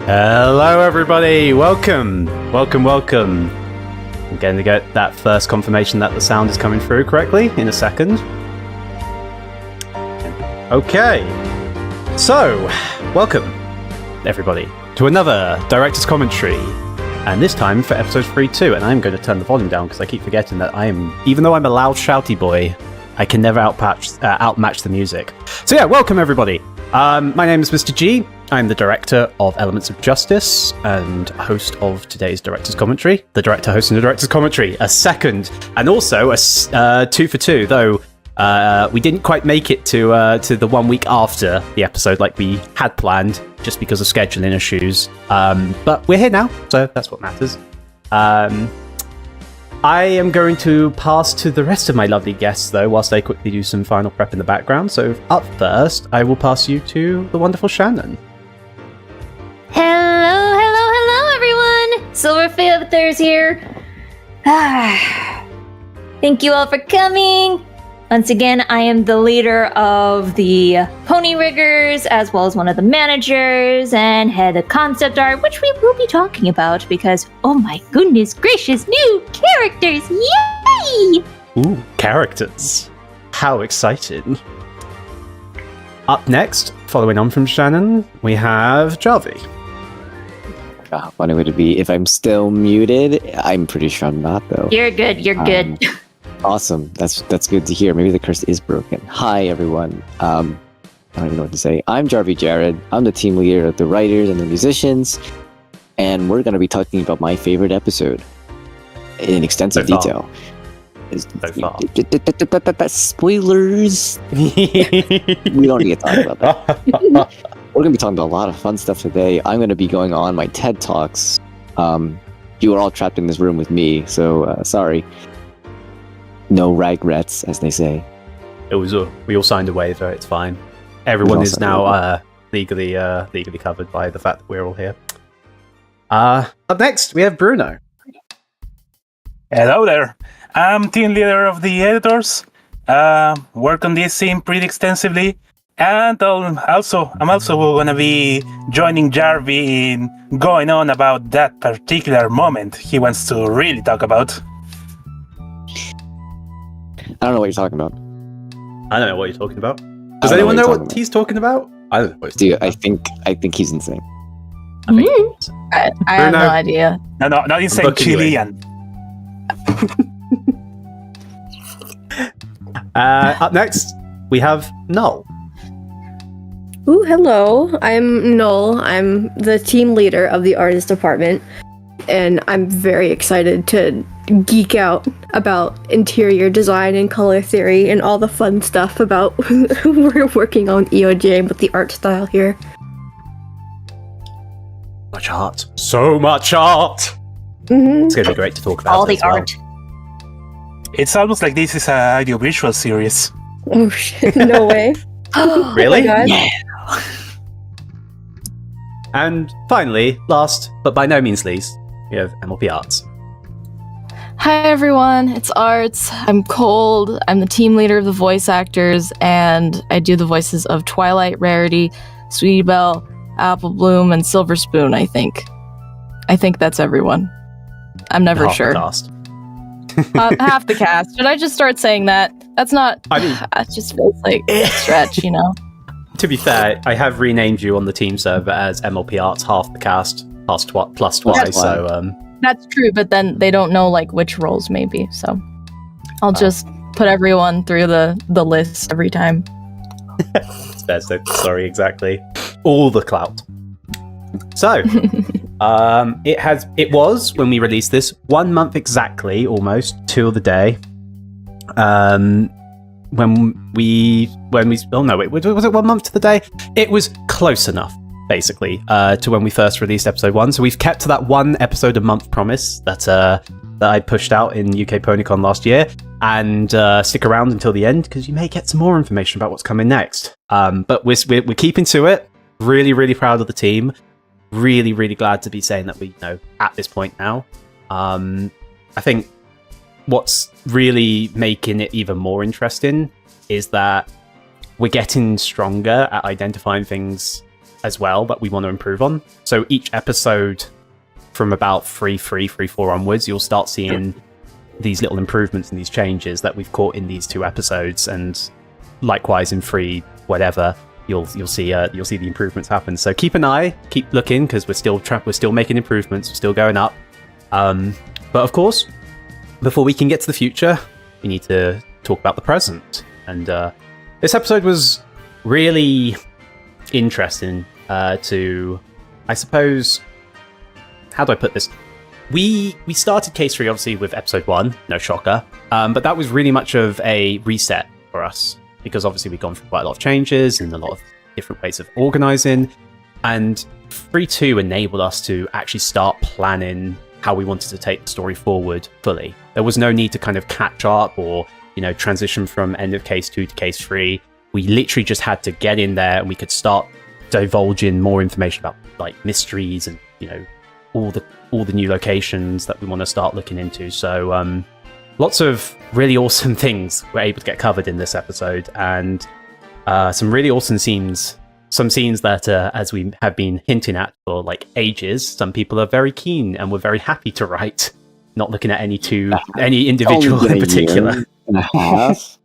Hello everybody, welcome. I'm going to get that first confirmation that the sound is coming through correctly in a second. Okay, so welcome everybody to another Director's Commentary, and this time for episode 3-2, and I'm going to turn the volume down because I keep forgetting that even though I'm a loud shouty boy, I can never outmatch the music. So yeah, welcome everybody. My name is Mr. G. I'm the director of Elements of Justice and host of today's Director's Commentary. The director hosting the Director's Commentary, a second, and also a 2 for 2, though we didn't quite make it to the 1 week after the episode like we had planned, just because of scheduling issues. But we're here now, so that's what matters. I am going to pass to the rest of my lovely guests, though, whilst I quickly do some final prep in the background. So up first, I will pass you to the wonderful Shannon. Hello, everyone! Silver Feathers here. Thank you all for coming. Once again, I am the leader of the Pony Riggers, as well as one of the managers, and head of concept art, which we will be talking about because, oh my goodness gracious, new characters! Yay! Ooh, characters. How exciting. Up next, following on from Shannon, we have Jarvy. How funny would it be if I'm still muted? I'm pretty sure I'm not, though. You're good. Awesome. That's good to hear. Maybe the curse is broken. Hi, everyone. I don't even know what to say. I'm Jarvy Jared. I'm the team leader of the writers and the musicians, and we're going to be talking about my favorite episode in extensive detail. Spoilers. We don't need to talk about that. We're going to be talking about a lot of fun stuff today. I'm going to be going on my TED Talks. You are all trapped in this room with me, so sorry. No regrets, as they say. We all signed a waiver, it's fine. Everyone is now legally covered by the fact that we're all here. Up next, we have Bruno. Hello there. I'm team leader of the editors. Work on this scene pretty extensively. And I'm also going to be joining Jarvy in going on about that particular moment he wants to really talk about. I don't know what you're talking about. I don't know what you're talking about. Does anyone know what he's talking about? I don't know what he's talking about. I think he's insane. I have no idea. No, not insane, Chilean. Up next, we have Null. Ooh, hello. I'm Null. I'm the team leader of the artist department, and I'm very excited to geek out about interior design and color theory and all the fun stuff about we're working on EOJ with the art style here. Much art. So much art! Mm-hmm. It's going to be great to talk about all the art. It's almost like this is an audiovisual series. Oh shit, no way. Really? Oh yeah. And finally, last but by no means least, we have MLP Arts. Hi everyone, it's Arts. I'm Cold. I'm the team leader of the voice actors, and I do the voices of Twilight, Rarity, Sweetie Belle, Apple Bloom, and Silver Spoon, I think. I think that's everyone. I'm never sure. Half half the cast. Should I just start saying that? That's not... it just feels like a stretch, you know? To be fair, I have renamed you on the team server as MLP Arts half the cast plus twice, so... That's true, but then they don't know like which roles maybe, so I'll just put everyone through the list every time. It's fair, so sorry, exactly. All the clout. So, it was, when we released this, 1 month exactly, almost, to the day. Was it 1 month to the day? It was close enough, basically, to when we first released episode 1. So we've kept to that 1 episode a month promise that I pushed out in UK PonyCon last year, and stick around until the end because you may get some more information about what's coming next. But we're keeping to it. Really, really proud of the team. Really, really glad to be saying that we at this point now. I think what's really making it even more interesting is that we're getting stronger at identifying things as well that we want to improve on. So each episode from about 3.4 onwards, you'll start seeing these little improvements and these changes that we've caught in these 2 episodes, and likewise in 3 whatever, you'll see the improvements happen. So keep an eye, keep looking, because we're still making improvements, we're still going up. But of course, before we can get to the future, we need to talk about the present. And this episode was really interesting to, I suppose, how do I put this? We started Case 3 obviously with episode 1, no shocker, but that was really much of a reset for us, because obviously we've gone through quite a lot of changes and a lot of different ways of organizing, and 3.2 enabled us to actually start planning how we wanted to take the story forward fully. There was no need to kind of catch up or, transition from end of Case 2 to Case 3. We literally just had to get in there and we could start divulging more information about like mysteries and, all the new locations that we want to start looking into. So lots of really awesome things were able to get covered in this episode, and some really awesome scenes. Some scenes that, as we have been hinting at for like ages, some people are very keen and were very happy to write. Not looking at any individual in particular. And a half.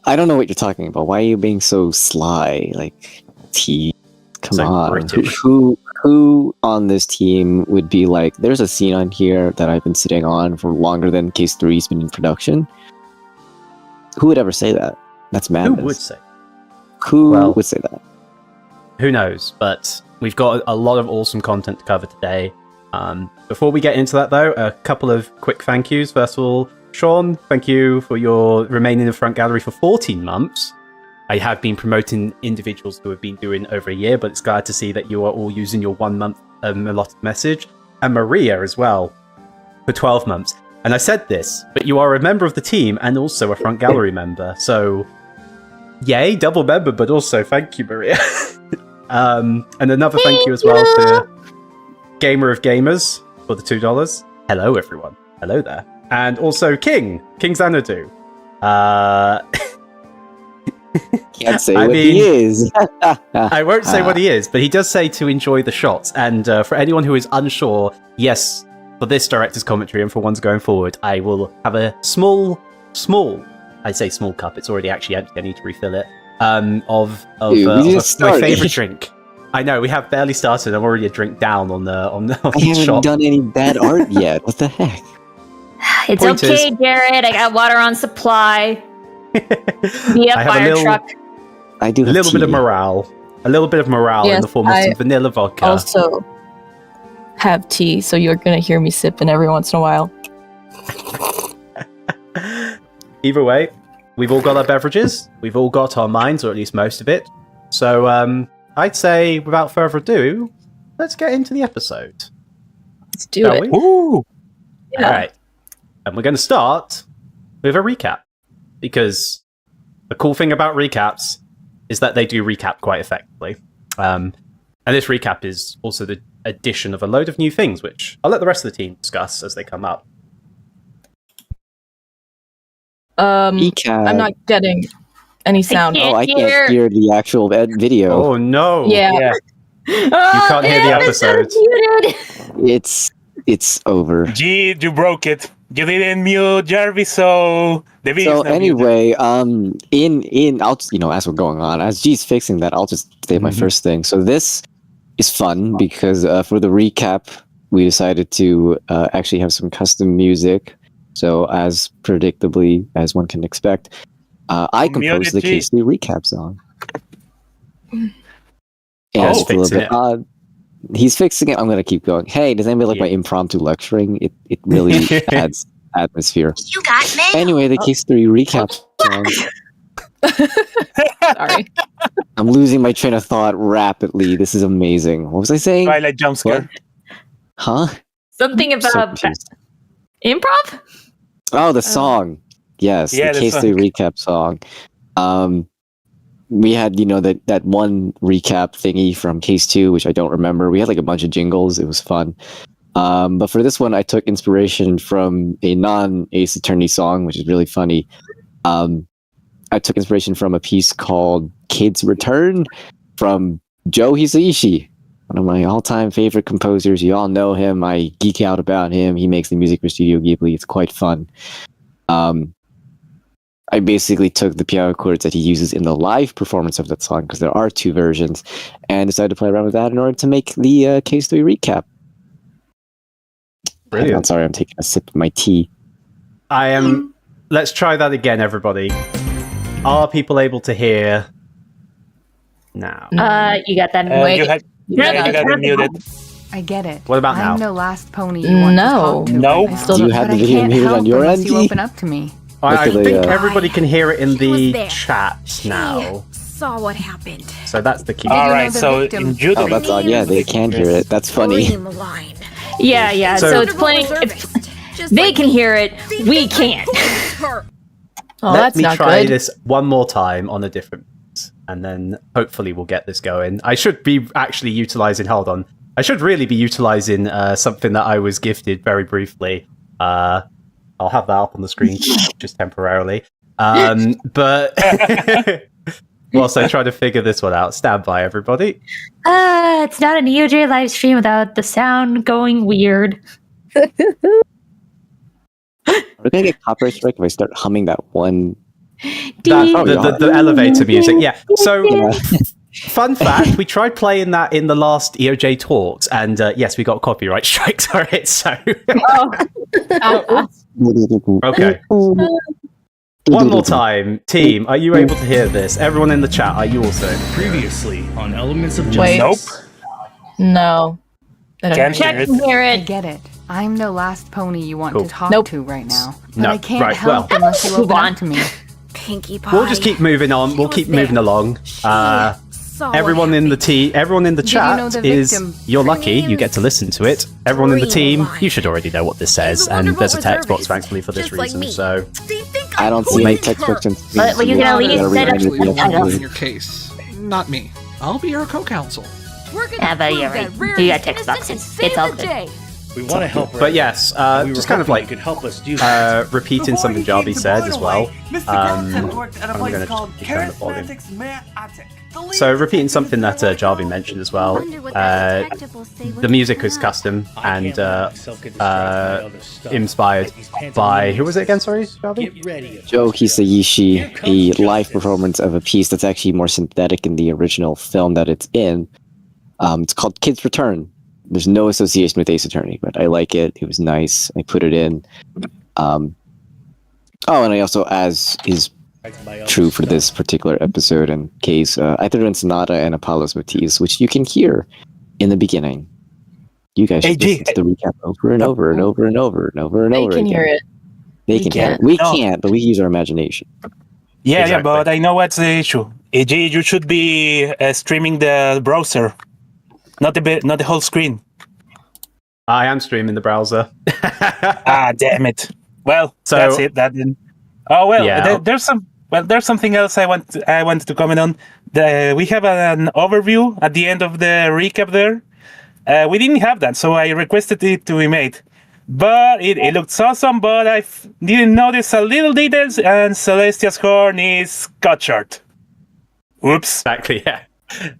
I don't know what you're talking about. Why are you being so sly? Like, come So on. British. Who on this team would be like, there's a scene on here that I've been sitting on for longer than Case 3's been in production? Who would ever say that? That's madness. Who would say? Who Well, would say that? Who knows? But we've got a lot of awesome content to cover today. Before we get into that, though, a couple of quick thank yous. First of all, Sean, thank you for your remaining in the front gallery for 14 months. I have been promoting individuals who have been doing over a year, but it's glad to see that you are all using your 1 month allotted message. And Maria as well, for 12 months. And I said this, but you are a member of the team and also a front gallery member. So, yay, double member, but also thank you, Maria. And another thank you as well to Gamer of Gamers for the $2. Hello, everyone. Hello there. And also King Xanadu. Can't say what he is. I won't say what he is, but he does say to enjoy the shots. And for anyone who is unsure, yes, for this director's commentary and for ones going forward, I will have a small, I say small cup, it's already actually empty, I need to refill it, of my favourite drink. I know, we have barely started, I'm already a drink down on the I haven't shot. done any bad art yet. What the heck? It's Point okay, is- Jared. I got water on supply. Be a I have fire a little, truck. I do a have little bit of tea. morale. A little bit of morale in Yes, the form of some vanilla vodka. Also have tea, so you're gonna hear me sipping every once in a while. Either way, we've all got our beverages, we've all got our minds, or at least most of it. So I'd say, without further ado, let's get into the episode. Let's do Shall it. we? Ooh. Yeah. All right. And we're going to start with a recap. Because the cool thing about recaps is that they do recap quite effectively. And this recap is also the addition of a load of new things, which I'll let the rest of the team discuss as they come up. Recap. I'm not getting any sound. can't Oh, I can't hear the actual video. Oh, no. Yeah. You can't hear the episode. It's over. Gee, you broke it. You didn't mute Jarvy, so the video. So anyway, I'll just, as we're going on, as G's fixing that, I'll just say my first thing. So this is fun because for the recap, we decided to actually have some custom music. So as predictably as one can expect, I composed the Community. KC recap song. Oh, It's a little fixing bit it. odd. He's fixing it. I'm gonna keep going. Hey, does anybody like my impromptu lecturing? It really adds atmosphere. You got mail. Anyway, the Case 3 recap song. Sorry. I'm losing my train of thought rapidly. This is amazing. What was I saying? Twilight jump scare. Huh? Something So about confused. improv? Oh, the song. Yes, Yeah, the the Case 3 song. recap song. We had, that one recap thingy from Case 2, which I don't remember. We had like a bunch of jingles. It was fun. But for this one, I took inspiration from a non-Ace Attorney song, which is really funny. I took inspiration from a piece called Kids Return from Joe Hisaishi, one of my all-time favorite composers. You all know him. I geek out about him. He makes the music for Studio Ghibli. It's quite fun. I basically took the piano chords that he uses in the live performance of that song, because there are 2 versions, and decided to play around with that in order to make the Case 3 recap. Brilliant. I'm sorry, I'm taking a sip of my tea. I am. Let's try that again, everybody. Are people able to hear now? You got that. Wait. You got it muted. I get it. What about now? I'm no last pony you want to talk to. No. right now. Still Do you don't- have But the I video can't muted help on your unless end? you open up to me. I Look at think the, everybody can hear it in She was the there. chat now. Saw what happened. So that's the key. Did you All know right, the so victim? in Judy, Oh, that's odd. Yeah, they can hear it. That's funny. Streamline. Yeah. So- So, it's playing. If they can hear it, we can't. Oh, Let that's me not try good. this one more time on a different mix, and then hopefully we'll get this going. I should be actually utilizing. Hold on. I should really be utilizing something that I was gifted very briefly. I'll have that up on the screen just temporarily. But whilst I try to figure this one out, stand by, everybody. It's not an EOJ live stream without the sound going weird. We're gonna get copyright strike if I start humming that one. The elevator music. Yeah. So, fun fact: we tried playing that in the last EOJ talks, and yes, we got copyright strikes for it. So, okay. One more time, team. Are you able to hear this? Everyone in the chat, are you also? Previously on Elements of Wait. Justice. No. I don't Can't hear hear it. it. Hear I it. get it. I'm no last pony you want Cool. to talk Nope. to right now. But No, I can't right, help well. unless you Move open on. up to me. Pinkie Pie. We'll just keep moving on. We'll keep moving along. Saw Everyone what in the happened. everyone in the Did you chat know the is victim- you're Her lucky. You get to listen to it. Everyone in the team, Dreamline. you should already know what this says, She's a and there's a Wonderbolt text box, reservist, thankfully, for this just like reason. me. So They think I don't see any poisoned textbooks her. and But you can at least gotta set read up- it. Actually, I don't- in your case, not me. I'll be your co-counsel. But you're right. You got text boxes. It's all good. We want to help her. but yes, we were just kind of hoping like you could help us do that. repeating something Jarvy said as well. I'm going to just turn the volume. So repeating something that Jarvy mentioned as well. The music is custom and inspired by who was it again? Sorry, Jarvy. Get ready. Joe Hisaishi, a live performance of a piece that's actually more synthetic in the original film that it's in. It's called Kid's Return. There's no association with Ace Attorney, but I like it. It was nice. I put it in. And I also, as is true for this particular episode and case, I threw in Sonata and Apollo's Matisse, which you can hear in the beginning. You guys should Hey, listen to the recap over and over and over and over and over and They over can again. hear it. They We can hear it. can't. We No. can't, but we use our imagination. Yeah, Exactly. but I know what's the issue. You should be streaming the browser, not the whole screen. I am streaming the browser. Ah, damn it. Well, So- that's it. That didn't. Oh well, Yeah. there's something else I wanted to comment on. We have an overview at the end of the recap there. We didn't have that, so I requested it to be made. But it looks awesome, but I didn't notice a little details, and Celestia's horn is cut short. Oops. Exactly, yeah.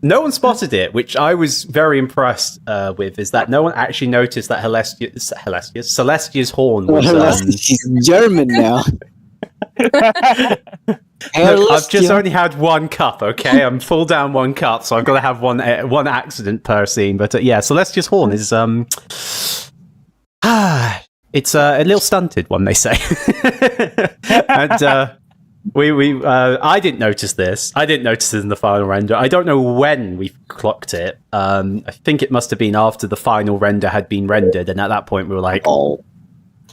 No one spotted it, which I was very impressed with, is that no one actually noticed that Celestia's horn was... She's German now. Look, I've just only had one cup, okay? I'm full down one cup, so I've got to have one accident per scene. But yeah, Celestia's horn is... it's a little stunted, one may say. And... I didn't notice this. I didn't notice it in the final render. I don't know when we clocked it. I think it must have been after the final render had been rendered, and at that point we were like, Oh,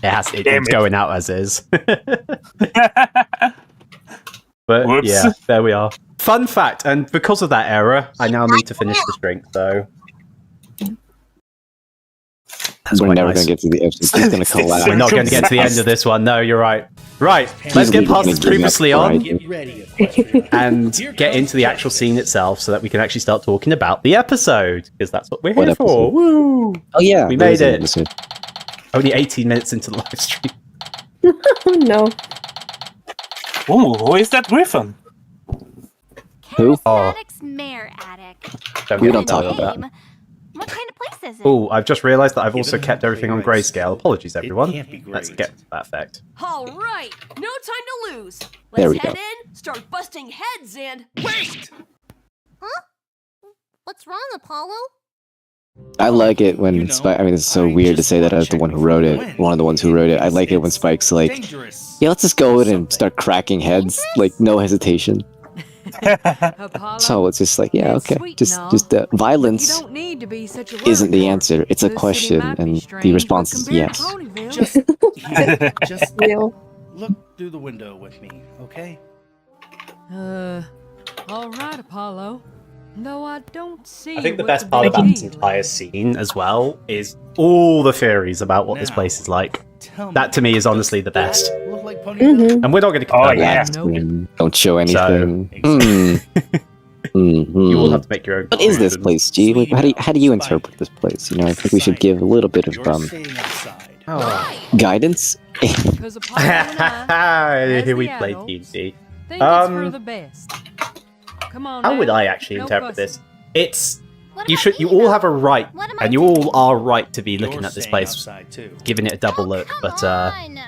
it's going out as is. But Whoops. yeah, there we are. Fun fact, and because of that error, I now need to finish this drink, so... we're quite never nice. going to get to the episode. It's going to collapse. We're not going to get to the end of this one. No, you're right. Right, let's get past this previously on Get ready. Equestrian. and get into the actual scene itself so that we can actually start talking about the episode, because that's what we're What here for. episode? Woo! Oh, yeah. We there made is an it. episode. Only 18 minutes into the live stream. Oh no. Ooh, who is that Griffin? Who? Oh, Attic's Mare Attic. We get don't me talk started. about Name. What kind of place is it? Oh, I've just realised that I've Give also it kept a everything on playwright grayscale. skill. Apologies, It everyone. can't be Let's great. get to that effect. All right, no time to lose. There Let's we head go. in, start busting heads, and Wait! What's wrong, Apollo? I like it when You know, Spike. I mean, it's so I weird to just say that wanna I was the check one who before wrote we it. win. One of the ones who wrote it. I like it when Spike's like, Dangerous. yeah, let's just go in and Something. start cracking heads, like no hesitation. Apollo. So it's just like, yeah, It's okay, sweet, just Null. just You violence don't need to be such a isn't the worrywart. answer. It's a This city question, might be and the strange, response but is compared to yes. Ponyville- Just, just Real. look through the window with me, okay? All right, Apollo. Though I don't see. I think the what best part about big this deal entire is. scene as well is all the theories about what this Now, place is like. Tell That to me is does honestly the that best. Look like Ponyville? Mm-hmm. And we're not going to Oh, confirm yeah. that. Nope. Don't show anything. You will have to make your own What is this conclusions. place, G? Like, how do you interpret this place? You know, I think we should give a little bit of You're staying outside. Oh. guidance. 'Cause Apollo and I, as Here we the play adults, D&D. think it's for the best. Come on. How now. would I actually No interpret fussing. this? It's What you about should you me, all though? have a right, What am I and you all doing? are right to be looking You're at this staying place, outside too. giving it a double look, Come but on.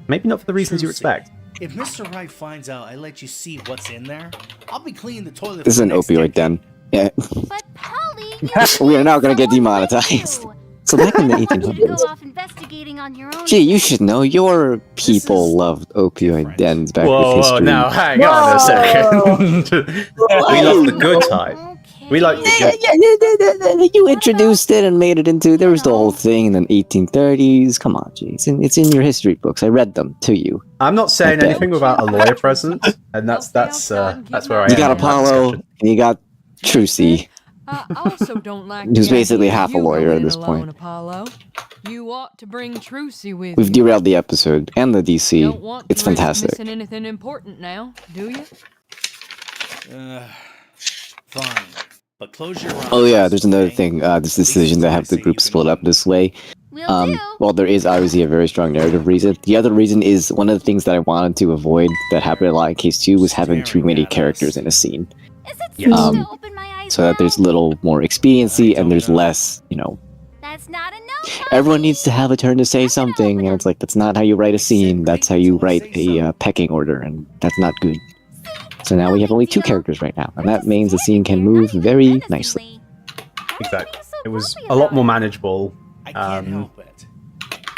maybe not for the reasons you Trucy, expect. If Mr. Wright finds out I let you see what's in there, I'll be cleaning the toilet. This is for an the next opioid decade. den. Yeah. But Polly, you We are now gonna get someone with demonetized. you. So back in the I want you to 1800s. go off investigating on your own. Gee, you then. should know your people is loved opioid different. dens back Whoa, with whoa, history. now hang on a second. We love the good time. Okay. We like the Yeah, you introduced it and made it into. There was the whole thing in the 1830s. Come on, G. It's in your history books. I read them to you. I'm not saying Okay. anything without a lawyer present, and that's where I am. You got in that Apollo discussion. and you got Trucy. I also don't like Who's the basically idea half a you lawyer go at in this alone, point. Apollo. You ought to bring Trucy with We've you. derailed the episode and the DC. Don't want It's to risk fantastic. missing anything important now, do you? Fine. But close your eyes. Oh yeah, there's another okay? thing. This decision to have the group split up this way. Will do. Well, there is obviously a very strong narrative reason. The other reason is one of the things that I wanted to avoid that happened a lot in Case 2 was having too many characters in a scene. Is it Yes. safe to open my eyes So that there's now? little more expediency and there's less, you know, That's not a no. everyone needs to have a turn to say something, and it's like, that's not how you write a scene, that's how you write a pecking order, and that's not good. So now we have only 2 characters right now, and that means the scene can move very nicely. Exactly. It was a lot more manageable, I can't um, help it.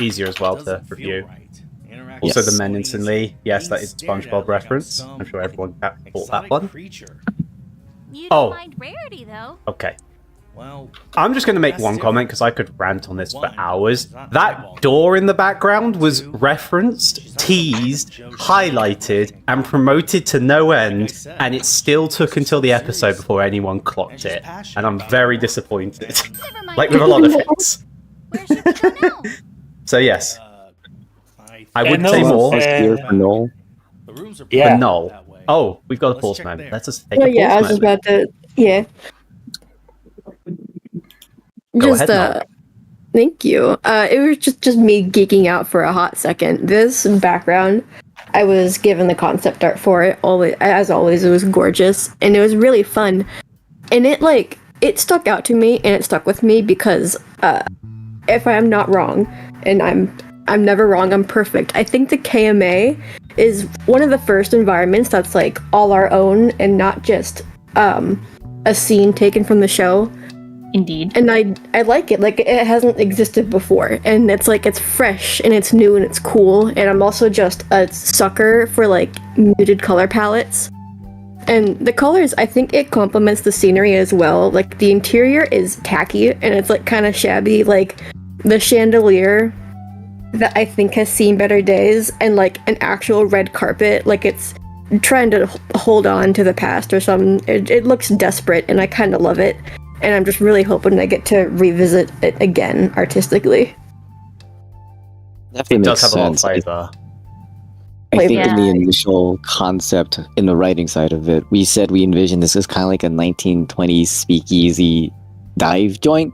easier as well to Doesn't feel review. right. Interaction Also, Yes. the men instantly. Yes, that is a Being stared SpongeBob at like I'm reference. some I'm sure everyone caught that exotic one. creature. You Oh. don't mind rarity though. Okay. Well, I'm just going to make That's one different. comment because I could rant on this for One, hours. it's not That eyeball. door in the background was Two, referenced, she's not teased, Joe Schmo. highlighted, and promoted to no end, said, and it still took until the episode serious. before anyone And clocked she's it. passionate And I'm about very it. disappointed. Never mind. Like with a lot of things. Where should we go now? So, yes, I would no, say more uh, Here for Noel. The rooms are Yeah. for Null. that way. Oh, we've got a Let's pause check moment. there. Let's just take Oh a yeah, I pause was just moment. about to. Yeah. Go Just ahead, Noel. thank you. It was just me geeking out for a hot second. This background, I was given the concept art for it. As always, it was gorgeous and it was really fun. And it stuck out to me and it stuck with me because if I am not wrong, and I'm never wrong, I'm perfect. I think the KMA is one of the first environments that's like all our own and not just a scene taken from the show. Indeed. And I like it. Like, it hasn't existed before. And it's like, it's fresh and it's new and it's cool. And I'm also just a sucker for like muted color palettes. And the colors, I think it complements the scenery as well. Like, the interior is tacky and it's like kind of shabby. Like, the chandelier that I think has seen better days, and like an actual red carpet, like it's trying to hold on to the past or something. It looks desperate and I kind of love it. And I'm just really hoping I get to revisit it again artistically. Definitely It makes does have a lot of sense. flavor. I think Yeah. in the initial concept, in the writing side of it, we said we envisioned this as kind of like a 1920s speakeasy dive joint.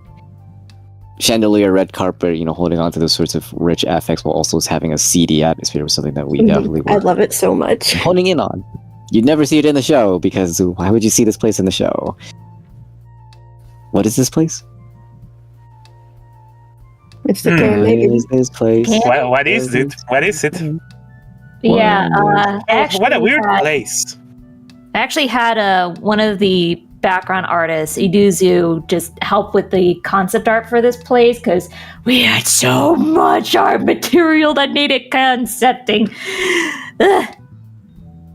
Chandelier, red carpet, holding on to those sorts of rich affects while also having a seedy atmosphere was something that we definitely I were love it so much. honing in on. You'd never see it in the show, because why would you see this place in the show? What is this place? It's the What Canadian. is this place? What is it? What is it? Yeah, What a weird had- place. I actually had one of the background artists, Iduzu, just help with the concept art for this place because we had so much art material that needed concepting. Ugh.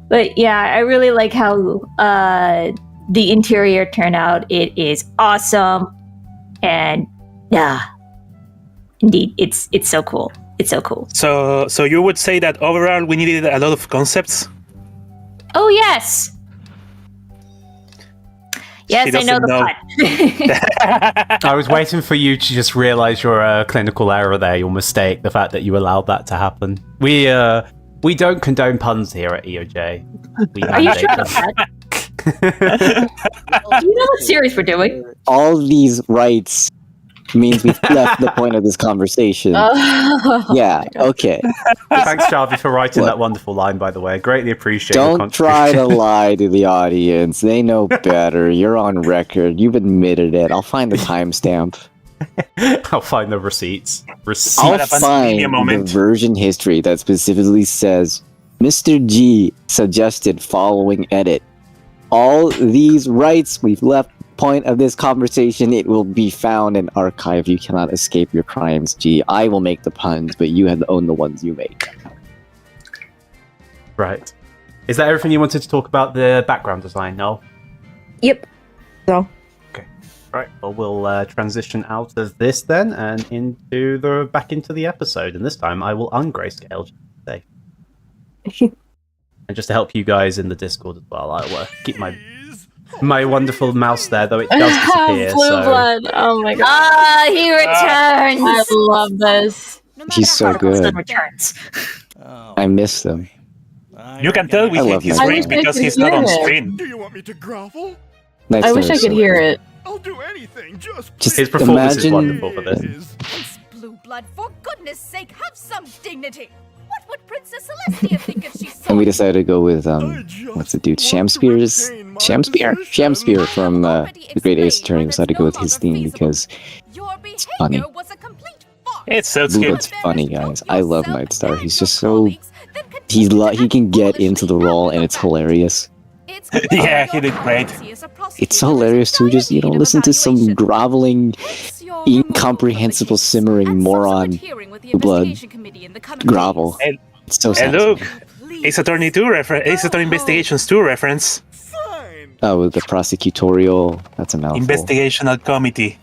But yeah, I really like how the interior turned out. It is awesome, and indeed, it's so cool. It's so cool. So you would say that overall we needed a lot of concepts? Oh yes. Yes, I know doesn't the pun. I was waiting for you to just realize your clinical error there, your mistake, the fact that you allowed that to happen. We don't condone puns here at EOJ. We Are you mandate sure them. about that? Do you know what series we're doing? All these rights means we've left the point of this conversation. Yeah, okay. Thanks, Jarvy, for writing Look. that wonderful line, by the way. Greatly appreciate your Don't try to lie to the audience. They know better. You're on record. You've admitted it. I'll find the timestamp. I'll find the receipts. I'll Give me a find the moment. version history that specifically says Mr. G suggested following edit. All these rights we've left point of this conversation, it will be found in archive. You cannot escape your crimes, G. I will make the puns, but you have to own the ones you make. Right. Is that everything you wanted to talk about the background design, Null? Yep. So. Right. Well, we'll transition out of this then and back into the episode. And this time I will ungrayscale today. And just to help you guys in the Discord as well, I'll keep my wonderful mouse there, though it does disappear. Blue so blood. Oh my god. Ah, he returns. I love this. He's so good. Returns. Oh, I miss them. You can tell we I hate love his my range friend. because I he's wish I not on could hear screen. Do you want me to grovel? Nice I wish I could hear it. I'll do anything. Just his performance is imagine- wonderful for this. It's Blue Blood. For goodness sake, have some dignity. What would Princess Celestia think if she saw And we you? decided to go with what's the dude? Shamspear from the Great Ace Attorney. We decided to go with his theme because Your funny. behavior was a complete farce. It's so Blue cute. Blood's funny, guys. I love Nightstar. He's just so he can get into the role, and it's hilarious. Yeah, he did great. It's so hilarious to just listen to some groveling, incomprehensible, simmering moron blood grovel. And- It's so And sad. look, Ace Attorney 2 reference, Ace Attorney Investigations 2 reference, Oh, the prosecutorial. That's a mouthful. Investigational Committee.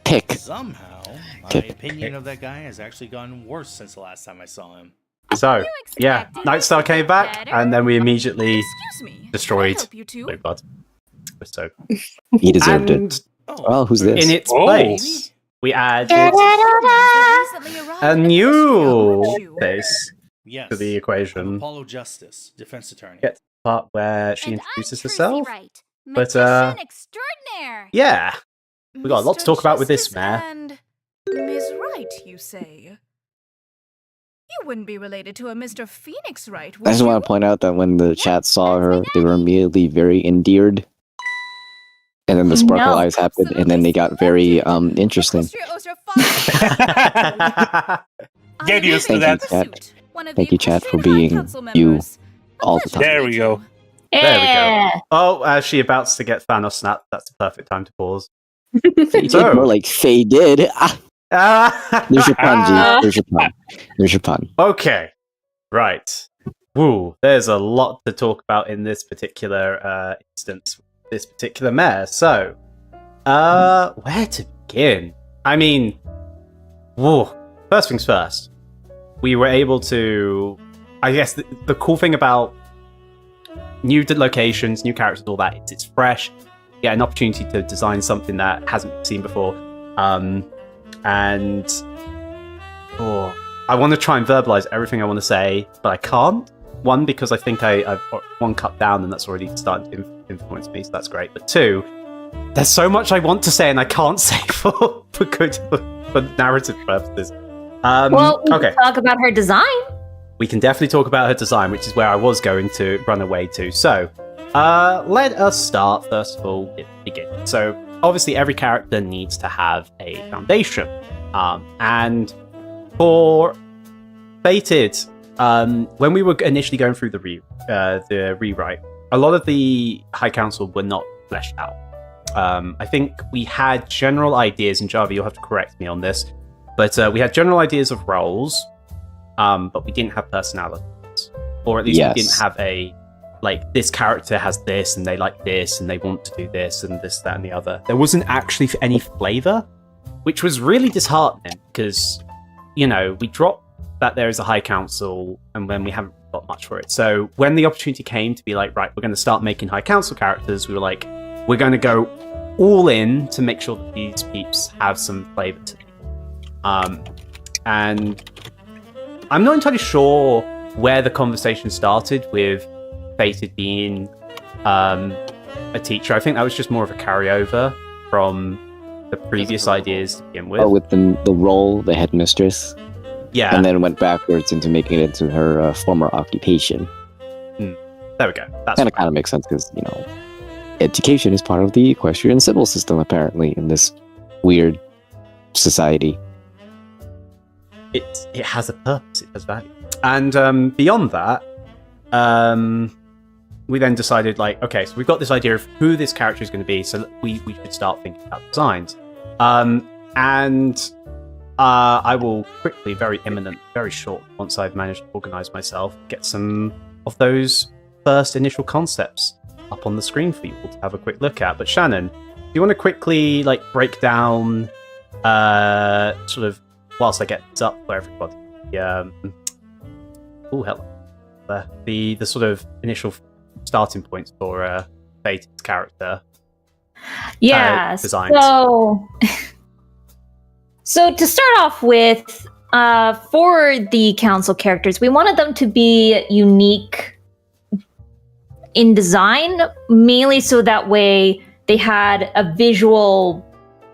Pick. somehow, my Tip. opinion of that guy has actually gotten worse since the last time I saw him. So, yeah, Nightstar came back, and then we immediately Excuse me. destroyed Can I help you too? Blue Blood. So, He deserved and it. Oh, who's this? in its Oh. place, we added a new face Yes. to the I'm equation. Apollo Justice, defense attorney. Yeah. Part where she And introduces I'm Tracy herself. Wright, But, magician extraordinaire. Yeah, we got a lot to Mr. talk about with this, Justice Mayor. And Ms. Wright, you say? You wouldn't be related to a Mr. Phoenix Wright, would I just you? want to point out that when the chat saw her, they were immediately very endeared. And then the sparkle No. eyes happened, and then they got very interesting. Get used to Thank that. you, chat. Thank you, chat, for being you all the time. There we go. There we Yeah. go. Oh, as she about to get Thanos snapped, that's the perfect time to pause. Faye So- did more like Faye did. Ah, Ah! there's your pun, G. There's your pun. There's your pun. Okay, right. Woo, there's a lot to talk about in this particular instance, this particular mayor. So, where to begin? I mean, woo. First things first. We were able to, I guess, the cool thing about new locations, new characters, all that, it's fresh. You get an opportunity to design something that hasn't been seen before. And I want to try and verbalize everything I want to say, but I can't. One, because I think I've got one cut down and that's already starting to influence me, so that's great. But two, there's so much I want to say and I can't say for good for narrative purposes. Well, we okay. can talk about her design. we can definitely talk about her design, which is where I was going to run away to. So, let us start, first of all, at the beginning. So, obviously, every character needs to have a foundation. And for Fated, when we were initially going through the rewrite, a lot of the High Council were not fleshed out. I think we had general ideas, and Jarvy, you'll have to correct me on this, but we had general ideas of roles, but we didn't have personalities. Or at least we didn't have a, like, this character has this, and they like this, and they want to do this, and this, that, and the other. There wasn't actually any flavor, which was really disheartening, because, you know, we dropped that there is a High Council, and then we haven't got much for it. So when the opportunity came to be like, right, we're going to start making High Council characters, we were like, we're going to go all in to make sure that these peeps have some flavor to them. And I'm not entirely sure where the conversation started with Fated being a teacher. I think that was just more of a carryover from the previous ideas to begin with. Oh, with the role, the headmistress. Yeah. And then went backwards into making it into her former occupation. There we go. That's kind of makes sense because, you know, education is part of the equestrian civil system, apparently, in this weird society. It has a purpose, it has value. And beyond that, we then decided, like, okay, so we've got this idea of who this character is going to be, so we should start thinking about designs. And I will quickly, very short, once I've managed to organize myself, get some of those first initial concepts up on the screen for you all to have a quick look at. But Shannon, do you want to quickly, like, break down, sort of, whilst I get this up for everybody, the sort of initial starting points for Fate's character? Yeah, designs. So to start off with, for the council characters, we wanted them to be unique in design, mainly so that way they had a visual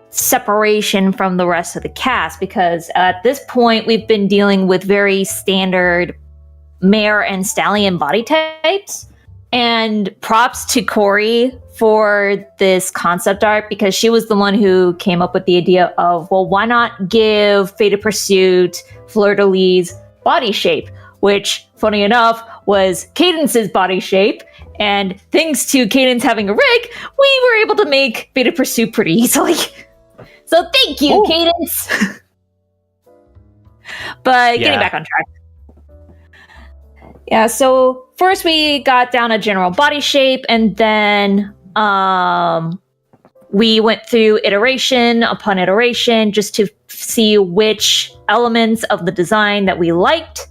separation from the rest of the cast, because at this point we've been dealing with very standard mare and stallion body types. And props to Corey for this concept art, because she was the one who came up with the idea of, well, why not give Fated Pursuit Fleur-de-Lis's body shape, which, funny enough, was Cadence's body shape. And thanks to Cadence having a rig, we were able to make Fated Pursuit pretty easily. So thank you, Cadence! But getting back on track. Yeah, so first we got down a general body shape, and then we went through iteration upon iteration just to see which elements of the design that we liked.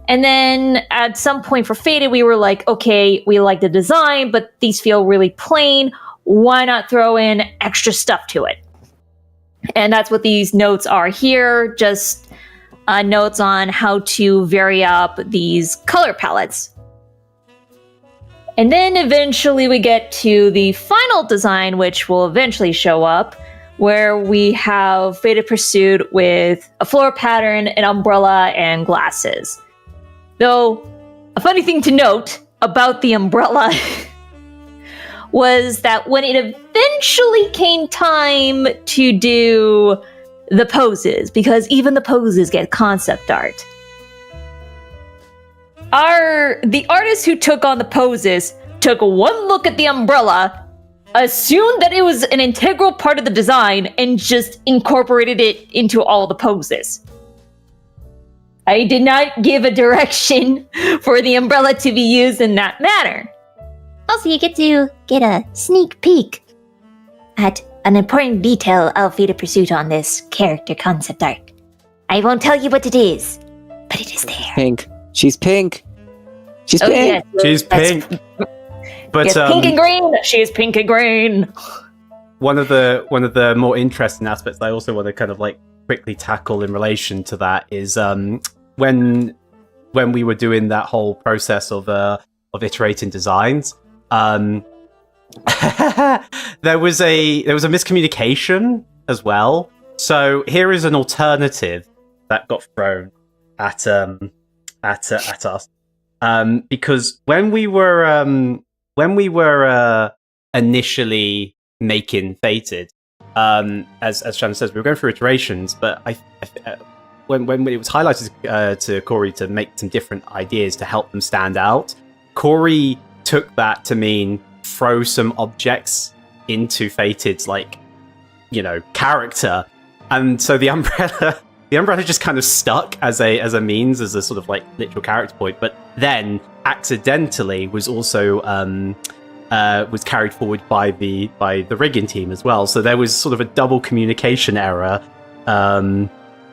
And then at some point for Fated, we were like, okay, we like the design, but these feel really plain. Why not throw in extra stuff to it? And that's what these notes are here, just notes on how to vary up these color palettes. And then eventually we get to the final design, which will eventually show up, where we have Fated Pursuit with a floor pattern, an umbrella, and glasses. Though, a funny thing to note about the umbrella was that when it eventually came time to do the poses, because even the poses get concept art, the artist who took on the poses took one look at the umbrella, assumed that it was an integral part of the design, and just incorporated it into all the poses. I did not give a direction for the umbrella to be used in that manner. Also, you get to get a sneak peek at an important detail of Fated Pursuit on this character concept art. I won't tell you what it is, but it is there. Pink. She's pink. She's pink. Yes, she's pink. But yes, pink and green. She is pink and green. One of the more interesting aspects I also want to kind of like quickly tackle in relation to that is when we were doing that whole process of iterating designs, there was a miscommunication as well. So here is an alternative that got thrown at at us, because when we were initially making Fated, as Shannon says, we were going through iterations, but when it was highlighted to Corey to make some different ideas to help them stand out, Corey took that to mean throw some objects into Fated's character, and so the umbrella just kind of stuck as a means, as a sort of literal character point, but then accidentally was also was carried forward by the rigging team as well. So there was sort of a double communication error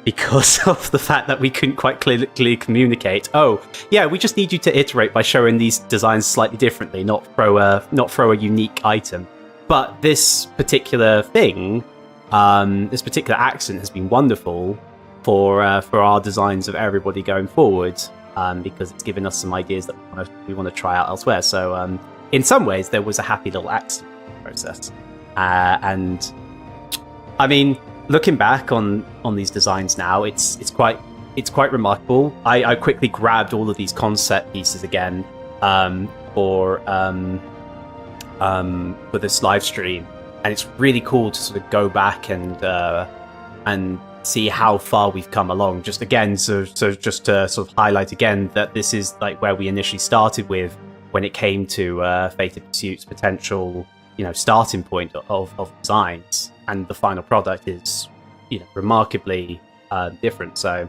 because of the fact that we couldn't quite clearly communicate. Oh, yeah, we just need you to iterate by showing these designs slightly differently, not throw a unique item. But this particular thing, this particular accent has been wonderful for our designs of everybody going forward, because it's given us some ideas that we want to try out elsewhere. So in some ways, there was a happy little accident process, and I mean, looking back on these designs now, it's quite remarkable. I quickly grabbed all of these concept pieces again for this live stream, and it's really cool to sort of go back and see how far we've come along. Just again, so just to sort of highlight again that this is where we initially started with when it came to Fated Pursuit's potential, starting point of designs, and the final product is, remarkably different. So,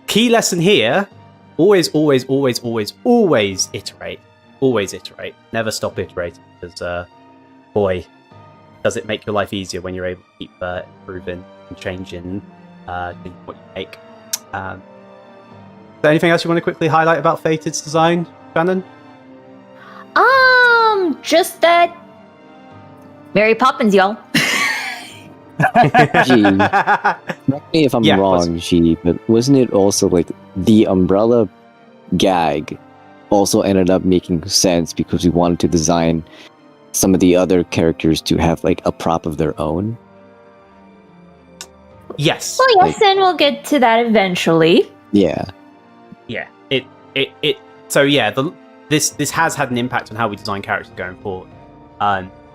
key lesson here: always iterate. Always iterate. Never stop iterating, because boy, does it make your life easier when you're able to keep improving and changing what you make. Is there anything else you want to quickly highlight about Fated's design, Shannon? Just that Mary Poppins, y'all. Gee, correct me if I'm wrong, G, but wasn't it also the umbrella gag also ended up making sense because we wanted to design some of the other characters to have a prop of their own? Yes. Well, yes, and we'll get to that eventually. Yeah. Yeah. So yeah, this has had an impact on how we design characters going forward.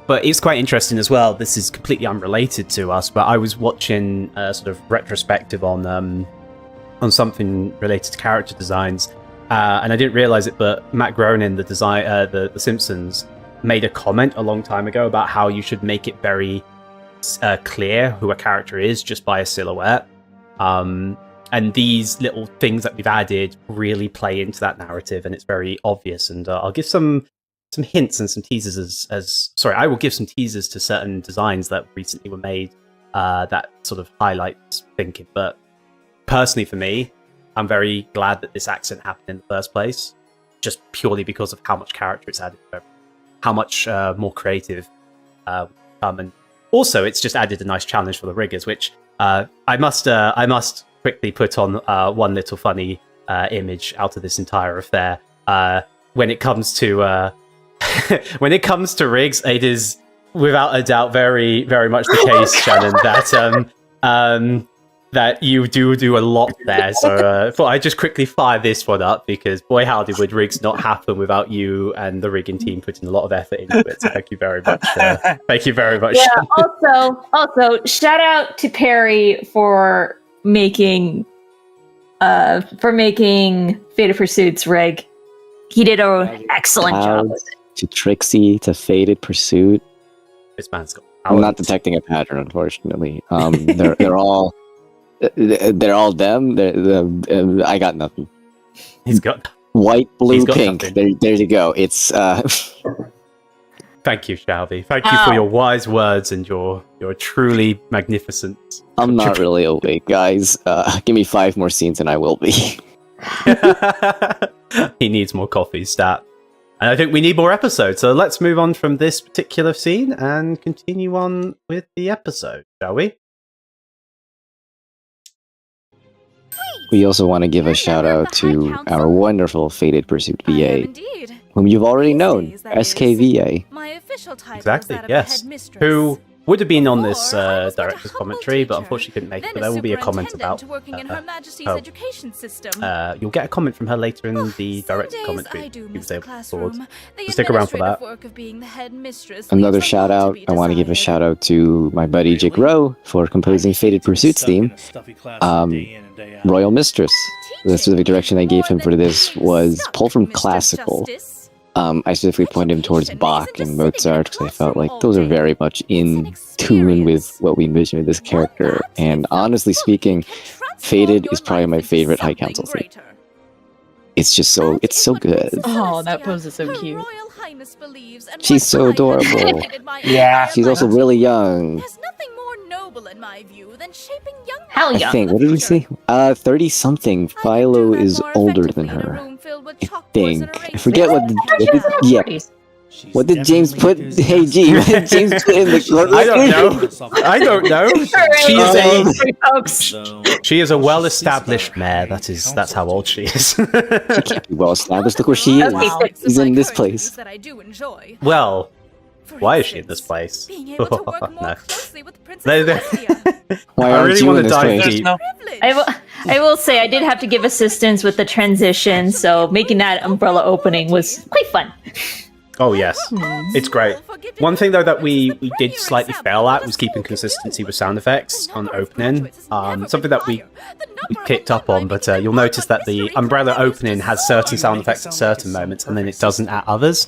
But it's quite interesting as well. This is completely unrelated to us, but I was watching a sort of retrospective on something related to character designs, and I didn't realize it, but Matt Groening, the Simpsons, made a comment a long time ago about how you should make it very clear who a character is just by a silhouette. And these little things that we've added really play into that narrative, and it's very obvious. And I'll give some hints and some teasers I will give some teasers to certain designs that recently were made that sort of highlights thinking. But personally, for me, I'm very glad that this accent happened in the first place, just purely because of how much character it's added, how much more creative and also it's just added a nice challenge for the riggers, which I must quickly put on one little funny image out of this entire affair. When it comes to rigs, it is without a doubt very, very much the case, Shannon, that you do a lot there. So I thought I'd just quickly fire this one up, because boy howdy would rigs not happen without you and the rigging team putting a lot of effort into it. So thank you very much. Thank you very much. Yeah. Also, shout out to Perry for making Fated Pursuit's rig. He did an excellent job with it. To Trixie, to Fated Pursuit. This man's got I'm not detecting a pattern, unfortunately. They're all them. I got nothing. He's got white, blue, pink. There you go. It's Thank you, Jarvy. Thank you for your wise words and your truly magnificent. I'm not really awake, guys. Give me 5 more scenes and I will be. He needs more coffee, stat. And I think we need more episodes. So let's move on from this particular scene and continue on with the episode, shall we? We also want to give a shout out to our wonderful Fated Pursuit VA, whom you've already known, SKVA. My official title Exactly, is that of yes. head mistress. Who would have been on this director's commentary, but unfortunately couldn't make it. But there will be a comment about working in Her Majesty's oh. education system. You'll get a comment from her later in the director's commentary. So stick around for that. Another shout out. I want to give a shout out to my buddy Jake Rowe for composing Fated Pursuit's theme. Royal Mistress. The specific direction I gave him for this was pulled from classical. I specifically pointed him towards Bach and Mozart because I felt like those are very much in tune with what we envision with this character. And honestly speaking, Fated is probably my favorite High Council theme. It's just so, it's so good. Oh, that pose is so cute. She's so adorable. Yeah. She's also really young. How young? I think, what did we say? 30-something. Philo is older than her. I think. I forget what What did James put? Hey, G, what did James put in the court I don't know. She is a well-established mare. That's how old she is. She can't be well-established. Look where she is. She's in this place. Well, why is she in this place? No. Why I aren't really you want in to this dive place? deep. I will say I did have to give assistance with the transition, so making that umbrella opening was quite fun. Oh yes, it's great. One thing though that we did slightly fail at was keeping consistency with sound effects on opening. Something that we picked up on, but you'll notice that the umbrella opening has certain sound effects at certain moments, and then it doesn't at others.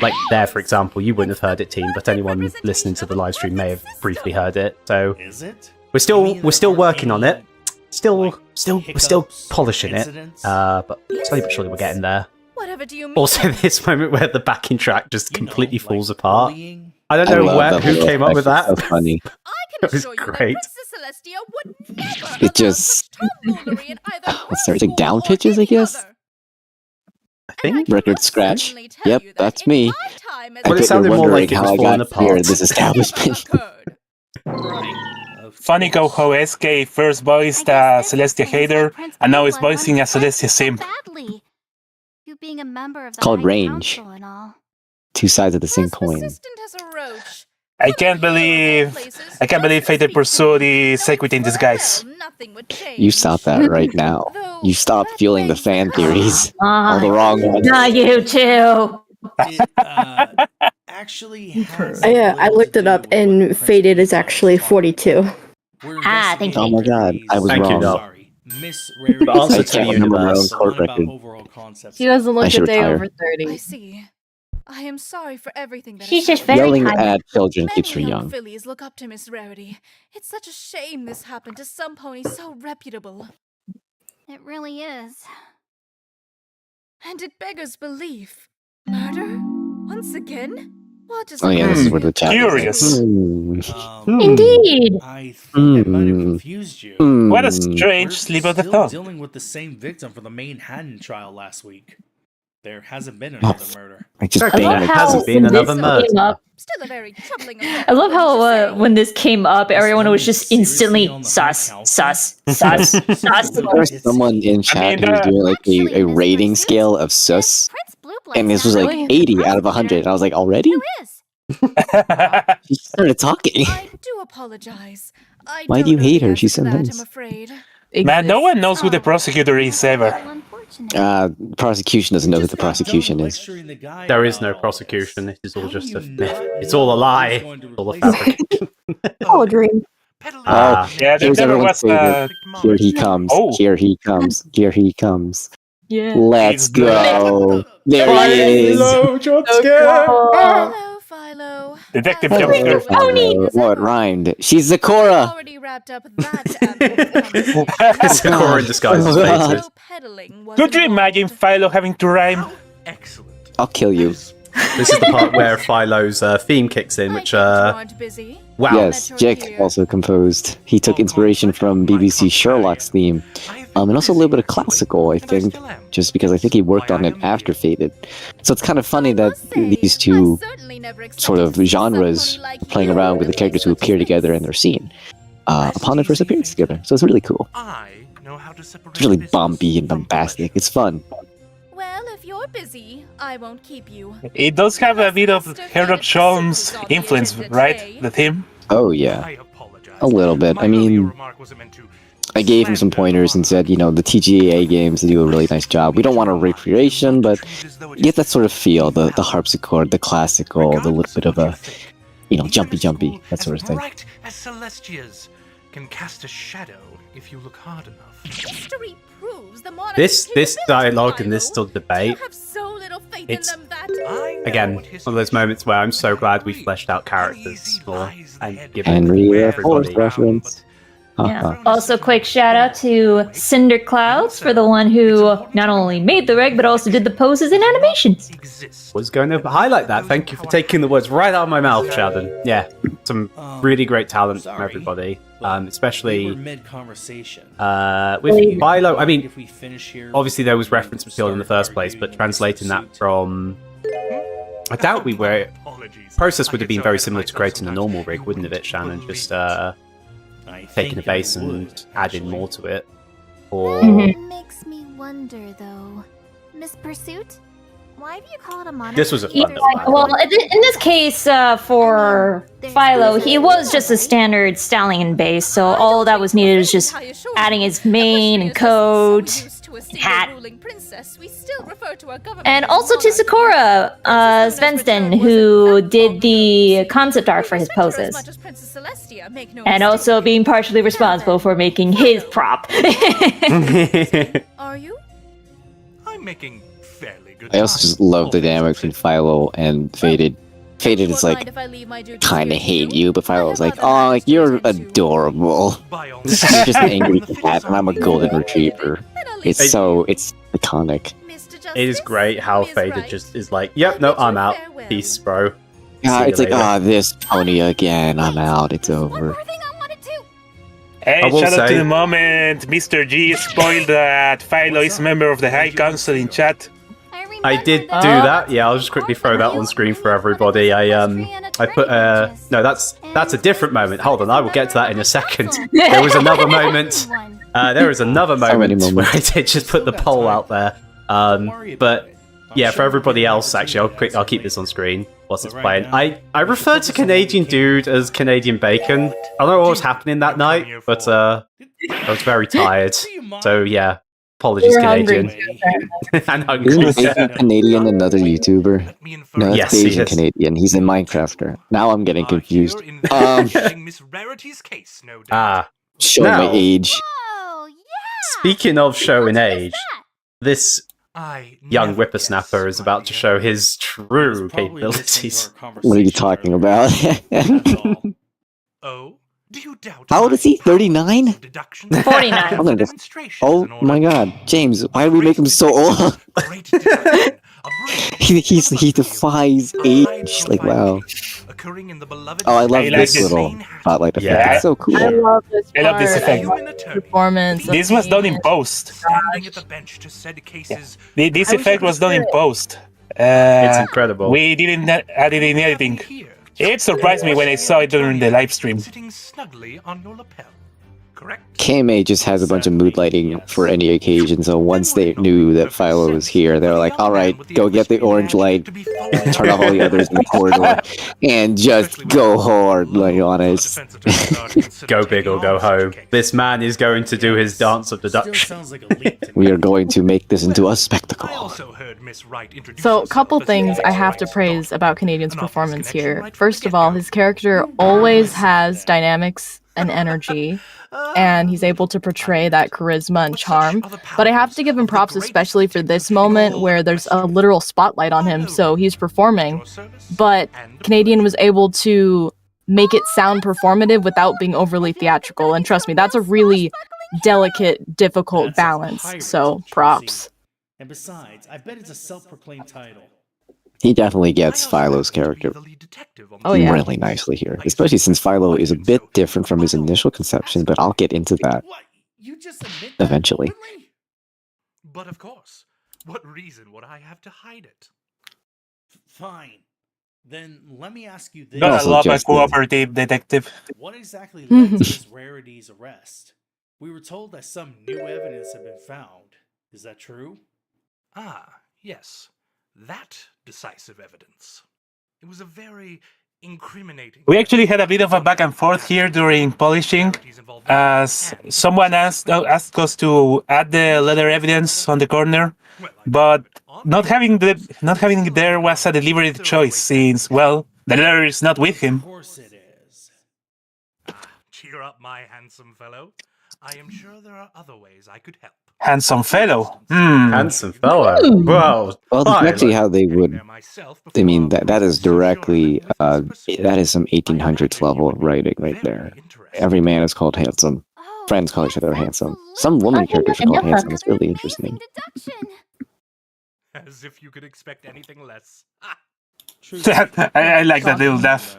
Like there, for example, you wouldn't have heard it, team, but anyone listening to the live stream may have briefly heard it. So we're still working on it. We're still polishing it. But slowly but surely we're getting there. Also, this moment where the backing track just completely falls apart. I don't know who came up with that. So funny. It was great. It just it's like down pitches, I guess. I think record scratch. Yep, that's me. Well, it sounded more like it was falling apart. Here in this establishment. Funny how SK first voiced Celestia Hader, and now is voicing a Celestia Sim. It's called range. Two sides of the same coin. I can't believe Fated Pursuit is Equity in disguise. You stop that right now. You stop fueling the fan theories. All the wrong ones. Not you too. I looked it up, and Fated is actually 42. Thank you. Oh my god, I was Thank wrong. you, no. The answer to the universe. She doesn't look a day retire. over 30. I see. I am sorry for everything that She's has just happened. very Yelling kind. at children Many keeps her young young. fillies look up to Miss Rarity. It's such a shame this happened to some pony so reputable. It really is. And it beggars belief. Murder? Once again? What is Oh yeah, this is where the chat Curious. is. Indeed. I think I might have confused you. What a strange We're slip of the still tongue. dealing with the same victim for the Manhattan trial last week. There hasn't been another murder. I just Okay. banged It my hasn't phone. been another murder. Still a very troubling I love how when this came up, everyone was just instantly sus. There's someone in chat who was doing like a rating scale of sus, and this was like 80 out of 100. I was like, already? She started talking. I do apologize. Why do you hate her? She's so that, nice. I'm afraid. Man, no one knows who the prosecutor is ever. Prosecution doesn't know who the prosecution is. There is no prosecution. It is all just a myth. It's all a lie. It's all a fabrication. All a dream. Oh, Yeah, there here's never everyone's was favorite. Here he comes. Oh. Here he comes. Here he comes. Yeah. Let's go. There he is. Hello, jump scare. Hello, Philo. Detective How's jump it scare. going? Oh, it rhymed. She's Zakora. Already wrapped up that It's a core in disguise. As faces. Could you imagine Philo having to rhyme? I'll kill you. This is the part where Philo's theme kicks in, which wow. Yes, Jake also composed. He took inspiration from BBC Sherlock's theme, and also a little bit of classical, I think, just because I think he worked on it after Fated. So it's kind of funny that these two sort of genres are playing around with the characters who appear together in their scene upon their first appearance together. So it's really cool. It's really bumpy and bombastic. It's fun. Well, if you're you're busy, I won't keep you. It does have a bit of Sherlock Holmes influence, right? The theme? Oh yeah, a little bit. I mean, I gave him some pointers and said, you know, the TGA games, they do a really nice job. We don't want a recreation, but you get that sort of feel, the harpsichord, the classical, the little bit of a, you know, jumpy, that sort of thing. Bright as Celestias can cast a shadow if you look hard enough. History proves the monarch's This dialogue and this Philo. sort of debate, You have so little faith it's- in them that again, one of those moments where I'm so glad we fleshed out characters more and given Henry everybody. reference. Yeah. Also, quick shout out to Cinder Clouds for the one who not only made the reg but also did the poses and animations. Was going to highlight that. Thank you for taking the words right out of my mouth, Sheldon. Yeah, some really great talent from everybody, especially mid-conversation. with Philo. I mean, If we finish here, obviously there was reference material in the first place, but translating that from, I doubt we were. Process would have been very similar to creating a normal rig, wouldn't it, Shannon? Just taking a base and adding more to it. Or Makes me wonder, though. Miss Pursuit? Why do you call it a monarch? This was a fun little Well, in this case, for Philo, he was just a standard stallion base, so all that was needed was just adding his mane and coat, hat. we still refer to our government And as also to monarchy. Sakura Svensson, who did the concept art for his poses. Much as Princess Celestia, make no And mistake. also being partially responsible for making his prop. Are you? I'm making fairly good. I also just love the dynamic between Philo and Faded. Faded is Mind like, if I leave my duties kinda here to hate you? you, but Philo's like, oh, like, you're adorable. You're just an angry cat, and I'm a golden retriever. It's iconic. it is great how Faded just is like, yep, no, I'm out. Peace, bro. Yeah, See you it's like, later. ah, this pony again. I'm out. It's over. Hey, I will shout out to say- the moment Mr. G spoiled that Philo is member of the High Council in chat. I did do that. Yeah, I'll just quickly throw that on screen for everybody. I put no, that's a different moment. Hold on, I will get to that in a second. There was another moment. There was another moment where I did just put the poll out there. But yeah, for everybody else, actually, I'll keep this on screen whilst it's playing. I referred to Canadian Dude as Canadian Bacon. I don't know what was happening that night, but I was very tired. So yeah, apologies, You're Canadian. hungry. And hungry. Isn't Bacon Canadian another YouTuber? No, that's Yes, he Asian is. Canadian. He's a Minecrafter. Now I'm getting confused. Miss Rarity's case, no doubt. Ah, Showing my Now- age. speaking of showing age, this I young never whippersnapper guess, is about to my show dear. his true capabilities. What are you talking about? Oh, do you doubt? How old is he? 39? 49. I'm gonna just. Oh my god, James, why do we make him so old? he defies age. Like, wow. Oh, I love I like this this. little spotlight effect. Yeah. It's so cool. I love this I love this part. effect. I love the performance. This was done in post. Standing at the bench to said cases. This effect was done in post. It's incredible. We didn't add it in editing. It surprised me when I saw it during the live stream. Sitting snugly on your lapel. Correct? KMA just has a bunch of mood lighting for any occasion, so once they knew that Philo was here, they were like, alright, go get the orange light, turn off all the others in the corridor, and just go hard, like, on it. Go big or go home. This man is going to do his dance of deduction. We are going to make this into a spectacle. So, a couple things I have to praise about Canadian's performance here. First of all, his character always has dynamics and energy, and he's able to portray that charisma and charm. But I have to give him props, especially for this moment where there's a literal spotlight on him, so he's performing. But Canadian was able to make it sound performative without being overly theatrical, and trust me, that's a really delicate, difficult balance. So, props. And besides, I bet it's a self-proclaimed title. He definitely gets Philo's character Oh, yeah. really nicely here, especially since Philo is a bit different from his initial conception, but I'll get into that eventually. But of course, what reason would I have to hide it? Fine. Then let me ask you this. Gotta Also love a just- cooperative detective. What exactly led to Miss Rarity's arrest? We were told that some new evidence had been found. Is that true? Ah, Yes, that decisive evidence. It was a very incriminating... We actually had a bit of a back and forth here during polishing, as someone asked us to add the letter evidence on the corner, but not having it there was a deliberate choice, since, well, the letter is not with him. Of course it is. Cheer up, my handsome fellow. I am sure there are other ways I could help. Handsome fellow. Handsome fellow. Well, that's actually how they would. I mean, that is directly. That is some 1800s level of writing right there. Every man is called handsome. Friends call each other handsome. Some woman characters are called handsome. It's really interesting. As if you could expect anything less. I like that little laugh.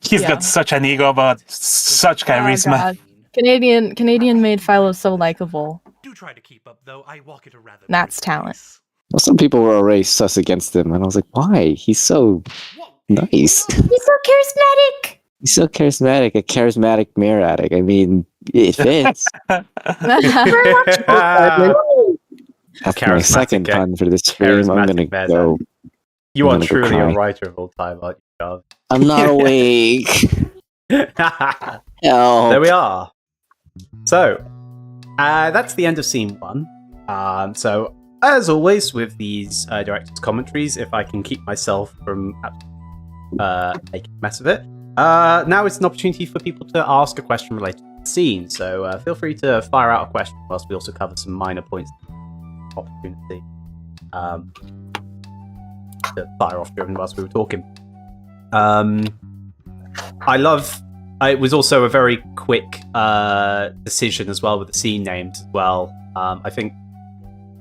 He's got such an ego, but such charisma. Canadian made Philo so likable. Do try to keep up, though. I walk at a rather. That's talent. Well, some people were already sus against him, and I was like, why? He's so nice. He's so charismatic. He's so charismatic. A charismatic mirror addict. I mean, it fits. That's my second pun for this stream. I'm gonna go. You are truly a writer of all time, aren't you, Jarvy? I'm not awake. There we are. So, that's the end of scene 1. So, as always with these director's commentaries, if I can keep myself from making a mess of it, now it's an opportunity for people to ask a question related to the scene. So, feel free to fire out a question whilst we also cover some minor points of opportunity to fire off during whilst we were talking. It was also a very quick decision as well with the scene names as well. I think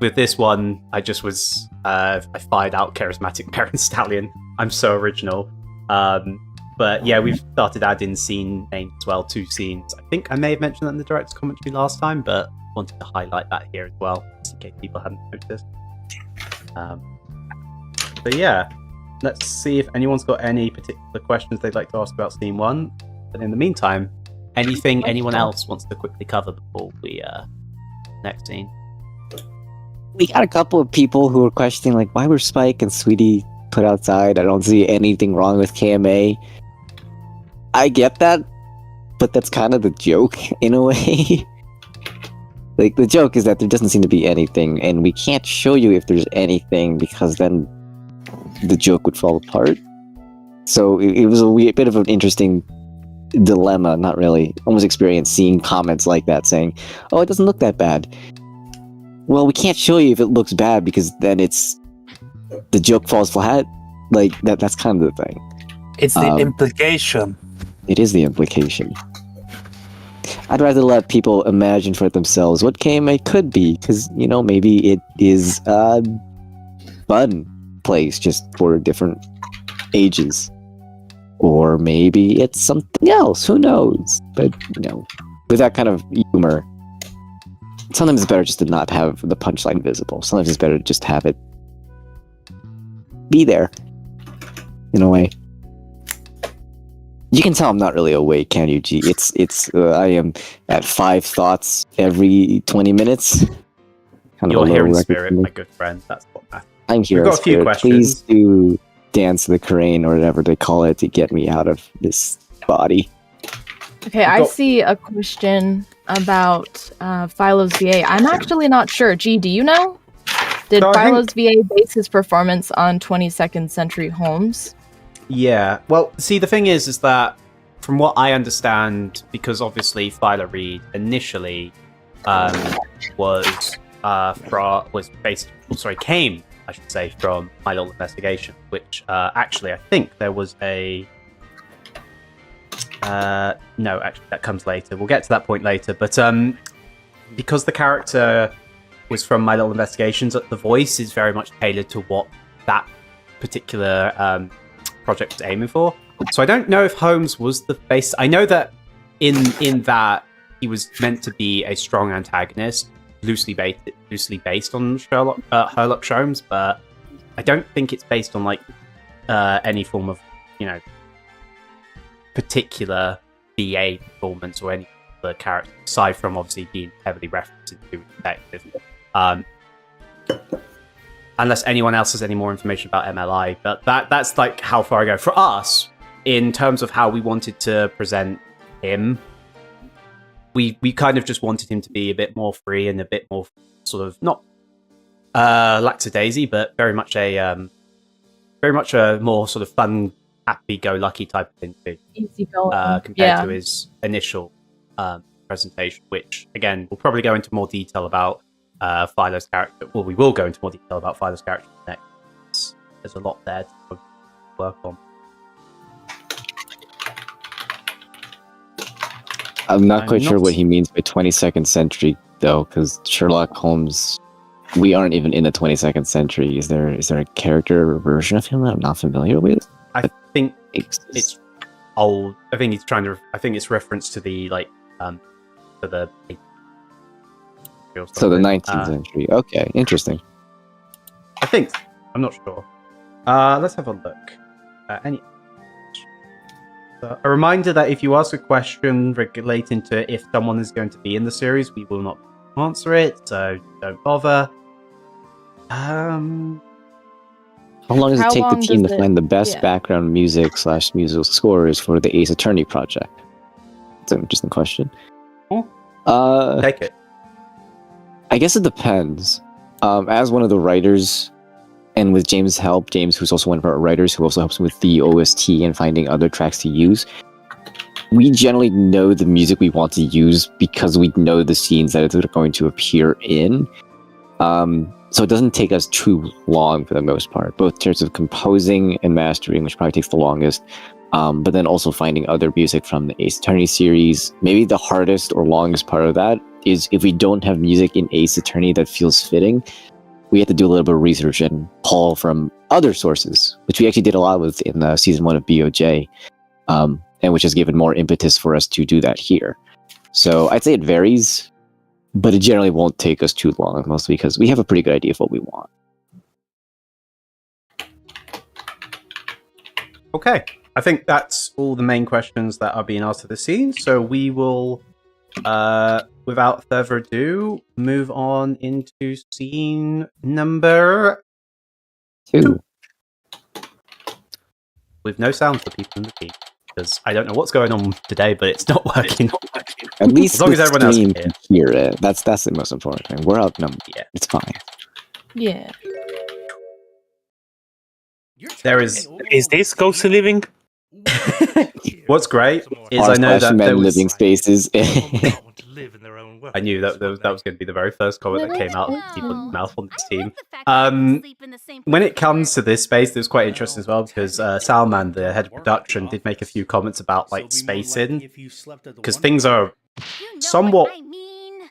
with this one, I just was I fired out charismatic parent stallion. I'm so original. But yeah, we've started adding scene names as well, 2 scenes. I think I may have mentioned that in the director's commentary last time, but wanted to highlight that here as well, just in case people hadn't noticed. But yeah, let's see if anyone's got any particular questions they'd like to ask about scene 1. But in the meantime, anything anyone else wants to quickly cover before we next scene? We got a couple of people who were questioning, like, why were Spike and Sweetie put outside? I don't see anything wrong with KMA. I get that, but that's kind of the joke in a way. Like, the joke is that there doesn't seem to be anything, and we can't show you if there's anything because then the joke would fall apart. So it was a bit of an interesting dilemma, not really, almost experience seeing comments like that saying, oh, it doesn't look that bad. Well, we can't show you if it looks bad because then the joke falls flat. Like, that's kind of the thing. It's the implication. It is the implication. I'd rather let people imagine for themselves what KMA could be, because, maybe it is a fun place just for different ages. Or maybe it's something else, who knows? But, with that kind of humor, sometimes it's better just to not have the punchline visible. Sometimes it's better to just have it be there, in a way. You can tell I'm not really awake, can you, G? I am at 5 thoughts every 20 minutes. You're here in spirit, my good friend. That's what matters. I'm here in spirit. Please do dance the crane or whatever they call it to get me out of this body. Okay, I see a question about Philo's VA. I'm actually not sure. G, do you know? Did Philo's VA base his performance on 22nd Century Holmes? Yeah. Well, see, the thing is that from what I understand, because obviously Philo Reed initially came, I should say, from My Little Investigation, which actually I think there was a no, actually that comes later. We'll get to that point later. But because the character was from My Little Investigations, the voice is very much tailored to what that particular project was aiming for. So I don't know if Holmes was the base. I know that in that he was meant to be a strong antagonist, loosely based on Sherlock Holmes, but I don't think it's based on any form of particular BA performance or any other character aside from obviously being heavily referenced to detective. unless anyone else has any more information about MLI. But that's like how far I go. For us, in terms of how we wanted to present him, we kind of just wanted him to be a bit more free and a bit more sort of not lackadaisy, but very much a more sort of fun, happy-go-lucky type of thing Easy going. compared to his initial presentation, which again we'll probably go into more detail about Philo's character. Well, we will go into more detail about Philo's character next. There's a lot there to work on. I'm not quite sure what he means by 22nd century, though, because Sherlock Holmes, we aren't even in the 22nd century. Is there a character or version of him that I'm not familiar with? I think it's old. I think he's trying to. I think it's reference to the to the. So the 19th century. Okay, interesting. I think. I'm not sure. Let's have a look. A reminder that if you ask a question relating to if someone is going to be in the series, we will not answer it, so don't bother. How long does it take the team to find the best background music / musical scores for the Ace Attorney project? That's an interesting question. Take it. I guess it depends. As one of the writers, and with James' help, James, who's also one of our writers, who also helps with the OST and finding other tracks to use, we generally know the music we want to use because we know the scenes that it's going to appear in. So it doesn't take us too long for the most part, both in terms of composing and mastering, which probably takes the longest, but then also finding other music from the Ace Attorney series. Maybe the hardest or longest part of that is if we don't have music in Ace Attorney that feels fitting, we have to do a little bit of research and pull from other sources, which we actually did a lot with in season 1 of BOJ, and which has given more impetus for us to do that here. So I'd say it varies, but it generally won't take us too long, mostly because we have a pretty good idea of what we want. Okay, I think that's all the main questions that are being asked of the scene, so we will, without further ado, move on into scene number 2. With no sound for people in the team, because I don't know what's going on today, but it's not working. At least as long as everyone else can can hear it. That's the most important thing. We're outnumbered. Yeah, it's fine. Yeah. There is. Is this ghostly living? What's great is I know that there was living spaces. I knew that was going to be the very first comment that came out of people's mouth on this team. When it comes to this space, it was quite interesting as well because Salman, the head of production, did make a few comments about like spacing because things are somewhat.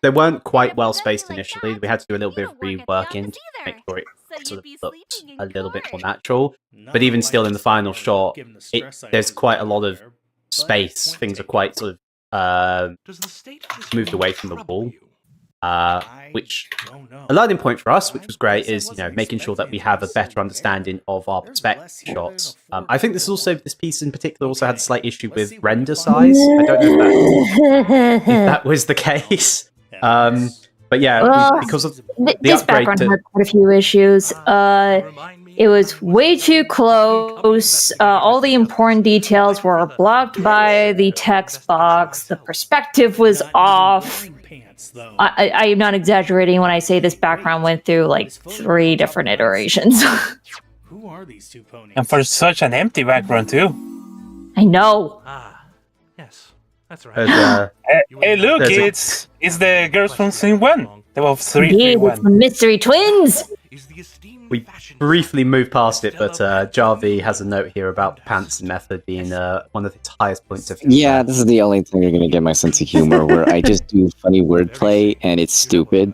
They weren't quite well spaced initially. We had to do a little bit of reworking to make sure it sort of looked a little bit more natural. But even still, in the final shot, there's quite a lot of space. Things are quite sort of moved away from the wall. Which a learning point for us, which was great, is making sure that we have a better understanding of our perspective shots. I think this piece in particular also had a slight issue with render size. I don't know if that was the case. But yeah, because of this background had quite a few issues. It was way too close. All the important details were blocked by the text box. The perspective was off. I am not exaggerating when I say this background went through like 3 different iterations. Who are these 2 ponies? And for such an empty background too. I know. Yes, that's right. Hey, look, it's the girls from scene 1. There were 3. Indeed, it's the mystery twins. We briefly moved past it, but Jarvy has a note here about pants and method being one of its highest points of humor. Yeah, this is the only thing you're going to get my sense of humor, where I just do funny wordplay and it's stupid.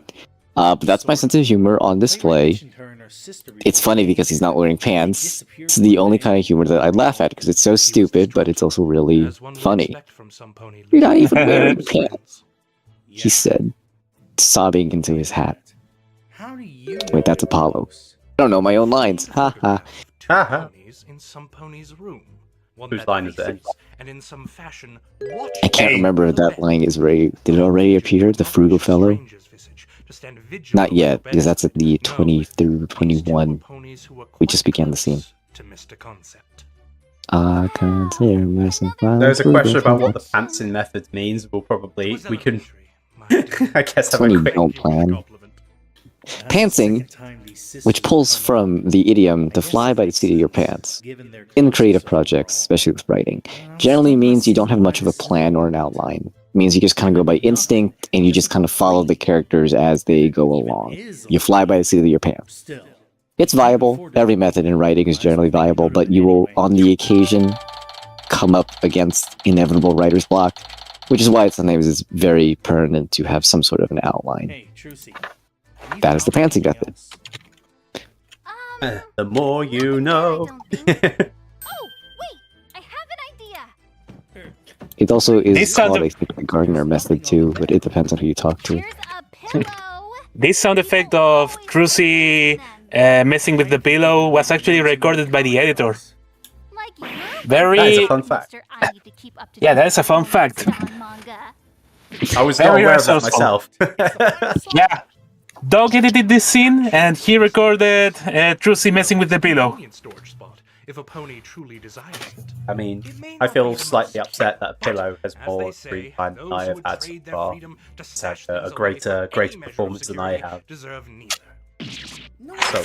But that's my sense of humor on display. It's funny because he's not wearing pants. It's the only kind of humor that I laugh at because it's so stupid, but it's also really funny. You're not even wearing pants, he said, sobbing into his hat. Wait, that's Apollo. I don't know my own lines. Ha ha. In some pony's room. Whose line is that? And in some fashion, I can't remember if that line is did it already appear? The frugal fellow? to stand vigilant Not yet, for because that's at the No, 20 through these 21. ponies who were We quite just began the scene. close to Mr. Concept. I consider myself There's a question about what the pantsing method means. We can. I guess have when a you quick. don't plan. Pantsing, which pulls from the idiom to fly by the seat of your pants, in creative projects, especially with writing, generally means you don't have much of a plan or an outline. It means you just kind of go by instinct and you just kind of follow the characters as they go along. You fly by the seat of your pants. It's viable. Every method in writing is generally viable, but you will, on the occasion, come up against inevitable writer's block, which is why it sometimes is very pertinent to have some sort of an outline. That is the pantsing method. The more you know. It also is This sounds called, I think, the Gardner method too, but it depends on who you talk to. This sound effect of Cruzy messing with the pillow was actually recorded by the editor. Very. That is a fun fact. Yeah, that is a fun fact. I was not Very aware of that resourceful. myself. Yeah. Dog edited this scene and he recorded Cruzy messing with the pillow. If a pony truly desires it. I mean, I feel slightly upset that a pillow has more screen time than I have had so far. It's had a greater performance than I have. So,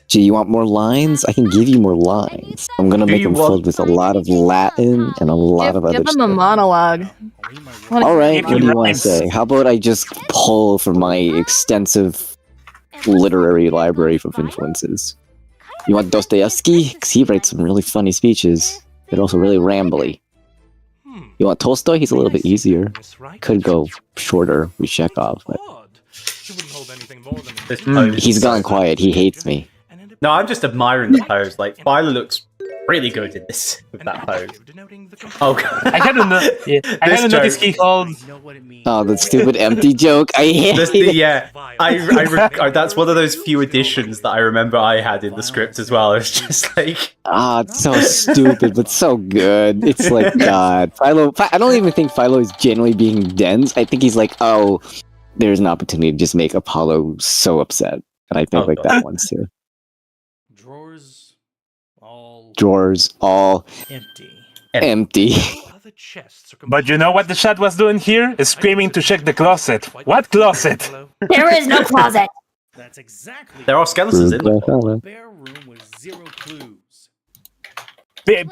Gee, you want more lines? I can give you more lines. I'm gonna make them filled with a lot of Latin and a lot of other Give them a stuff. monologue. Alright, what do you want to rhymes. say? How about I just pull from my extensive literary library of influences? You want Dostoevsky? Because he writes some really funny speeches. They're also really rambly. You want Tolstoy? He's a little bit easier. Could go shorter with Chekhov, but this pose he's is gone so- quiet. He hates me. No, I'm just admiring the pose. Like, Philo looks really good in this with that pose. Oh god. I hadn't, I hadn't noticed he called. Oh, that stupid empty joke. I hate it. Yeah, that's one of those few additions that I remember I had in the script as well. It's just like, Ah, it's so stupid, but so good. It's like, God. Philo, I don't even think Philo is genuinely being dense. I think he's like, oh, there's an opportunity to just make Apollo so upset. And I think like that one's too. Drawers all empty. But you know what the chat was doing here? Screaming to check the closet. What closet? There is no closet. That's exactly. there are skeletons in the Philo. Bare room with zero clues.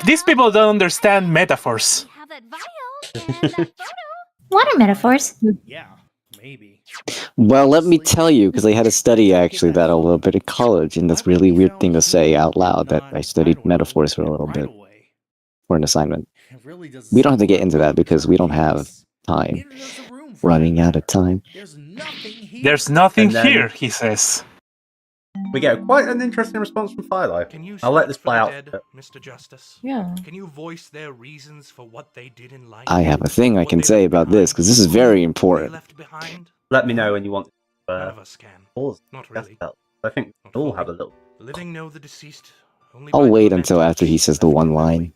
These people don't understand metaphors. What are metaphors? Yeah, maybe. Well, let me tell you, because I had to study actually that a little bit at college, and that's a really weird thing to say out loud, that I studied metaphors for a little bit for an assignment. We don't have to get into that because we don't have time. Running out of time. There's nothing And then- here, he says. We get quite an interesting response from Philo. I'll let this play out. Mr. Justice. Yeah. Can you voice their reasons for what they did in life? I have a thing I can say about this, because this is very important. Let me know when you want. None of us can. Pause. Not really. I think we all have a little. The living know the deceased. Only I'll by wait the until after he says the one line.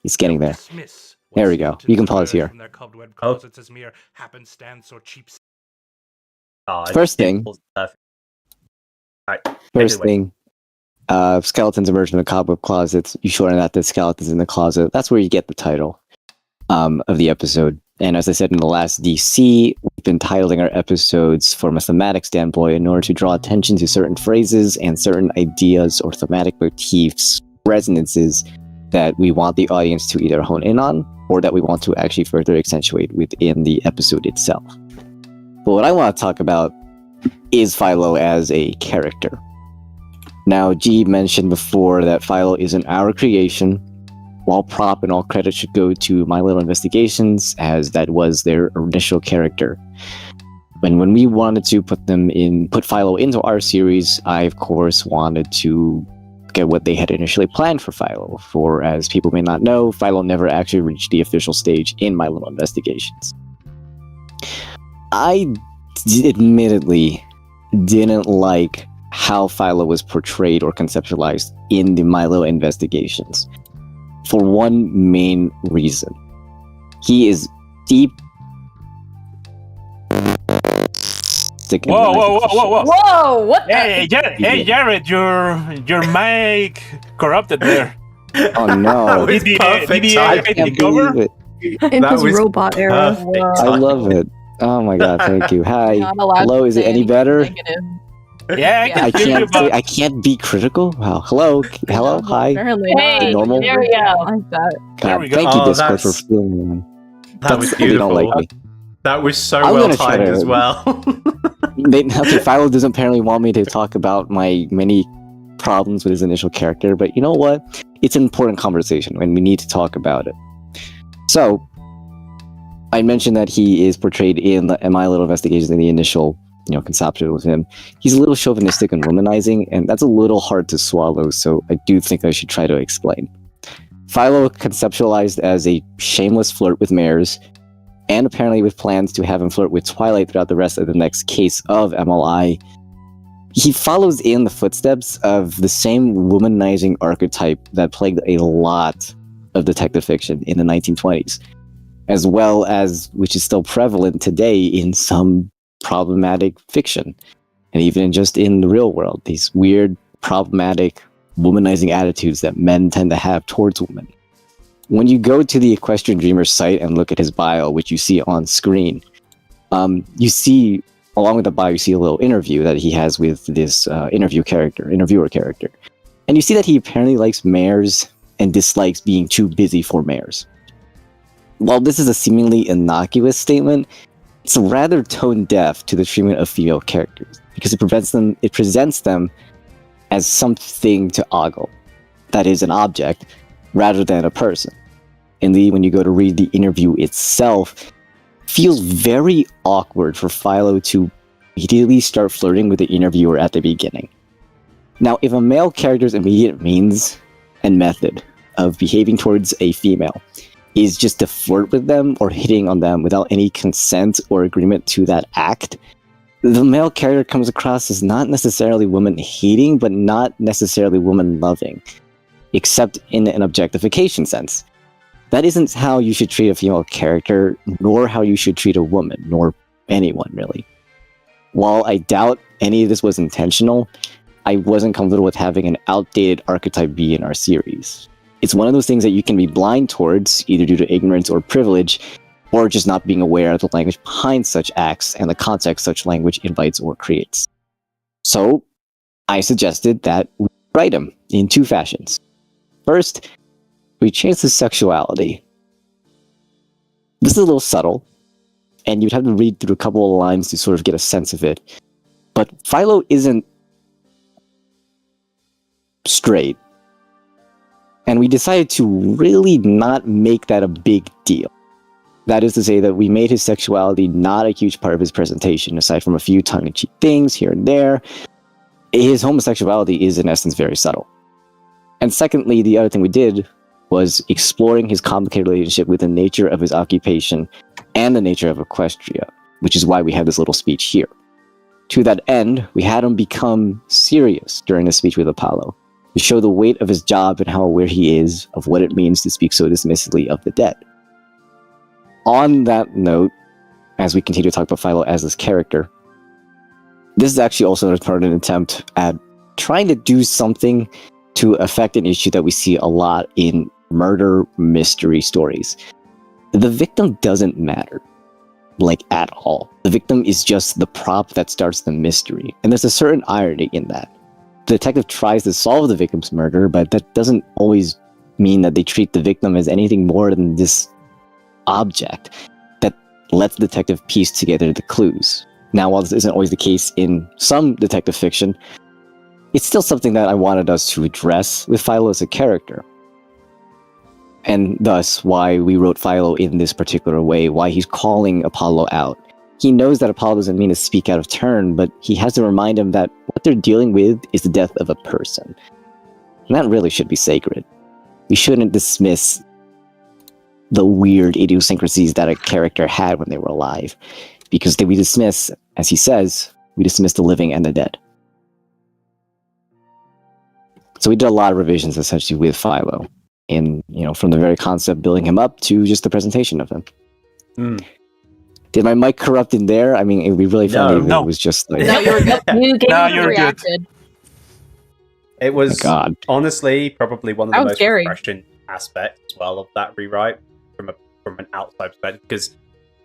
He's getting there. dismiss There we go. You can pause here. from their cobweb closets as mere happenstance or cheap. First thing. Perfect. Right. First thing, skeletons emerge from the cobweb closets. You shorten that to skeletons in the closet. That's where you get the title of the episode. And as I said in the last DC, we've been titling our episodes from a thematic standpoint in order to draw attention to certain phrases and certain ideas or thematic motifs, resonances that we want the audience to either hone in on or that we want to actually further accentuate within the episode itself. But what I want to talk about is Philo as a character. Now, G mentioned before that Philo isn't our creation. All prop and all credit should go to My Little Investigations, as that was their initial character. When we wanted to put Philo into our series, I of course wanted to get what they had initially planned for Philo. For, as people may not know, Philo never actually reached the official stage in My Little Investigations. I admittedly didn't like how Philo was portrayed or conceptualized in the My Little Investigations. For one main reason. He is deep. stick in Whoa, the whoa, knife whoa, whoa, whoa! Whoa! What? Hey, Jared, your mic corrupted there. Oh no! That was perfect I timing. can't believe it. In That his was robot era. perfect I timing. love it. Oh my god, thank you. Hi. Not allowed Hello, to is it say any anything better? negative. Yeah, Yeah. I can't be critical. Wow. Hello. Hello. Hi. Apparently Hey, not. normal? there we go. Like that. God, There we go. thank you, Oh, Discord, for that's- feeling me, man. That was They don't beautiful. like me. That was so I'm well gonna try timed to- as well. Okay, Philo doesn't apparently want me to talk about my many problems with his initial character, but you know what? It's an important conversation, and we need to talk about it. So, I mentioned that he is portrayed in the My Little Investigations in the initial, conceptual with him. He's a little chauvinistic and womanizing, and that's a little hard to swallow, so I do think I should try to explain. Philo conceptualized as a shameless flirt with mares, and apparently with plans to have him flirt with Twilight throughout the rest of the next case of MLI. He follows in the footsteps of the same womanizing archetype that plagued a lot of detective fiction in the 1920s, as well as which is still prevalent today in some problematic fiction, and even just in the real world, these weird, problematic, womanizing attitudes that men tend to have towards women. When you go to the Equestrian Dreamer's site and look at his bio, which you see on screen, you see, along with the bio, you see a little interview that he has with this interviewer character. And you see that he apparently likes mares and dislikes being too busy for mares. While this is a seemingly innocuous statement, it's rather tone deaf to the treatment of female characters, because it presents them as something to ogle, that is, an object, rather than a person. Indeed, when you go to read the interview itself, it feels very awkward for Philo to immediately start flirting with the interviewer at the beginning. Now, if a male character's immediate means and method of behaving towards a female is just to flirt with them or hitting on them without any consent or agreement to that act, the male character comes across as not necessarily woman-hating, but not necessarily woman-loving, except in an objectification sense. That isn't how you should treat a female character, nor how you should treat a woman, nor anyone, really. While I doubt any of this was intentional, I wasn't comfortable with having an outdated archetype be in our series. It's one of those things that you can be blind towards, either due to ignorance or privilege, or just not being aware of the language behind such acts and the context such language invites or creates. So, I suggested that we write him in two fashions. First, we change his sexuality. This is a little subtle, and you'd have to read through a couple of lines to sort of get a sense of it. But Philo isn't straight. And we decided to really not make that a big deal. That is to say that we made his sexuality not a huge part of his presentation, aside from a few tongue-in-cheek things here and there. His homosexuality is in essence very subtle. And secondly, the other thing we did was exploring his complicated relationship with the nature of his occupation and the nature of Equestria, which is why we have this little speech here. To that end, we had him become serious during the speech with Apollo, to show the weight of his job and how aware he is of what it means to speak so dismissively of the dead. On that note, as we continue to talk about Philo as this character, this is actually also an attempt at trying to do something to affect an issue that we see a lot in murder mystery stories. The victim doesn't matter, at all. The victim is just the prop that starts the mystery, and there's a certain irony in that. The detective tries to solve the victim's murder, but that doesn't always mean that they treat the victim as anything more than this object that lets the detective piece together the clues. Now, while this isn't always the case in some detective fiction, it's still something that I wanted us to address with Philo as a character. And thus, why we wrote Philo in this particular way, why he's calling Apollo out. He knows that Apollo doesn't mean to speak out of turn, but he has to remind him that what they're dealing with is the death of a person. And that really should be sacred. We shouldn't dismiss the weird idiosyncrasies that a character had when they were alive, because we dismiss, as he says, we dismiss the living and the dead. So we did a lot of revisions essentially with Philo, from the very concept building him up to just the presentation of him. Did my mic corrupt in there? I mean, it'd be really funny if No. it was just like. No, you're good. You gave No, me you're good. Reacted. It was God. honestly probably one of That the was most scary. refreshing aspects as well of that rewrite from an outside perspective. Because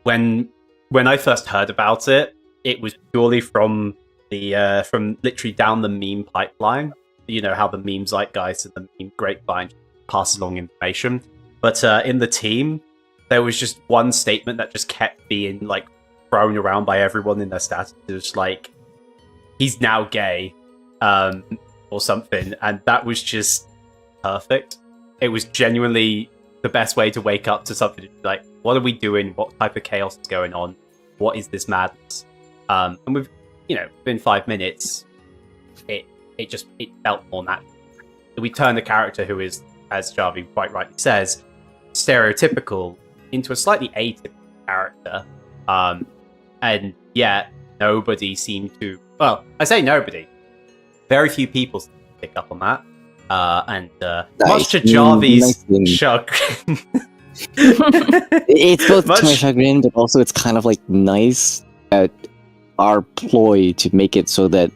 when I first heard about it, it was purely from the from literally down the meme pipeline. You know how the meme zeitgeist and the meme grapevine pass along information. But in the team, there was just one statement that just kept being like thrown around by everyone in their status. It was like, he's now gay, or something, and that was just perfect. It was genuinely the best way to wake up to something like, what are we doing? What type of chaos is going on? What is this madness? And we've, within 5 minutes, it felt more natural. We turn the character who is, as Jarvy quite rightly says, stereotypical into a slightly atypical character. And yet nobody seemed to, well, I say nobody. Very few people pick up on that. Much to Jarvy's chagrin. It's both to my chagrin, but also it's kind of like nice at our ploy to make it so that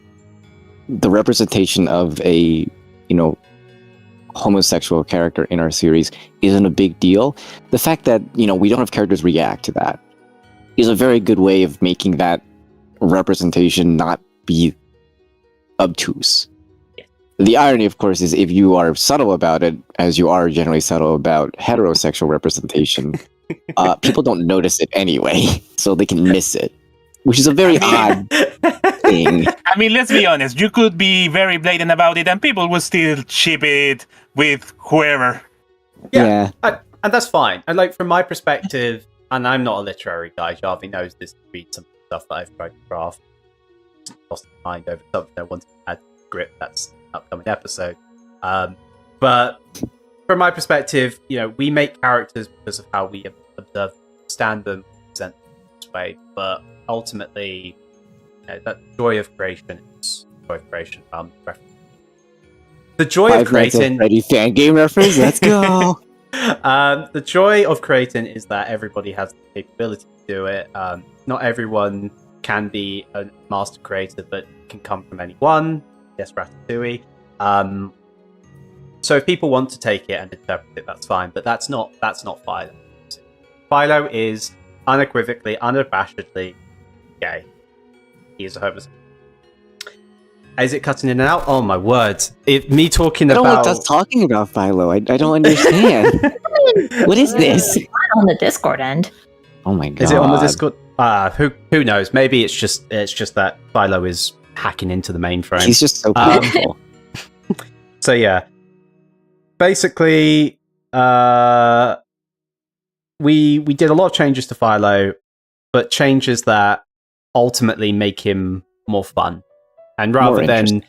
the representation of a, homosexual character in our series isn't a big deal. The fact that, we don't have characters react to that is a very good way of making that representation not be obtuse. The irony, of course, is if you are subtle about it, as you are generally subtle about heterosexual representation, people don't notice it anyway, so they can miss it, which is a very odd thing. I mean, let's be honest. You could be very blatant about it, and people will still ship it with whoever. Yeah. And that's fine. And like from my perspective, and I'm not a literary guy, Jarvy knows this, read some stuff that I've tried to craft. Lost my mind over something I wanted to add to the script. That's an upcoming episode. But from my perspective, we make characters because of how we observe, understand them, present them this way. But ultimately, that joy of creation is joy of creation. The joy of creating. Ready fan game reference. Let's go. The joy of creating is that everybody has the capability to do it. Not everyone can be a master creator, but can come from anyone. Yes, Ratatouille. So if people want to take it and interpret it, that's fine. But that's not Philo. Philo is unequivocally, unabashedly gay. He is a homosexual. Is it cutting in and out? Oh my word! Me talking about. I don't like us talking about Philo. I don't understand. What is this? Not on the Discord end. Oh my god! Is it on the Discord? Who knows? Maybe it's just that Philo is hacking into the mainframe. He's just so powerful. So yeah, basically, we did a lot of changes to Philo, but changes that ultimately make him more fun. And rather than,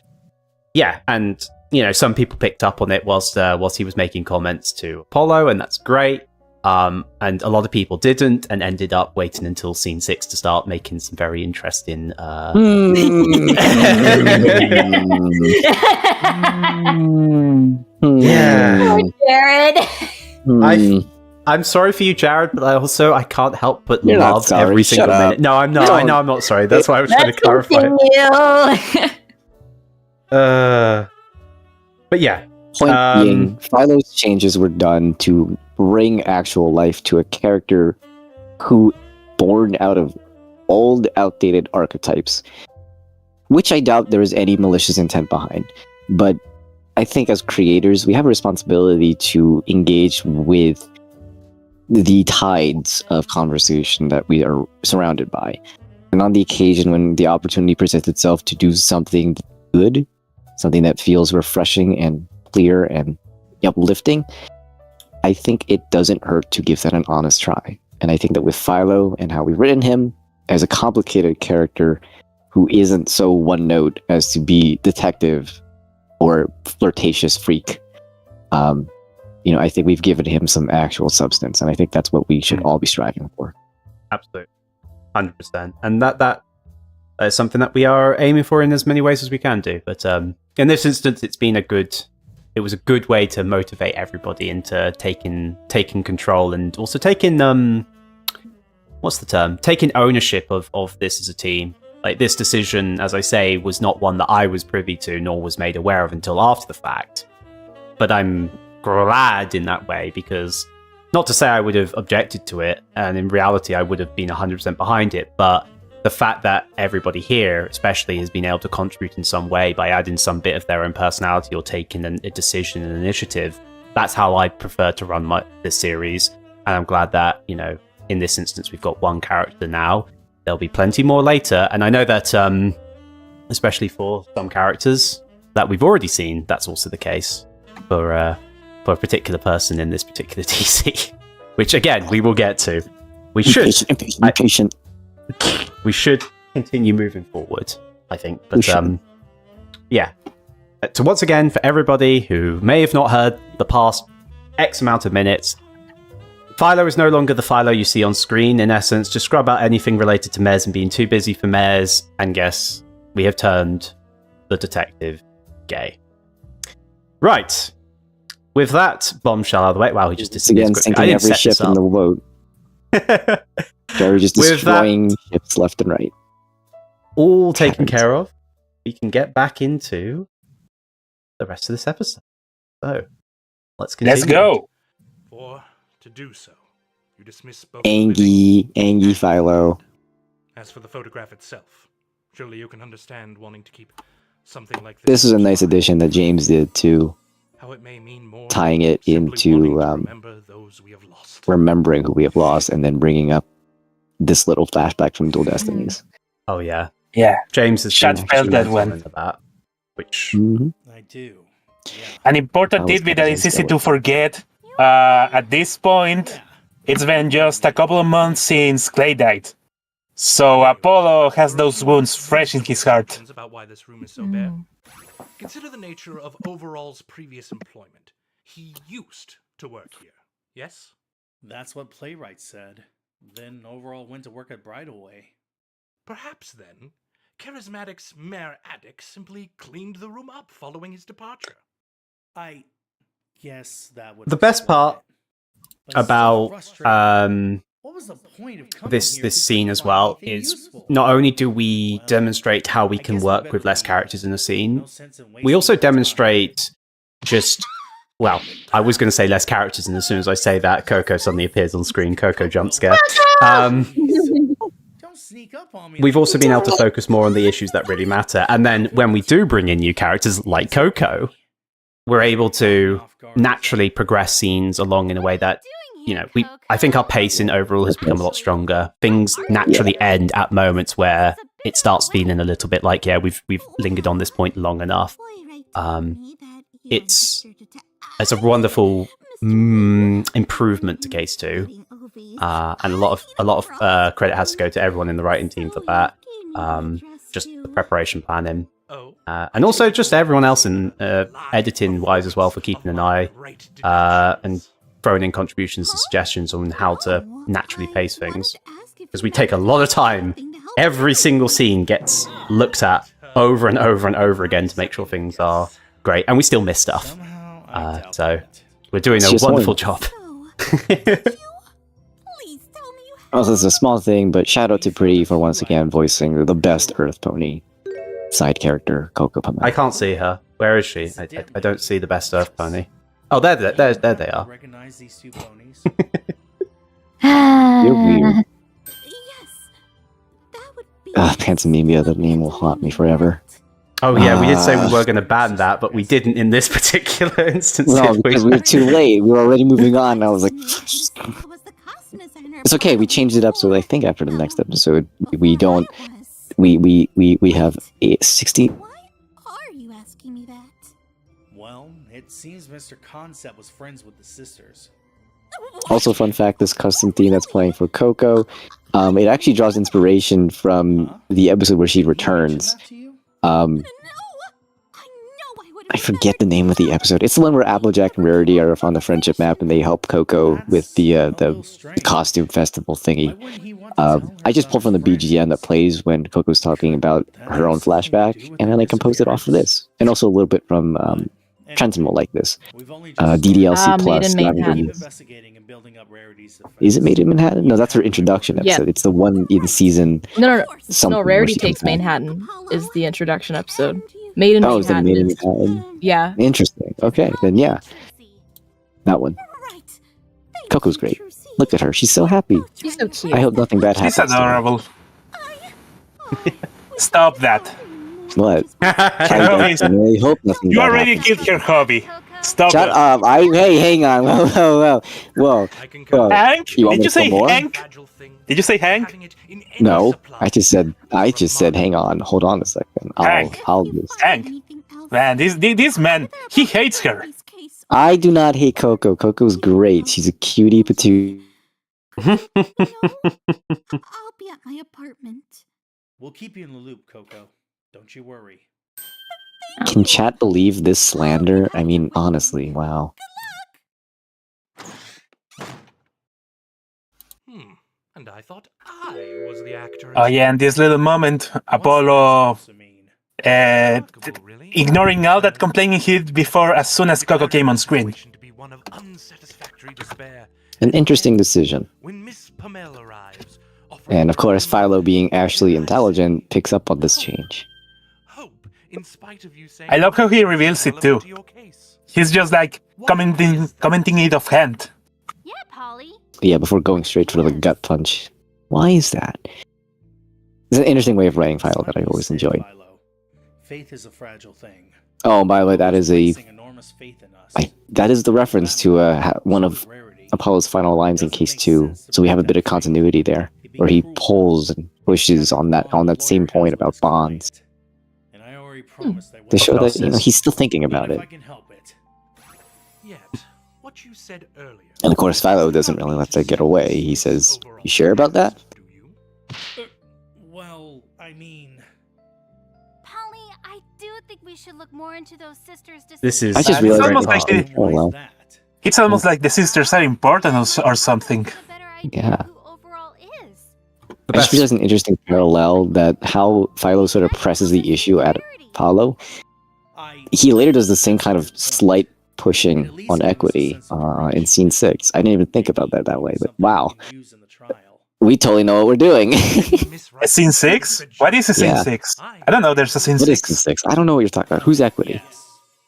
and some people picked up on it whilst he was making comments to Apollo, and that's great. And a lot of people didn't, and ended up waiting until scene 6 to start making some very interesting. Yeah, Jared. I'm sorry for you, Jared, but I can't help but You're not love sorry. every single Shut up. minute. No, I'm not. I know I'm not sorry. That's why I was trying to clarify. But yeah. Point being, Philo's changes were done to bring actual life to a character who, born out of old, outdated archetypes, which I doubt there is any malicious intent behind. But I think as creators, we have a responsibility to engage with the tides of conversation that we are surrounded by. And on the occasion when the opportunity presents itself to do something good, something that feels refreshing and clear and uplifting, I think it doesn't hurt to give that an honest try. And I think that with Philo and how we've written him as a complicated character who isn't so one note as to be detective or flirtatious freak, I think we've given him some actual substance, and I think that's what we should all be striving for. Absolutely, 100%, and that is something that we are aiming for in as many ways as we can do. But in this instance, it was a good way to motivate everybody into taking control and also taking what's the term? Taking ownership of this as a team. Like, this decision, as I say, was not one that I was privy to, nor was made aware of until after the fact. But I'm glad in that way, because not to say I would have objected to it, and in reality I would have been 100% behind it, but the fact that everybody here especially has been able to contribute in some way by adding some bit of their own personality or taking a decision and initiative, that's how I prefer to run this series. And I'm glad that, you know, in this instance we've got one character now. There'll be plenty more later, and I know that especially for some characters that we've already seen, that's also the case for a particular person in this particular DC, which again we will get to. We should patient. We should continue moving forward, I think. But yeah. So once again, for everybody who may have not heard the past X amount of minutes, Philo is no longer the Philo you see on screen. In essence, just scrub out anything related to Mez and being too busy for Mez, and guess we have turned the detective gay. Right. With that bombshell out of the way, wow, he just disappeared. Again, sinking every ship in the boat. They're just destroying ships left and right. All taken care of. We can get back into the rest of this episode. So, let's continue. Let's go. For to do so, you dismiss both. Angie Philo. As for the photograph itself, surely you can understand wanting to keep something like this is a nice addition that James did too. How it may mean more, tying it into remembering who we have lost, and then bringing up this little flashback from Dual Destinies. Oh yeah, James has felt that one. That, which I do. Yeah. An important tidbit that is easy to forget. At this point, it's been just a couple of months since Clay died, so Apollo has those wounds fresh in his heart. About why this room is so bare. Consider the nature of Overall's previous employment. He used to work here, yes? That's what Playwright said. Then Overall went to work at Bridalway. Perhaps then, Charismatic's Mayor Addict simply cleaned the room up following his departure. I guess that would. The best part about what was the point of this scene as well is not only do we demonstrate how we can work with less characters in a scene, we also demonstrate just, well, I was going to say less characters, and as soon as I say that, Coco suddenly appears on screen. Coco jump scare. We've also been able to focus more on the issues that really matter, and then when we do bring in new characters like Coco, we're able to naturally progress scenes along in a way that, you know, I think our pacing overall has become a lot stronger. Things naturally end at moments where it starts feeling a little bit like, yeah, we've lingered on this point long enough. It's a wonderful improvement to Case 2, and a lot of credit has to go to everyone in the writing team for that. Just the preparation planning, and also just everyone else in editing wise as well for keeping an eye and throwing in contributions and suggestions on how to naturally pace things, because we take a lot of time. Every single scene gets looked at over and over and over again to make sure things are great, and we still miss stuff. So we're doing a wonderful job. Also, it's a small thing, but shout out to Pretty for once again voicing the best Earth Pony side character, Coco Pama. I can't see her. Where is she? I don't see the best Earth Pony. Oh, there they are. Recognize these two ponies? You're weird. Pantomimia, that name will haunt me forever. Oh yeah, we did say we were going to ban that, but we didn't in this particular instance. No, because we were too late. We were already moving on. And I was like, it's okay. We changed it up, so I think after the next episode, we don't. We have a 60. Why are you asking me that? Well, it seems Mr. Concept was friends with the sisters. Also, fun fact: this custom theme that's playing for Coco, it actually draws inspiration from the episode where she returns. I forget the name of the episode. It's the one where Applejack and Rarity are on the friendship map, and they help Coco with the costume festival thingy. I just pulled from the BGM that plays when Coco's talking about her own flashback, and then I composed it off of this, and also a little bit from Trenton will like this. We've only DDLC Made Plus. in Manhattan. investigating and building up rarities. Is it Made in Manhattan? No, that's her introduction episode. Yeah. it's the one in season. No. Something where Rarity she comes Takes back. Manhattan is the introduction episode. Made in Oh, is that Manhattan. Made in is- Manhattan? Yeah. Interesting. Okay, then yeah, that one. Coco's great. Look at her. She's so happy. She's so cute. I hope nothing bad She's happens. to her. adorable. Stop that. What? Hobby. I hope nothing You bad already happens. killed her hobby. Stop Shut it. up! Hey, hang on! Whoa! Hank? You want Did me you to say put more? Hank? Did you say Hank? No, I just said. Hang on. Hold on a second. Hank. I'll just. Hank. Man, this man, he hates her. I do not hate Coco. Coco's great. She's a cutie patootie. I'll be at my apartment. We'll keep you in the loop, Coco. Don't you worry. Can chat believe this slander? I mean, honestly, wow. And I thought I was the actor. Oh yeah, and this little moment, Apollo ignoring all that complaining he did before as soon as Coco came on screen. An interesting decision. When Miss Pamela arrives, And of course, Philo, being actually intelligent, picks up on this change. in spite of you saying I love how he reveals it too. to your case. He's just like commenting it offhand. Yeah, before going straight for the gut punch. Why is that? It's an interesting way of writing Philo that I always enjoyed. Faith is a fragile thing. Oh, by the way, that is Enormous faith in us. that is the reference to one of Apollo's final lines in Case 2. So we have a bit of continuity there, where he pulls and pushes on that same point about bonds. And I already promised that To show that he's still thinking about it. Yet, what you said earlier. And of course, Philo doesn't really let that get away. He says, "You sure about that?" Well, I mean, Polly, I do think we should look more into those sisters. This is. I just realized. almost like the- Oh well. It's almost like the sisters are important or something. Yeah. I just realized an interesting parallel that how Philo sort of presses the issue at Apollo. He later does the same kind of slight pushing on equity in Scene 6. I didn't even think about that way, but wow. We totally know what we're doing. A Scene 6? What is a Scene Yeah. 6? I don't know, there's a Scene What is 6. Scene 6? I don't know what you're talking about. Who's equity?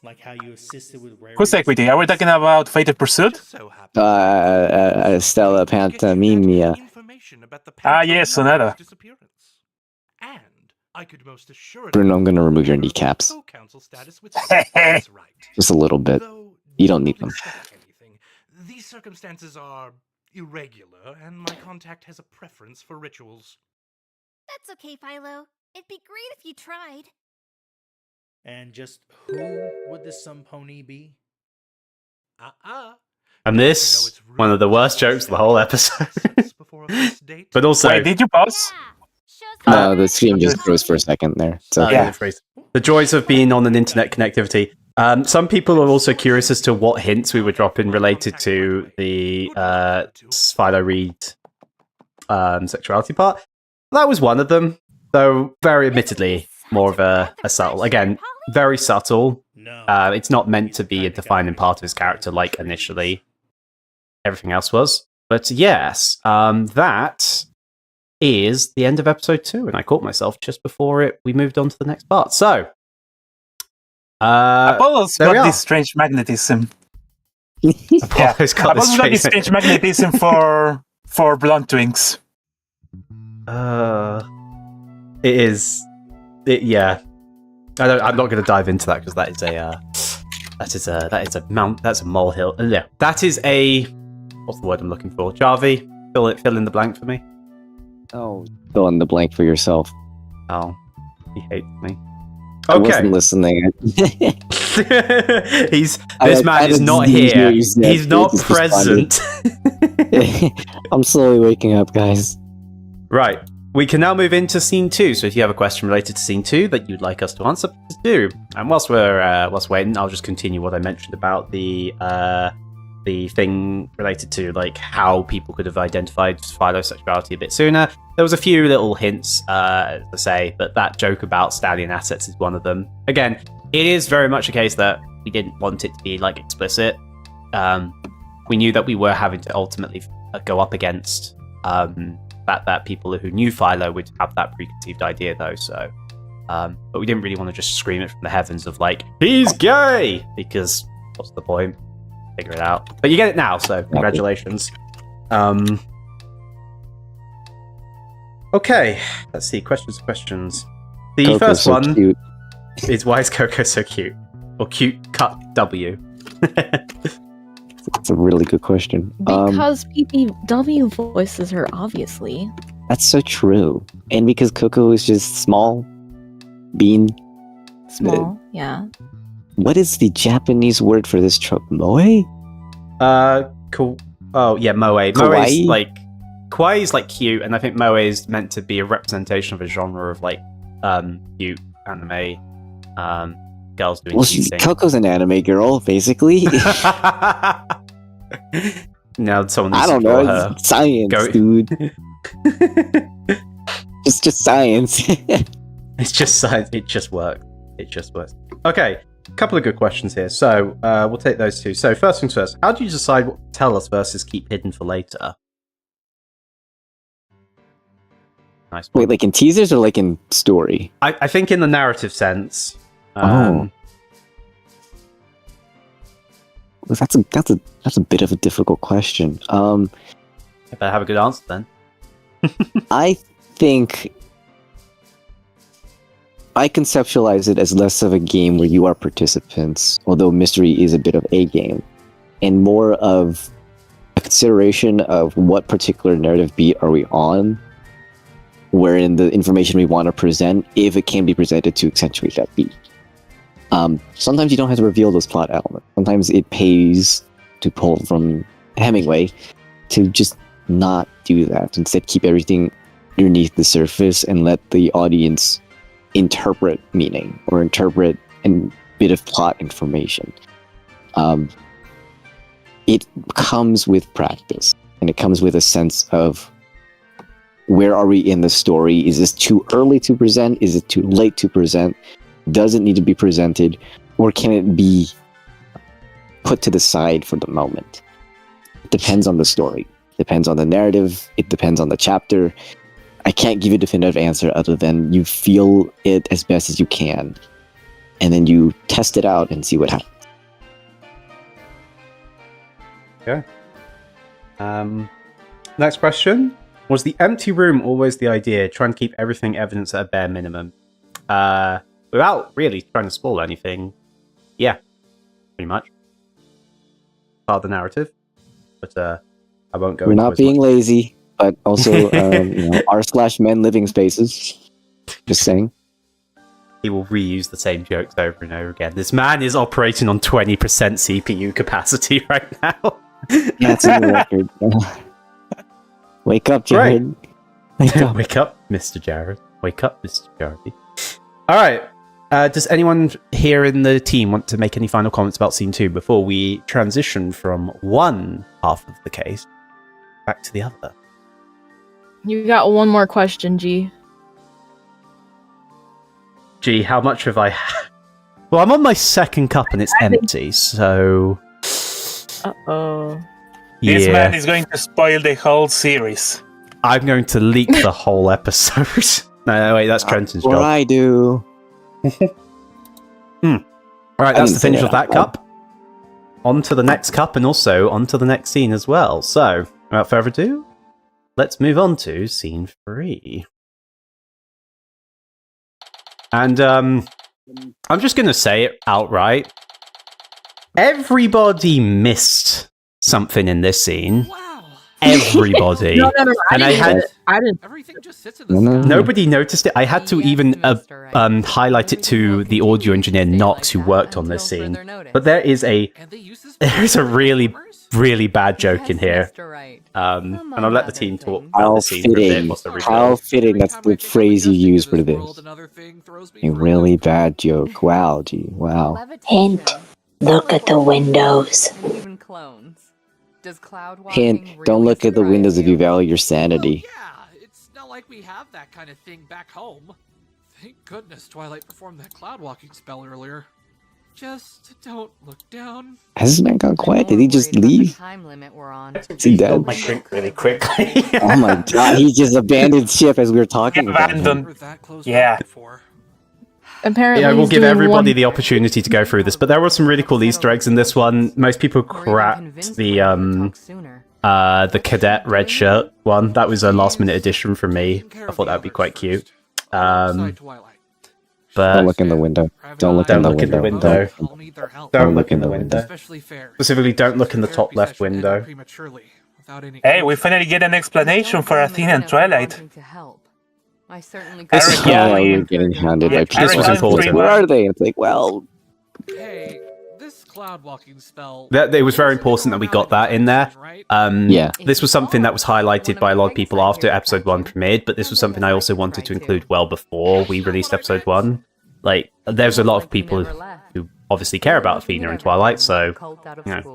like how you assisted with Who's equity? Are we talking about Fated Pursuit? Stella Pantomimia. Ah, yes, Sonata. I could most assuredly Bruno, I'm gonna remove your kneecaps. council status with Just a little bit. You don't need them. These circumstances are irregular, and my contact has a preference for rituals. That's okay, Philo. It'd be great if you tried. And just who would this some pony be? And this, one of the worst jokes of the whole episode. But also, Wait, did you pause? No, the stream just froze for a second there. So yeah. The joys of being on an internet connectivity. Some people are also curious as to what hints we were dropping related to the Philo Reed sexuality part. That was one of them, though very admittedly more of a subtle. Again, very subtle. It's not meant to be a defining part of his character like initially everything else was. But yes, that is the end of episode 2, and I caught myself just before we moved on to the next part. So, Apollo's there we got are. this strange magnetism. Apollo's got this Apollo's got this strange magnetism for blunt wings. It is. Yeah. I'm not going to dive into that because that's a molehill. Yeah, that is a. What's the word I'm looking for? Jarvy, fill in the blank for me. Oh, fill in the blank for yourself. Oh, he hates me. I Okay. wasn't listening. This man is not here. He's not present. I'm slowly waking up, guys. Right. We can now move into scene 2. So if you have a question related to scene 2 that you'd like us to answer, please do. And whilst we're waiting, I'll just continue what I mentioned about the thing related to like how people could have identified Philo's sexuality a bit sooner. There was a few little hints to say, but that joke about stallion assets is one of them. Again, it is very much a case that we didn't want it to be like explicit. We knew that we were having to ultimately go up against that people who knew Philo would have that preconceived idea, though. So, but we didn't really want to just scream it from the heavens of like, he's gay, because what's the point? Figure it out. But you get it now, so congratulations. Okay, let's see. Questions. The Coco's first so one cute. is, why is Coco so cute? Or cute cut W? That's a really good question. Because PPW voices her, obviously. That's so true. And because Coco is just small, bean. Small, yeah. What is the Japanese word for this trope? Moe? Cool. Oh, yeah, moe. Moe's Kawaii? like... Kawaii is like cute, and I think moe is meant to be a representation of a genre of like cute anime girls doing cute things. Coco's an anime girl, basically. Now someone needs I don't to know. draw her. It's science, dude. It's just science. It's just science. It just works. Okay, a couple of good questions here. So we'll take those two. So first things first, how do you decide what to tell us versus keep hidden for later? Nice. Wait, like in teasers or like in story? I think in the narrative sense. That's a bit of a difficult question. I better have a good answer then. I think I conceptualize it as less of a game where you are participants, although mystery is a bit of a game, and more of a consideration of what particular narrative beat are we on, wherein the information we want to present, if it can be presented to accentuate that beat. Sometimes you don't have to reveal those plot elements. Sometimes it pays to pull from Hemingway to just not do that. Instead, keep everything underneath the surface and let the audience interpret meaning or interpret a bit of plot information. It comes with practice, and it comes with a sense of where are we in the story? Is this too early to present? Is it too late to present? Does it need to be presented? Or can it be put to the side for the moment? It depends on the story. It depends on the narrative. It depends on the chapter. I can't give you a definitive answer other than you feel it as best as you can. And then you test it out and see what happens. Okay. Next question. Was the empty room always the idea? Try and keep everything evidence at a bare minimum. Without really trying to spoil anything. Yeah, pretty much. Part of the narrative. But I won't go We're into not as being much. lazy, but also r/men living spaces. Just saying. He will reuse the same jokes over and over again. This man is operating on 20% CPU capacity right now. That's in the record. Wake up, Jared. Wake up, Mr. Jared. Wake up, Mr. Jarvy. All right. Does anyone here in the team want to make any final comments about Scene 2 before we transition from one half of the case back to the other? You got one more question, G. Gee, how much have I... Well, I'm on my second cup and it's empty, so... Uh-oh. This Yeah. man is going to spoil the whole series. I'm going to leak the whole episode. No, wait, that's Trenton's What job. I do. Alright, that's the finish of that cup. On to the next cup and also on to the next scene as well. So, without further ado, let's move on to Scene 3. And I'm just going to say it outright. Everybody missed something in this scene. Everybody. No, And I had I didn't. Everything just sits in the nobody noticed it. I had to even highlight it to the audio engineer Knox, who worked on this scene. But there is a really, really bad joke in here. And I'll let the team talk about How the scene for a bit. fitting. What's the How fitting. That's the phrase you use for this. A really bad joke. Wow, gee. Wow. Hint. Look at the windows. Even clones. Does cloud Hint. Don't look at the windows if you value your sanity. It's not like we have that kind of thing back home. Thank goodness Twilight performed that cloud walking spell earlier. Just don't look down. Has this man gone quiet? Did he just leave? Time limit we're on. Is he dead? My drink really quickly. Oh my god, he just abandoned ship as we were talking about him. Abandoned. Yeah. Apparently, Yeah, we'll he's give doing everybody one- the opportunity to go through this, but there were some really cool Easter eggs in this one. Most people cracked the cadet red shirt one. That was a last minute addition from me. I thought that would be quite cute. But Don't look in the window. Don't look in the window. Don't look in the window. Specifically, don't look in the top left window. Hey, we finally get an explanation for Athena and Twilight. I certainly This- Yeah, we're getting hounded by people. This was important. Where are they? It's like, well, Hey, this cloud walking spell. That it was very important that we got that in there. Yeah. This was something that was highlighted by a lot of people after episode 1 premiered, but this was something I also wanted to include well before we released episode 1. Like, there's a lot of people who obviously care about Athena and Twilight, so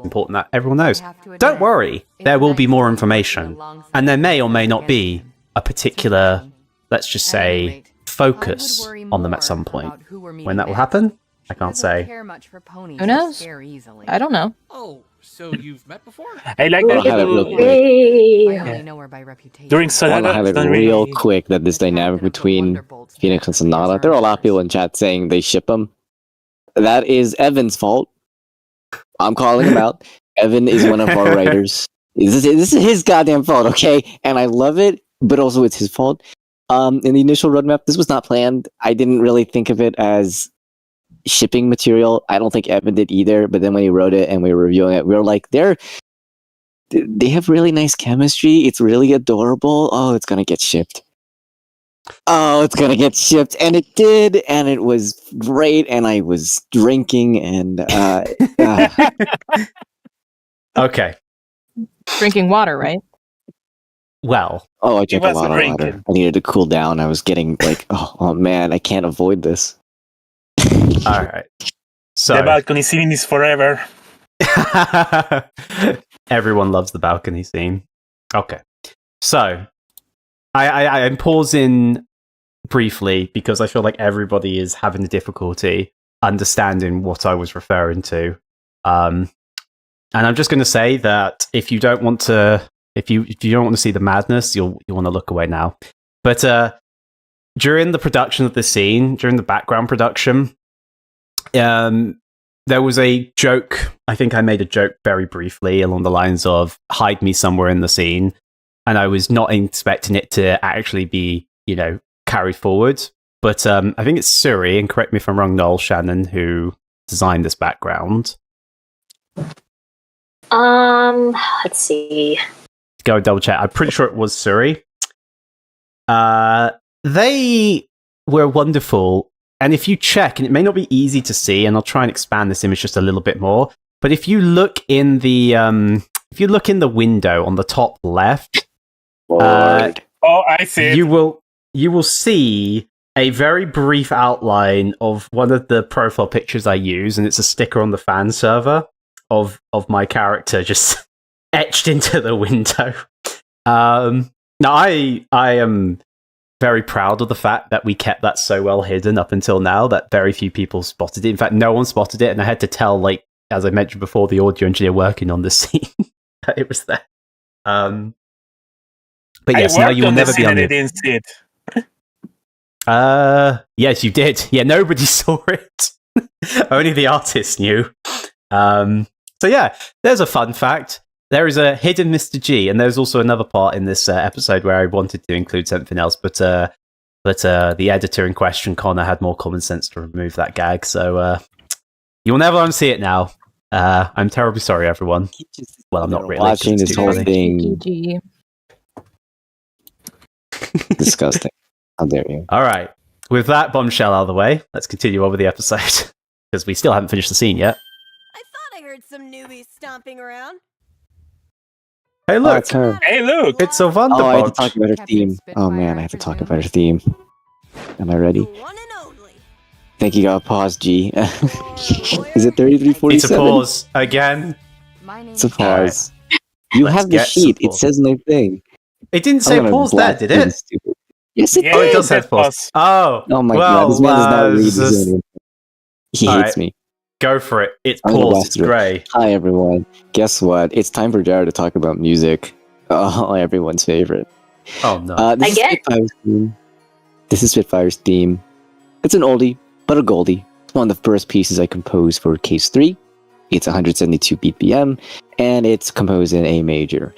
important that everyone knows. Don't worry, there will be more information, and there may or may not be a particular, let's just say, focus on them at some point. When that will happen, I can't say. Who knows? I don't know. Oh, so you've met before? I like I'll that. highlight real quick. I only know her by reputation. During I want to Sonata, highlight don't real really- quick that this dynamic between Phoenix and Sonata, there are a lot of people in chat saying they ship them. That is Evan's fault. I'm calling him out. Evan is one of our writers. This is his goddamn fault, okay? And I love it, but also it's his fault. In the initial roadmap, this was not planned. I didn't really think of it as shipping material. I don't think Evan did either. But then when he wrote it and we were reviewing it, we were like, they have really nice chemistry. It's really adorable. Oh, it's gonna get shipped. Oh, it's gonna get shipped, and it did, and it was great. And I was drinking, and Okay, Drinking water, right? well, oh, I drank a wasn't lot of water. drinking. I needed to cool down. I was getting like, oh man, I can't avoid this. alright. The So, balcony scene is forever. everyone loves the balcony scene. Okay. So, I'm pausing briefly because I feel like everybody is having a difficulty understanding what I was referring to. And I'm just going to say that if you don't want to, if you don't want to see the madness, you'll want to look away now. But during the production of the scene, during the background production, there was a joke. I think I made a joke very briefly along the lines of "hide me somewhere in the scene," and I was not expecting it to actually be, carried forward. But I think it's Suri, and correct me if I'm wrong, Null, Shannon, who designed this background. Let's see. Go and double check. I'm pretty sure it was Suri. They were wonderful. And if you check, and it may not be easy to see, and I'll try and expand this image just a little bit more. But if you look in the window on the top left, Oh, I see it. you will see a very brief outline of one of the profile pictures I use, and it's a sticker on the fan server of my character just etched into the window. Now I am very proud of the fact that we kept that so well hidden up until now that very few people spotted it. In fact, no one spotted it, and I had to tell, like, as I mentioned before, the audio engineer working on the scene that it was there. But yes, now you will never be on I it. didn't see it. Yes, you did. Yeah, nobody saw it. Only the artist knew. So yeah, there's a fun fact. There is a hidden Mr. G, and there's also another part in this episode where I wanted to include something else, but the editor in question, Connor, had more common sense to remove that gag. So you'll never unsee it now. I'm terribly sorry, everyone. Well, I'm not really. Watching this whole thing. GG. Disgusting. How dare you? All right. With that bombshell out of the way, let's continue on with the episode because we still haven't finished the scene yet. I thought I heard some newbies stomping around. Hey, Oh, look! it's her. Hey, look! It's a Oh, I have to Wonderbolt. talk about her theme. Oh man, I have to talk about her theme. Am I ready? Thank you. Got pause, G. Is it 3347? It's a pause again. It's a pause. You Let's have the get sheet. some It says my thing. It didn't I'm say gonna pause there, blast did you, it? stupid. Yes, it Yeah, Oh, did. it does say pause. Oh, Oh my well, god, this man does not read this his is- own. He All hates right. me. Go for it. It's I'm gonna paused. blast It's through it. grey. Hi everyone. Guess what? It's time for Jared to talk about music. Oh, everyone's favorite. Oh no. This is Spitfire's theme. This is Spitfire's theme. It's an oldie, but a goldie. It's one of the first pieces I composed for Case 3. It's 172 BPM, and it's composed in A major.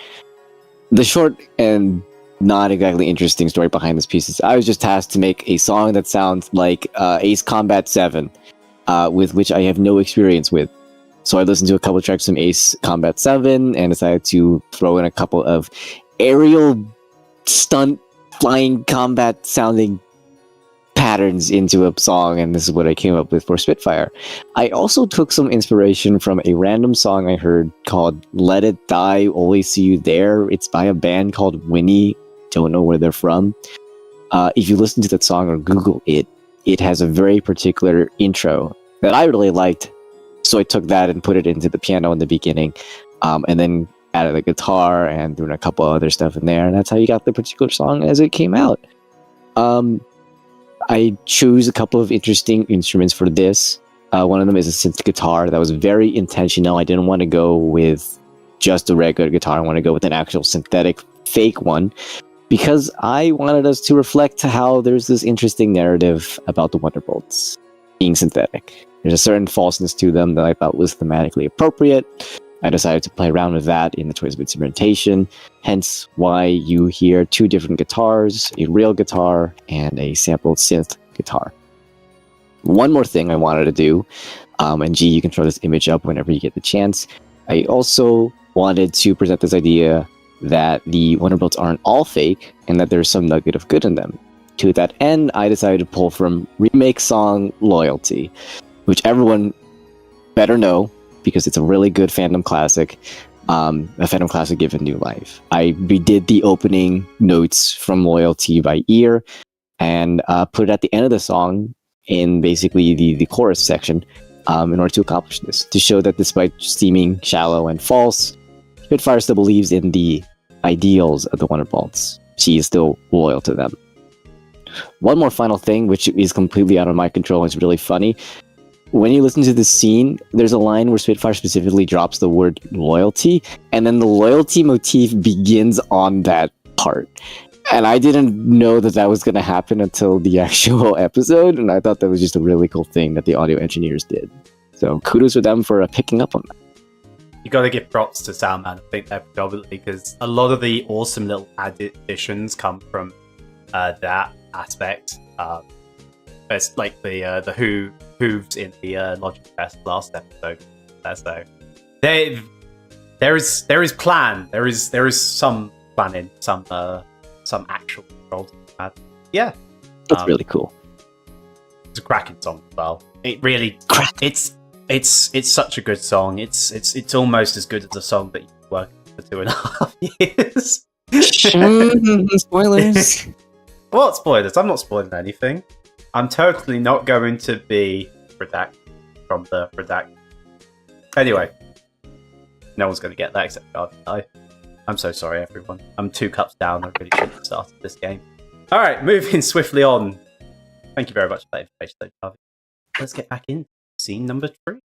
The short and not exactly interesting story behind this piece is I was just tasked to make a song that sounds like Ace Combat 7, with which I have no experience with. So I listened to a couple tracks from Ace Combat 7 and decided to throw in a couple of aerial stunt flying combat sounding patterns into a song, and this is what I came up with for Spitfire. I also took some inspiration from a random song I heard called Let It Die, Always See You There. It's by a band called Winnie. Don't know where they're from. If you listen to that song or Google it, it has a very particular intro that I really liked. So I took that and put it into the piano in the beginning, and then added the guitar and doing a couple other stuff in there, and that's how you got the particular song as it came out. I chose a couple of interesting instruments for this. One of them is a synth guitar that was very intentional. I didn't want to go with just a regular guitar. I want to go with an actual synthetic fake one because I wanted us to reflect how there's this interesting narrative about the Wonderbolts being synthetic. There's a certain falseness to them that I thought was thematically appropriate. I decided to play around with that in the choice of instrumentation, hence why you hear two different guitars, a real guitar and a sampled synth guitar. One more thing I wanted to do, and G, you can throw this image up whenever you get the chance. I also wanted to present this idea that the Wonderbolts aren't all fake and that there's some nugget of good in them. To that end, I decided to pull from remake song Loyalty, which everyone better know, because it's a really good fandom classic, a fandom classic given new life. I redid the opening notes from Loyalty by ear and put it at the end of the song in basically the chorus section in order to accomplish this, to show that despite seeming shallow and false, Spitfire still believes in the ideals of the Wonderbolts. She is still loyal to them. One more final thing, which is completely out of my control, it's really funny. When you listen to the scene, there's a line where Spitfire specifically drops the word loyalty, and then the loyalty motif begins on that part. And I didn't know that that was going to happen until the actual episode, and I thought that was just a really cool thing that the audio engineers did. So kudos to them for picking up on that. You got to give props to Soundman, I think, there predominantly, because a lot of the awesome little additions come from that aspect. It's like the hooves in the Logic Fest last episode. So there is plan. There is some planning, some actual control. Yeah, that's really cool. It's a cracking song as well. It really, it's such a good song. It's almost as good as a song that you worked for 2.5 years. Spoilers. What spoilers? I'm not spoiling anything. I'm totally not going to be redacted from the redact. Anyway, no one's going to get that except Jarvy. I'm so sorry, everyone. I'm 2 cups down. I really shouldn't have started this game. All right, moving swiftly on. Thank you very much for that information, though, Jarvy. Let's get back in scene number 3.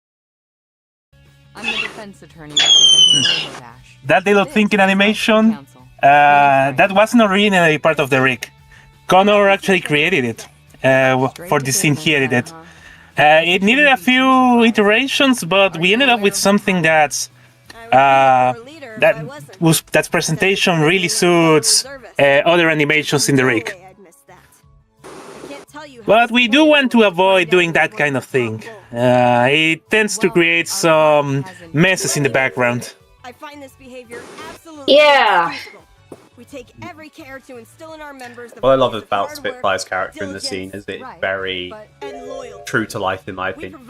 I'm the defense attorney representing Rainbow Dash. That little thinking animation, that wasn't originally part of the rig. Connor actually created it. For the scene he edited. It needed a few iterations, but we ended up with something that's presentation really suits other animations in the rig. But we do want to avoid doing that kind of thing. It tends to create some messes in the background. I find this behavior absolutely We take every care to instill in our members the What I love about Spitfire's character in the scene is it's very true to life, in my opinion.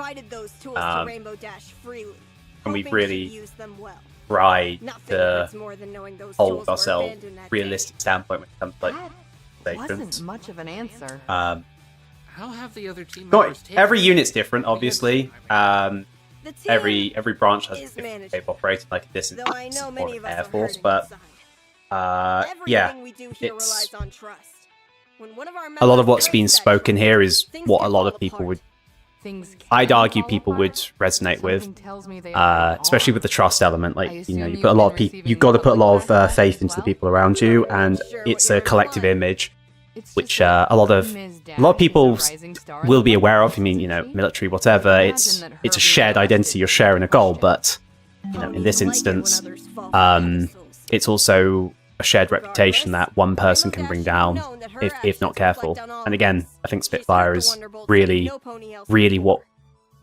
And we really try to hold ourselves realistic standpoint when it comes to like Wasn't much of an answer. How have the other team members taken every unit's different, obviously. Every branch has a different way of operating, like a distant or an Air Force, but yeah, it's a lot of what's being spoken here is what a lot of people would I'd argue people would resonate with, especially with the trust element. Like, you know, you put a lot of people, you've got to put a lot of faith into the people around you, and it's a collective image, which a lot of people will be aware of. I mean, you know, military, whatever. It's a shared identity. You're sharing a goal, but you know, in this instance, it's also a shared reputation that one person can bring down if not careful. And again, I think Spitfire is really what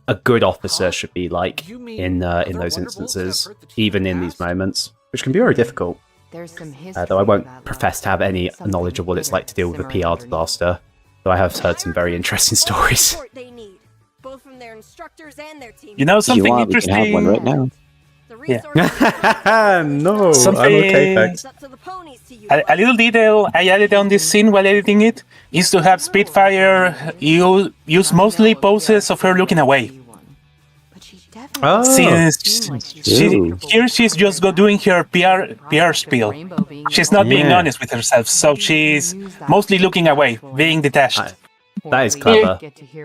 a good officer should be like in those instances, even in these moments, which can be very difficult. Though I won't profess to have any knowledge of what it's like to deal with a PR disaster, though I have heard some very interesting stories. You know something interesting? We can have one right now. Yeah. No, something, I'm okay, thanks. A little detail I added on this scene while editing it is to have Spitfire use mostly poses of her looking away. Oh. Since she's just doing her PR spiel. She's not being honest with herself, so she's mostly looking away, being detached. That is clever.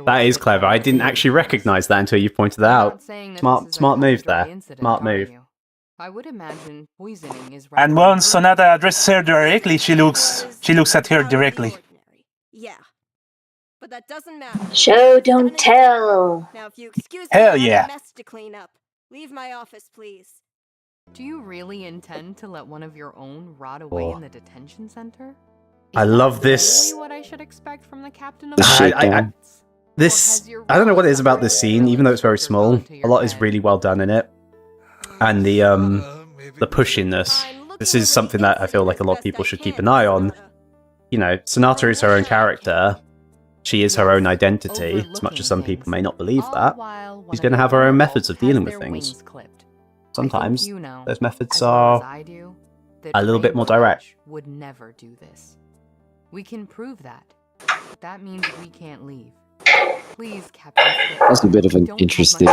That is clever. I didn't actually recognize that until you pointed it out. Smart move there. Smart move. I would imagine poisoning is And once Sonata addresses her directly, she looks at her directly. Yeah. But that doesn't matter. Show, don't tell. Now, if you excuse me, Hell I have yeah. a mess to clean up. Leave my office, please. Do you really intend to let one of your own rot away in the detention center? I love this. Really what I should expect from the captain of I don't know what it is about this scene, even though it's very small. A lot is really well done in it, and the pushiness. This is something that I feel like a lot of people should keep an eye on. You know, Sonata is her own character. She is her own identity, as much as some people may not believe that. She's going to have her own methods of dealing with things. Sometimes those methods are a little bit more direct. Would never do this. We can prove that. That means we can't leave. Please, Captain. That's a bit of an interesting,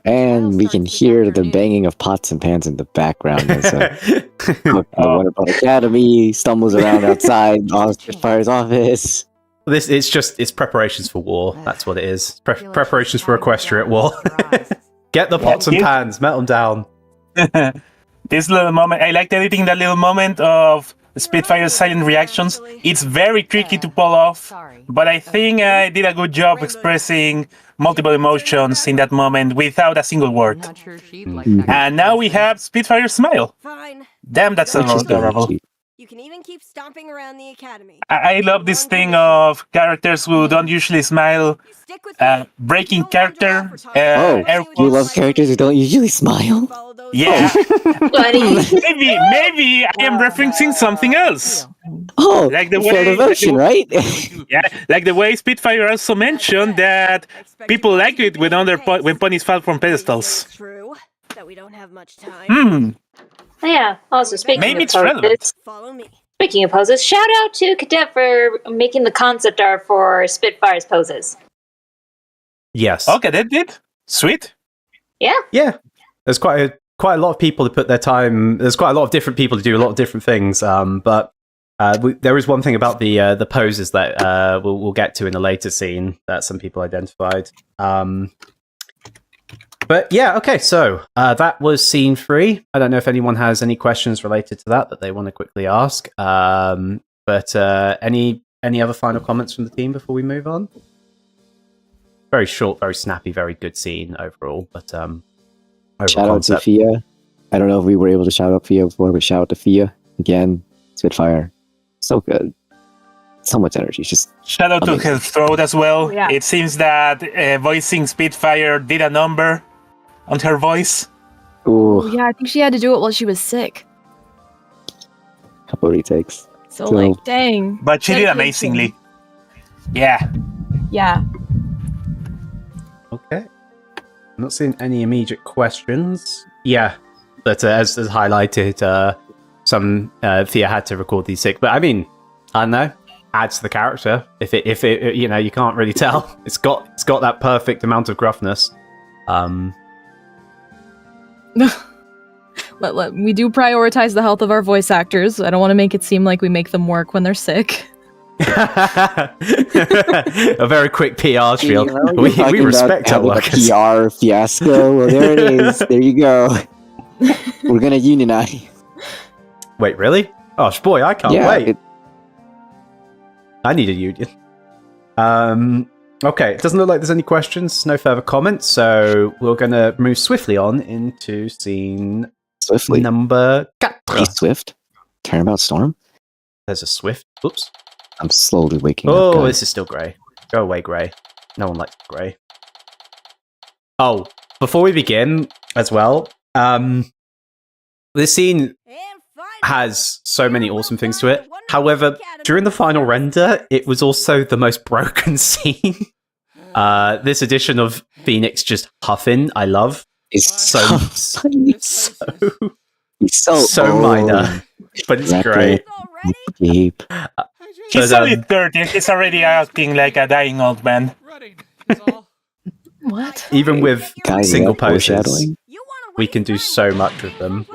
and we can hear the banging of pots and pans in the background as the Wonderbolts Academy stumbles around outside Spitfire's office. It's preparations for war. That's what it is. Preparations for Equestriate War. Get the pots and pans, melt them down. This little moment, I liked editing that little moment of Spitfire's silent reactions. It's very tricky to pull off, but I think I did a good job expressing multiple emotions in that moment without a single word. And now we have Spitfire's smile. Damn, that's adorable. You can even keep stomping around the academy. I love this thing of characters who don't usually smile, breaking character. You love characters who don't usually smile? Yeah. maybe I am referencing something else. Oh, like the way devotion, right? Yeah, like the way Spitfire also mentioned that people like it when ponies fall from pedestals. True that we don't have much time. Yeah. Also, speaking Maybe of it's relevant. Follow me. Speaking of poses, shout out to Cadet for making the concept art for Spitfire's poses. Yes. Okay, that did. Sweet. Yeah. Yeah. There's quite a lot of people who put their time. There's quite a lot of different people who do a lot of different things. But there is one thing about the poses that we'll get to in a later scene that some people identified. But yeah, okay, so that was scene 3. I don't know if anyone has any questions related to that they want to quickly ask. But any other final comments from the team before we move on? Very short, very snappy, very good scene overall. But shout out to Fia. I don't know if we were able to shout out Fia before, but shout out to Fia again. Spitfire, so good. So much energy. Just shout out to her throat as well. Yeah. It seems that voicing Spitfire did a number on her voice. Ooh. Yeah, I think she had to do it while she was sick. Couple retakes. So like, dang. But she did amazingly. Yeah. Yeah. Okay. I'm not seeing any immediate questions. Yeah, but as highlighted, some Thea had to record these sick. But I mean, I don't know. Adds to the character. If it you know, you can't really tell. It's got that perfect amount of gruffness. We do prioritize the health of our voice actors. I don't want to make it seem like we make them work when they're sick. A very quick PR spiel. We respect our workers. A PR fiasco. Well, there it is. There you go. We're gonna unionize. Wait, really? Oh, boy, I can't wait. I need a union. Okay, it doesn't look like there's any questions, no further comments, so we're going to move swiftly on into scene number 4. Swift? Turnabout Storm? There's a Swift. Oops. I'm slowly waking up. Oh, this is still grey. Go away, grey. No one likes grey. Oh, before we begin, as well, this scene has so many awesome things to it. However, during the final render, it was also the most broken scene. This edition of Phoenix just huffing, I love. It's so minor, but it's great. He's only 30. He's already acting like a dying old man. What? Even with single poses, we can do so much with them.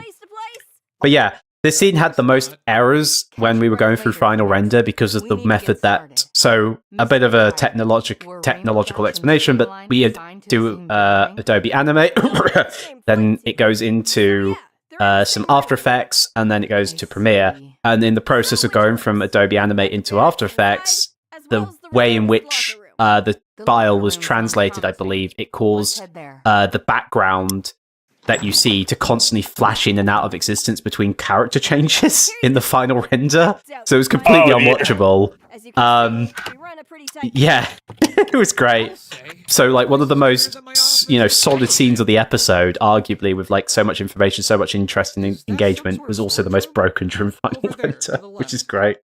But yeah, this scene had the most errors when we were going through final render because of the method that... So, a bit of a technological explanation, but we do Adobe Animate, then it goes into some After Effects, and then it goes to Premiere. And in the process of going from Adobe Animate into After Effects, the way in which the file was translated, I believe, it caused the background that you see to constantly flash in and out of existence between character changes in the final render. So it was completely unwatchable. Yeah, it was great. So like one of the most, solid scenes of the episode, arguably with like so much information, so much interest and engagement, was also the most broken during final render, which is great.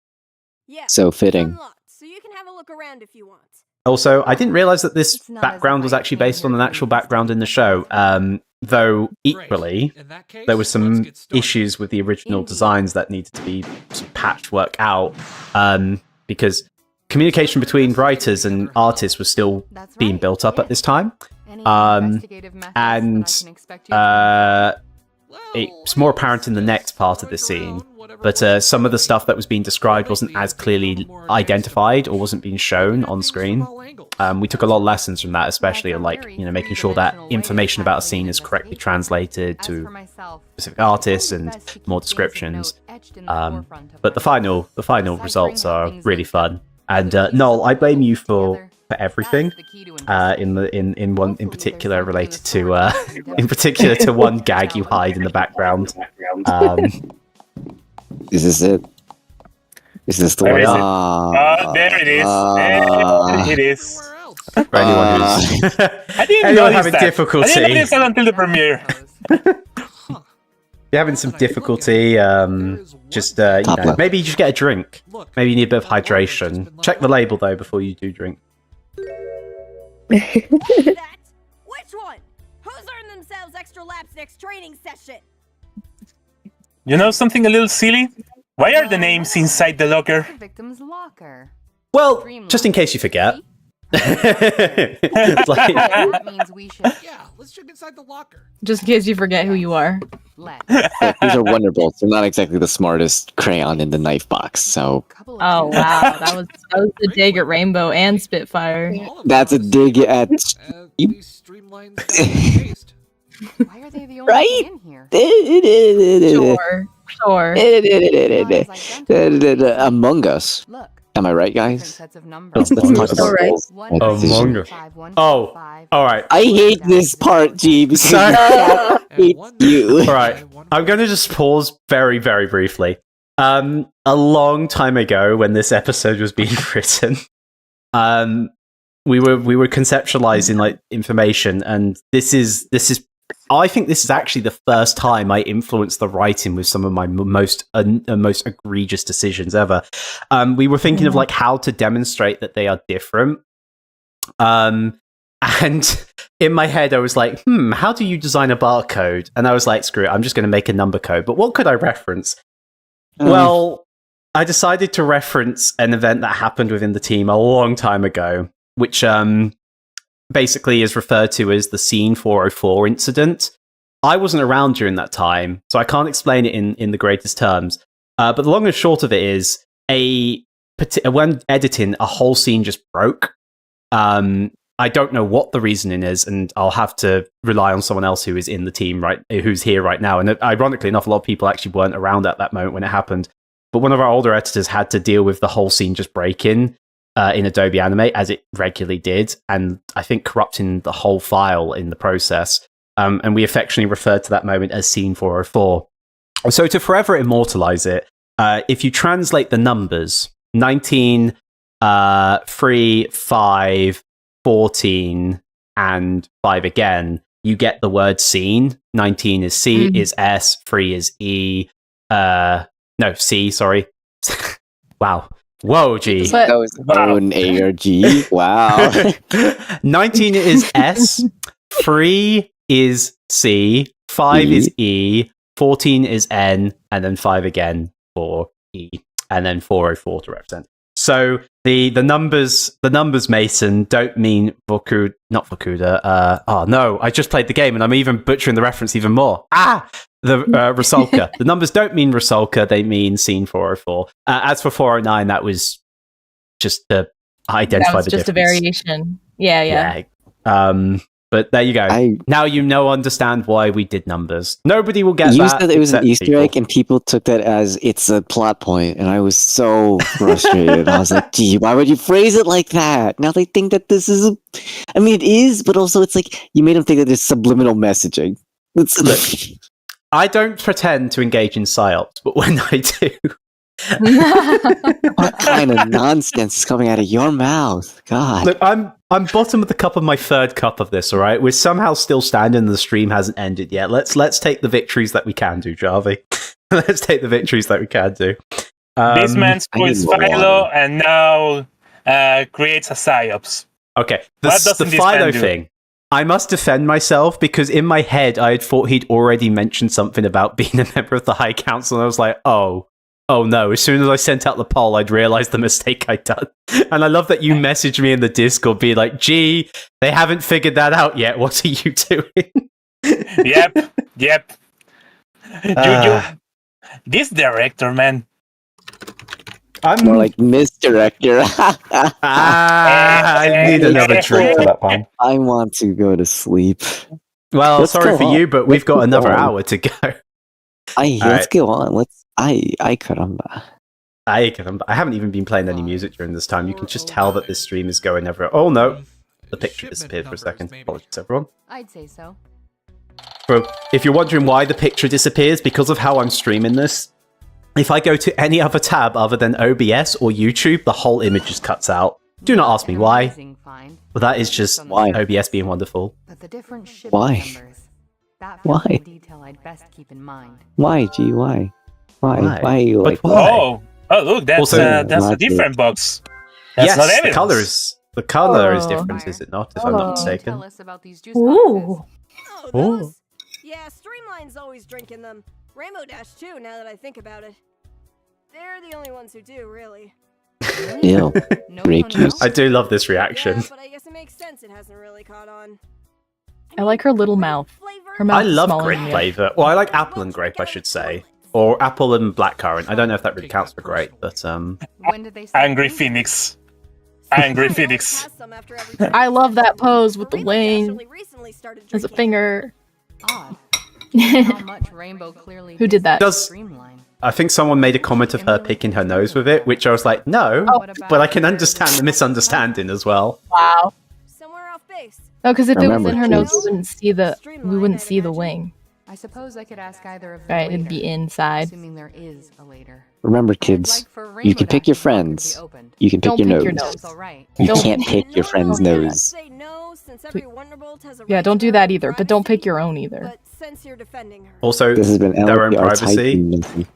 So fitting. So you can have a look around if you want. Also, I didn't realize that this background was actually based on an actual background in the show. Though equally, there were some issues with the original designs that needed to be patchwork out, because communication between writers and artists was still being built up at this time, and it's more apparent in the next part of the scene. But some of the stuff that was being described wasn't as clearly identified or wasn't being shown on screen. We took a lot of lessons from that, especially on making sure that information about a scene is correctly translated to specific artists and more descriptions. But the final results are really fun. And Null, I blame you for everything. In particular related to one gag you hide in the background. Is this it? Is this the one? There it is. There it is. For anyone who's I didn't know having difficulty. I didn't notice that until the premiere. You're having some difficulty. Maybe you just get a drink. Maybe you need a bit of hydration. Check the label though before you do drink. Which one? Who's earned themselves extra laps next training session? You know something a little silly? Why are the names inside the locker? The victim's locker. Well, just in case you forget. That means we should. Yeah, let's check inside the locker. Just in case you forget who you are. Look, these are Wonderbolts. They're not exactly the smartest crayon in the knife box, so... Oh, wow. That was a dig at Rainbow and Spitfire. That's a dig at... Why are they the only thing in here? Sure. Among Us. Am I right, guys? Let's talk about Among Us. Oh, all right. I hate this part, G, because I hate you. All right. I'm going to just pause very, very briefly. A long time ago, when this episode was being written, we were conceptualizing information, and this is. I think this is actually the first time I influenced the writing with some of my most egregious decisions ever. We were thinking of how to demonstrate that they are different. And in my head, I was like, how do you design a barcode? And I was like, screw it, I'm just going to make a number code. But what could I reference? Well, I decided to reference an event that happened within the team a long time ago, which basically is referred to as the Scene 404 incident. I wasn't around during that time, so I can't explain it in the greatest terms. But the long and short of it is, a when editing, a whole scene just broke. I don't know what the reasoning is, and I'll have to rely on someone else who is in the team, who's here right now. And ironically enough, a lot of people actually weren't around at that moment when it happened. But one of our older editors had to deal with the whole scene just breaking in Adobe Animate, as it regularly did, and I think corrupting the whole file in the process. And we affectionately referred to that moment as Scene 404. So to forever immortalize it, if you translate the numbers, 19, 3, 5, 14, and 5 again, you get the word scene. 19 is C, is S, 3 is E, C, sorry. Wow. Whoa, G. That was own A or G. Wow. 19 is S, 3 is C, 5 is E, 14 is N, and then 5 again for E, and then 404 to represent. So the numbers, Mason, don't mean Vokuda, not Vokuda. Oh no, I just played the game and I'm even butchering the reference even more. The Rusalka. The numbers don't mean Rusalka, they mean Scene 404. As for 409, that was just to identify the difference. Just a variation. Yeah. But there you go. Now understand why we did numbers. Nobody will get that. You said it was an Easter egg, and people took that as it's a plot point, and I was so frustrated. I was like, gee, why would you phrase it like that? Now they think that this is... I mean, it is, but also it's like you made them think that it's subliminal messaging. I don't pretend to engage in psyops, but when I do... What kind of nonsense is coming out of your mouth? God. Look, I'm bottom of the cup of my third cup of this, all right? We're somehow still standing and the stream hasn't ended yet. Let's take the victories that we can do, Jarvy. Let's take the victories that we can do. This man spoils Philo and now creates a psyops. Okay, the Philo thing. I must defend myself because in my head I had thought he'd already mentioned something about being a member of the High Council, and I was like, oh no, as soon as I sent out the poll, I'd realized the mistake I'd done. And I love that you messaged me in the Discord being like, gee, they haven't figured that out yet. What are you doing? Yep. This director, man. I'm more like Miss Director. I need another drink for that one. I want to go to sleep. Well, sorry for you, but we've got another hour to go. Let's go on. I caramba. I haven't even been playing any music during this time. You can just tell that this stream is going everywhere. Oh no, the picture disappeared for a second. Apologies, everyone. I'd say so. Bro, if you're wondering why the picture disappears, because of how I'm streaming this, if I go to any other tab other than OBS or YouTube, the whole image just cuts out. Do not ask me why. But that is just OBS being wonderful. Why? Why? Why, G? Why? Why are you like that? Oh, look, that's a different box. That's not evidence. The color is different, is it not? If I'm not mistaken. Tell us about these juice boxes. Those? Yeah, Streamline's always drinking them. Rainbow Dash too, now that I think about it. They're the only ones who do, really. Ew. Grape juice. I do love this reaction. Yeah, but I guess it makes sense it hasn't really caught on. I like her little mouth. Her mouth I love is grape flavor. Well, I like apple and grape, I should say. Or apple and blackcurrant. I don't know if that really counts for grape, but Angry Phoenix. Angry Phoenix. I love that pose with the wing as a finger. Who did that? I think someone made a comment of her picking her nose with it, which I was like, no, but I can understand the misunderstanding as well. Wow. Somewhere off base. No, because if it was in her nose, we wouldn't see the wing. I suppose I could ask either of them Right, it'd be inside. assuming there is a later. Remember, kids, you can pick your friends. You can pick your nose. You can't pick your friend's nose. Yeah, don't do that either, but don't pick your own either. Also, This has been their own LPR privacy. typing.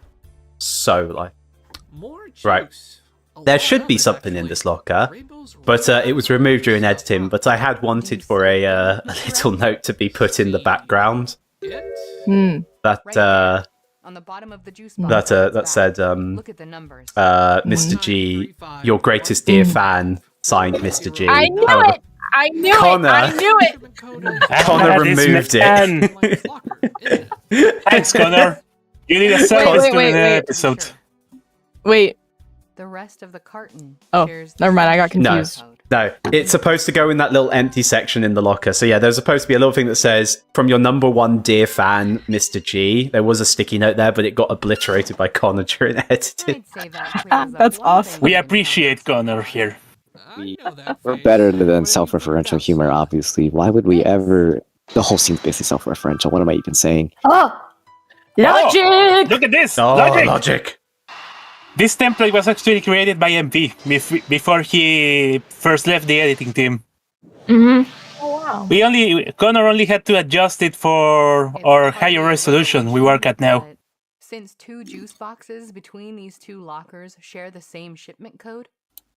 So, like, right. There should be something in this locker, but it was removed during editing. But I had wanted for a little note to be put in the background. That On the bottom of the juice that said, look at the numbers. Mr. G, your greatest dear fan, signed Mr. G. I knew it! I knew Connor. it! I knew it! Connor removed it. Thanks, Connor. You need a second to the episode. Wait. The rest of the carton Oh, shares the never mind. I got same confused. code. No, it's supposed to go in that little empty section in the locker. So yeah, there's supposed to be a little thing that says, from your number one dear fan, Mr. G. There was a sticky note there, but it got obliterated by Connor during editing. That's awesome. We appreciate Connor here. We're better than self-referential humor, obviously. Why would we ever... The whole scene's basically self-referential. What am I even saying? Oh! Logic! Oh, look at this! Oh, logic! This template was actually created by MP before he first left the editing team. Mm-hmm. Oh, wow. Connor only had to adjust it for our higher resolution we work at now. Since 2 juice boxes between these 2 lockers share the same shipment code,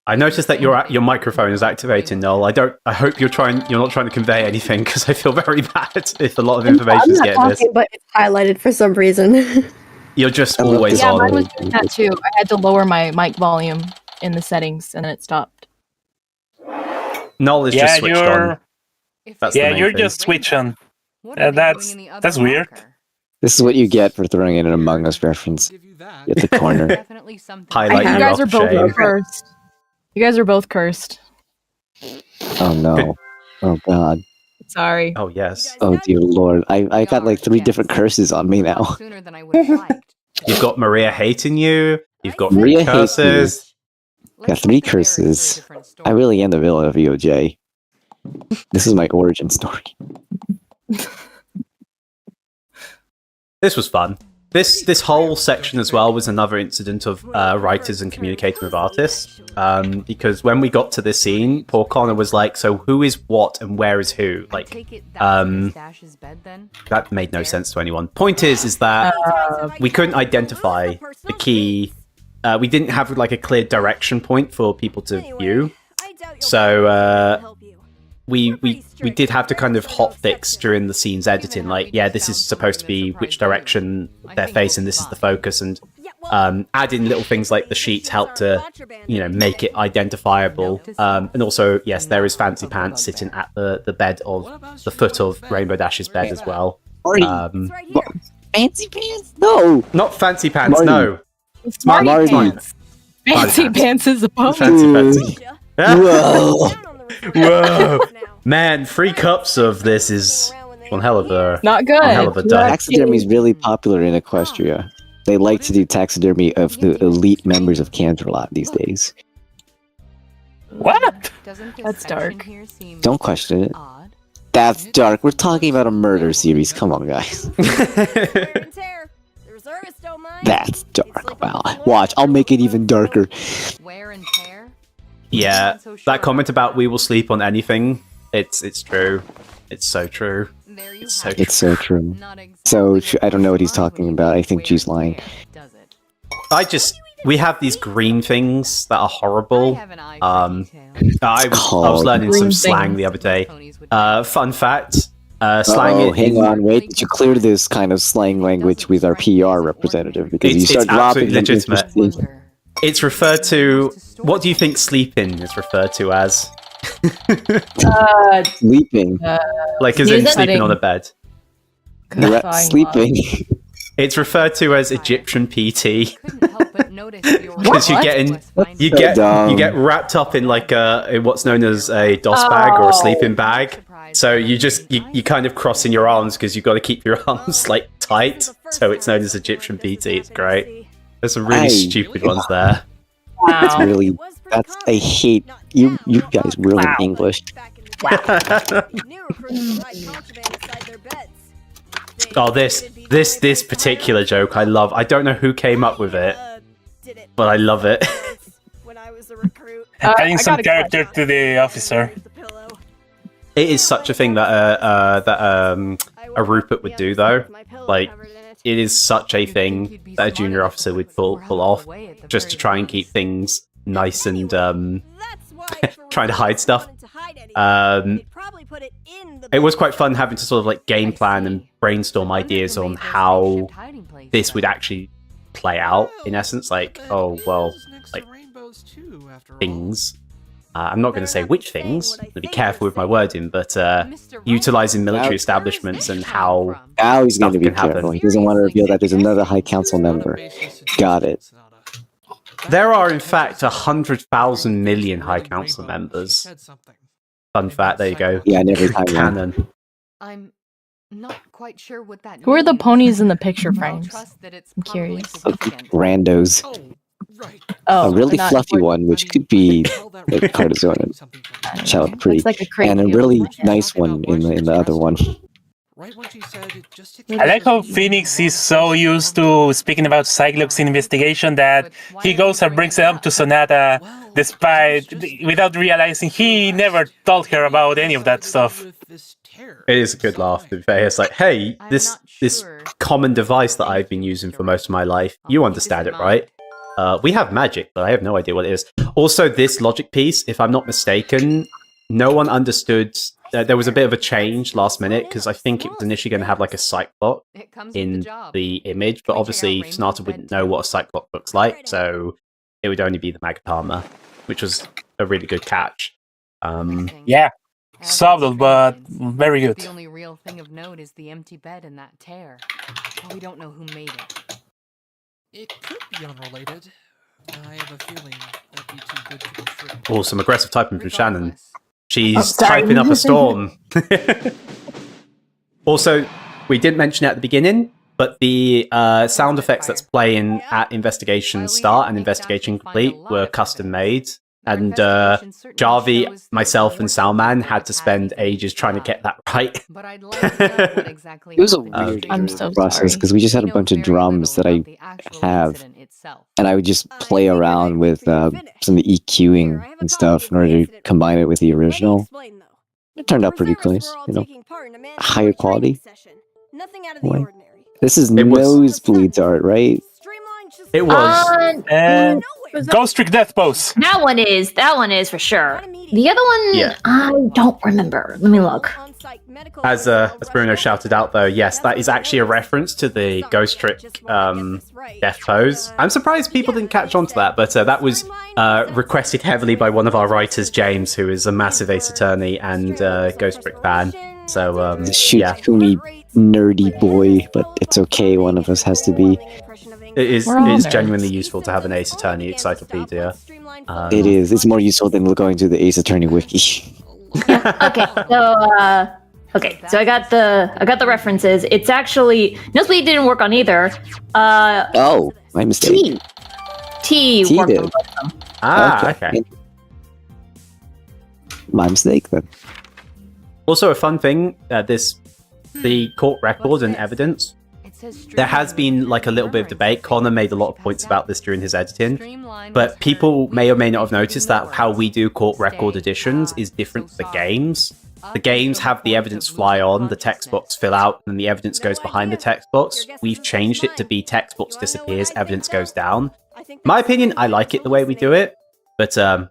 I noticed that your microphone is activated, Null. I hope you're not trying to convey anything, because I feel very bad if a lot of information is getting this. But it's highlighted for some reason. You're just always Yeah, on. mine was doing that too. I had to lower my mic volume in the settings, and then it stopped. Null is just switched on. That's the main you're thing. just switched on. That's weird. This is what you get for throwing in an Among Us reference at the corner. Highlight You guys are both cursed. You guys are both cursed. Oh no. Oh god. Sorry. Oh yes. Oh dear lord. I got like 3 different curses on me now. You've got Maria hating you. You've got Maria 3 hates curses. Got 3 curses. I really am the villain of EOJ. This is my origin story. This was fun. This whole section as well was another incident of writers and communicating with artists. Because when we got to this scene, poor Connor was like, so who is what and where is who? Like, that made no sense to anyone. Point is that we couldn't identify the key. We didn't have like a clear direction point for people to view. So we did have to kind of hotfix during the scene's editing. Like, yeah, this is supposed to be which direction they're facing. This is the focus, and adding little things like the sheets helped to, make it identifiable. And also, yes, there is Fancy Pants sitting at the bed of the foot of Rainbow Dash's bed as well. Fancy Pants? No, not Fancy Pants. Marty. No, Smarty Marty. Pants. Fancy Pants is a punk. Fancy Pants. Whoa. Whoa, man! 3 cups of this is one hell of a not good. One hell of a diet. Taxidermy is really popular in Equestria. They like to do taxidermy of the elite members of Canterlot these days. What? That's dark. Don't question it. That's dark. We're talking about a murder series. Come on, guys. That's dark. Wow. Watch, I'll make it even darker. Wear and tear. Yeah, that comment about we will sleep on anything, it's true. It's so true. It's so true. So, I don't know what he's talking about. I think she's lying. We have these green things that are horrible. I was learning some slang the other day. Fun fact, slang hang on, wait. Did you clear this kind of slang language with our PR representative? Because you start dropping legitimate. It's referred to... What do you think sleeping is referred to as? Sleeping. Like as in sleeping on a bed. Sleeping. It's referred to as Egyptian PT. Because you get wrapped up in like in what's known as a DOS bag or a sleeping bag. So you kind of crossing your arms because you've got to keep your arms like tight. So it's known as Egyptian PT. It's great. There's some really stupid ones there. That's really... I hate... You guys ruin English. Oh, this particular joke I love. I don't know who came up with it, but I love it. Adding some character to the officer. It is such a thing that a Rupert would do, though. Like, it is such a thing that a junior officer would pull off, just to try and keep things nice and trying to hide stuff. It was quite fun having to sort of like game plan and brainstorm ideas on how this would actually play out. In essence, like, oh well, like things. I'm not going to say which things. To be careful with my wording, but utilizing military establishments and how now he's going to be happen. careful. He doesn't want to reveal that there's another High Council member. Got it. There are, in fact, 100,000 million High Council members. Fun fact, there you go. Yeah, and every time. Canon. I'm not quite sure what that Who are the means. ponies in the picture I'll frames? trust that it's I'm probably curious. significant. Randos. Oh, A really not fluffy one, which could be like Cardizone and Child Pre, Looks like a crate and a view. really nice one in the other one. I like how Phoenix is so used to speaking about Cyclops investigation that he goes and brings it up to Sonata, without realizing he never told her about any of that stuff. It is a good laugh, to be fair. It's like, hey, this common device that I've been using for most of my life, you understand it, right? We have magic, but I have no idea what it is. Also, this logic piece, if I'm not mistaken, no one understood. There was a bit of a change last minute, because I think it was initially going to have like a Cyclops in the image, but obviously Sonata wouldn't know what a Cyclops looks like, so it would only be the Magatama, which was a really good catch. Yeah, subtle, but very good. The only real thing of note is the empty bed and that tear. But we don't know who made it. It could be unrelated. I have a feeling that'd be too good to be true. Oh, some aggressive typing from Shannon. She's typing up a storm. Also, we didn't mention it at the beginning, but the sound effects that's playing at investigation start and investigation complete were custom made. And Jarvy, myself, and Salman had to spend ages trying to get that right. It was a weird process because we just had a bunch of drums that I have, and I would just play around with some of the EQing and stuff in order to combine it with the original. It turned out pretty close, higher quality. Like, this is Nosebleeds art, right? It was. And Ghost Trick Death Pose. That one is for sure. The other one, I don't remember. Let me look. As Bruno shouted out, though, yes, that is actually a reference to the Ghost Trick Death Pose. I'm surprised people didn't catch on to that, but that was requested heavily by one of our writers, James, who is a massive Ace Attorney and Ghost Trick fan. So, yeah. Shooty nerdy boy, but it's okay, one of us has to be. It is genuinely useful to have an Ace Attorney encyclopedia. It is. It's more useful than going to the Ace Attorney wiki. Okay, so I got the references. It's actually Nosebleed didn't work on either. Oh, my mistake. T worked did. on both of them. Okay. My mistake then. Also, a fun thing, the court record and evidence. There has been like a little bit of debate. Connor made a lot of points about this during his editing, but people may or may not have noticed that how we do court record editions is different to the games. The games have the evidence fly on, the text box fill out, and the evidence goes behind the text box. We've changed it to be text box disappears, evidence goes down. My opinion, I like it the way we do it, but I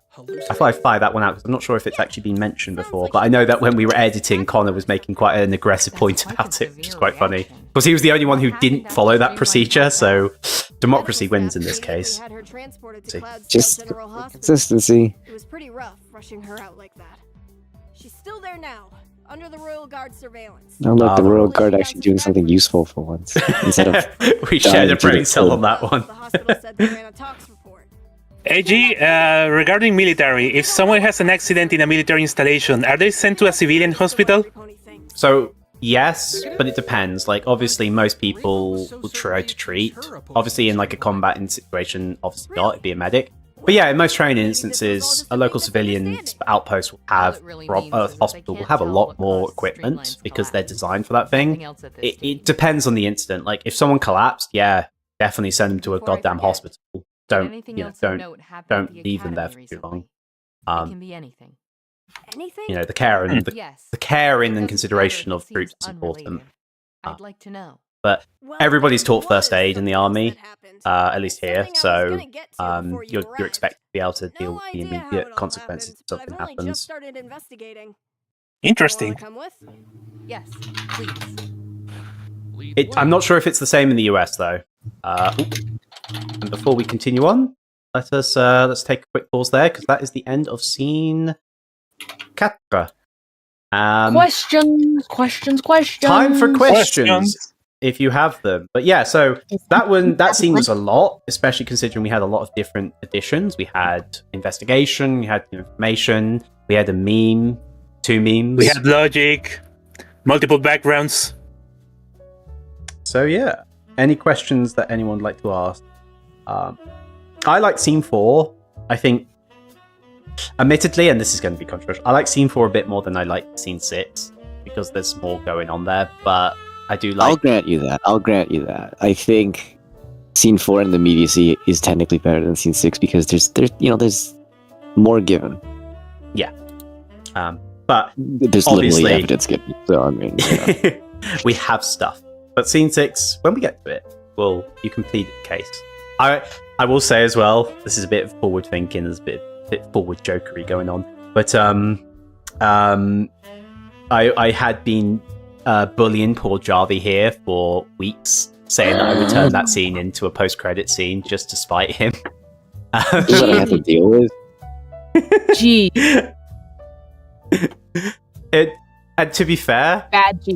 thought I'd fire that one out because I'm not sure if it's actually been mentioned before, but I know that when we were editing, Connor was making quite an aggressive point about it, which is quite funny. Because he was the only one who didn't follow that procedure, so democracy wins in this case. Just consistency. It was pretty rough rushing her out like that. She's still there now, under the Royal Guard surveillance. Oh look, the Royal Guard actually doing something useful for once. Instead of we shared a brain cell on that one. AG, regarding military, if someone has an accident in a military installation, are they sent to a civilian hospital? So, yes, but it depends. Like, obviously, most people will try to treat. Obviously, in like a combating situation, obviously not, it'd be a medic. But yeah, in most training instances, a local civilian outpost will have, hospital will have a lot more equipment because they're designed for that thing. It depends on the incident. Like, if someone collapsed, yeah, definitely send them to a goddamn hospital. Don't leave them there for too long. It can be anything. The care and the care and consideration of troops is important. I'd like to know. But everybody's taught first aid in the army, at least here. So you're expected to be able to deal with the immediate consequences if something happens. Interesting. Yes, please. I'm not sure if it's the same in the US though. And before we continue on, let's take a quick pause there because that is the end of scene 4. Questions. Time for questions. if you have them. But yeah, so that scene was a lot, especially considering we had a lot of different additions. We had investigation, we had information, we had a meme, 2 memes. We had logic, multiple backgrounds. So yeah, any questions that anyone would like to ask? I like scene 4. I think, admittedly, and this is going to be controversial, I like scene 4 a bit more than I like scene 6 because there's more going on there. But I do like. I'll grant you that. I think scene 4 in the immediacy is technically better than scene 6 because there's more given. Yeah. But there's obviously literally evidence given. So I mean, we have stuff. But scene 6, when we get to it, you can plead the case. I will say as well, this is a bit of forward thinking, there's a bit forward jokery going on. But I had been bullying poor Jarvy here for weeks, saying that I would turn that scene into a post-credit scene just to spite him. That's what I have to deal with. Gee. And to be fair, Bad G.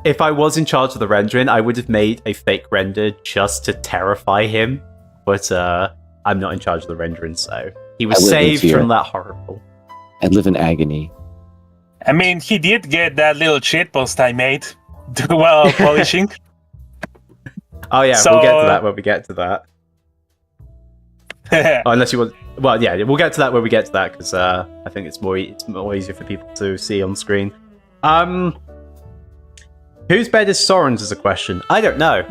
if I was in charge of the rendering, I would have made a fake render just to terrify him. But I'm not in charge of the rendering, so he was saved from that horrible. I live in agony. I mean, he did get that little shitpost I made while polishing. Oh yeah, we'll get to that when we get to that. Unless you want, well, yeah, we'll get to that when we get to that because I think it's more easier for people to see on screen. Whose bed is Soren's is a question. I don't know.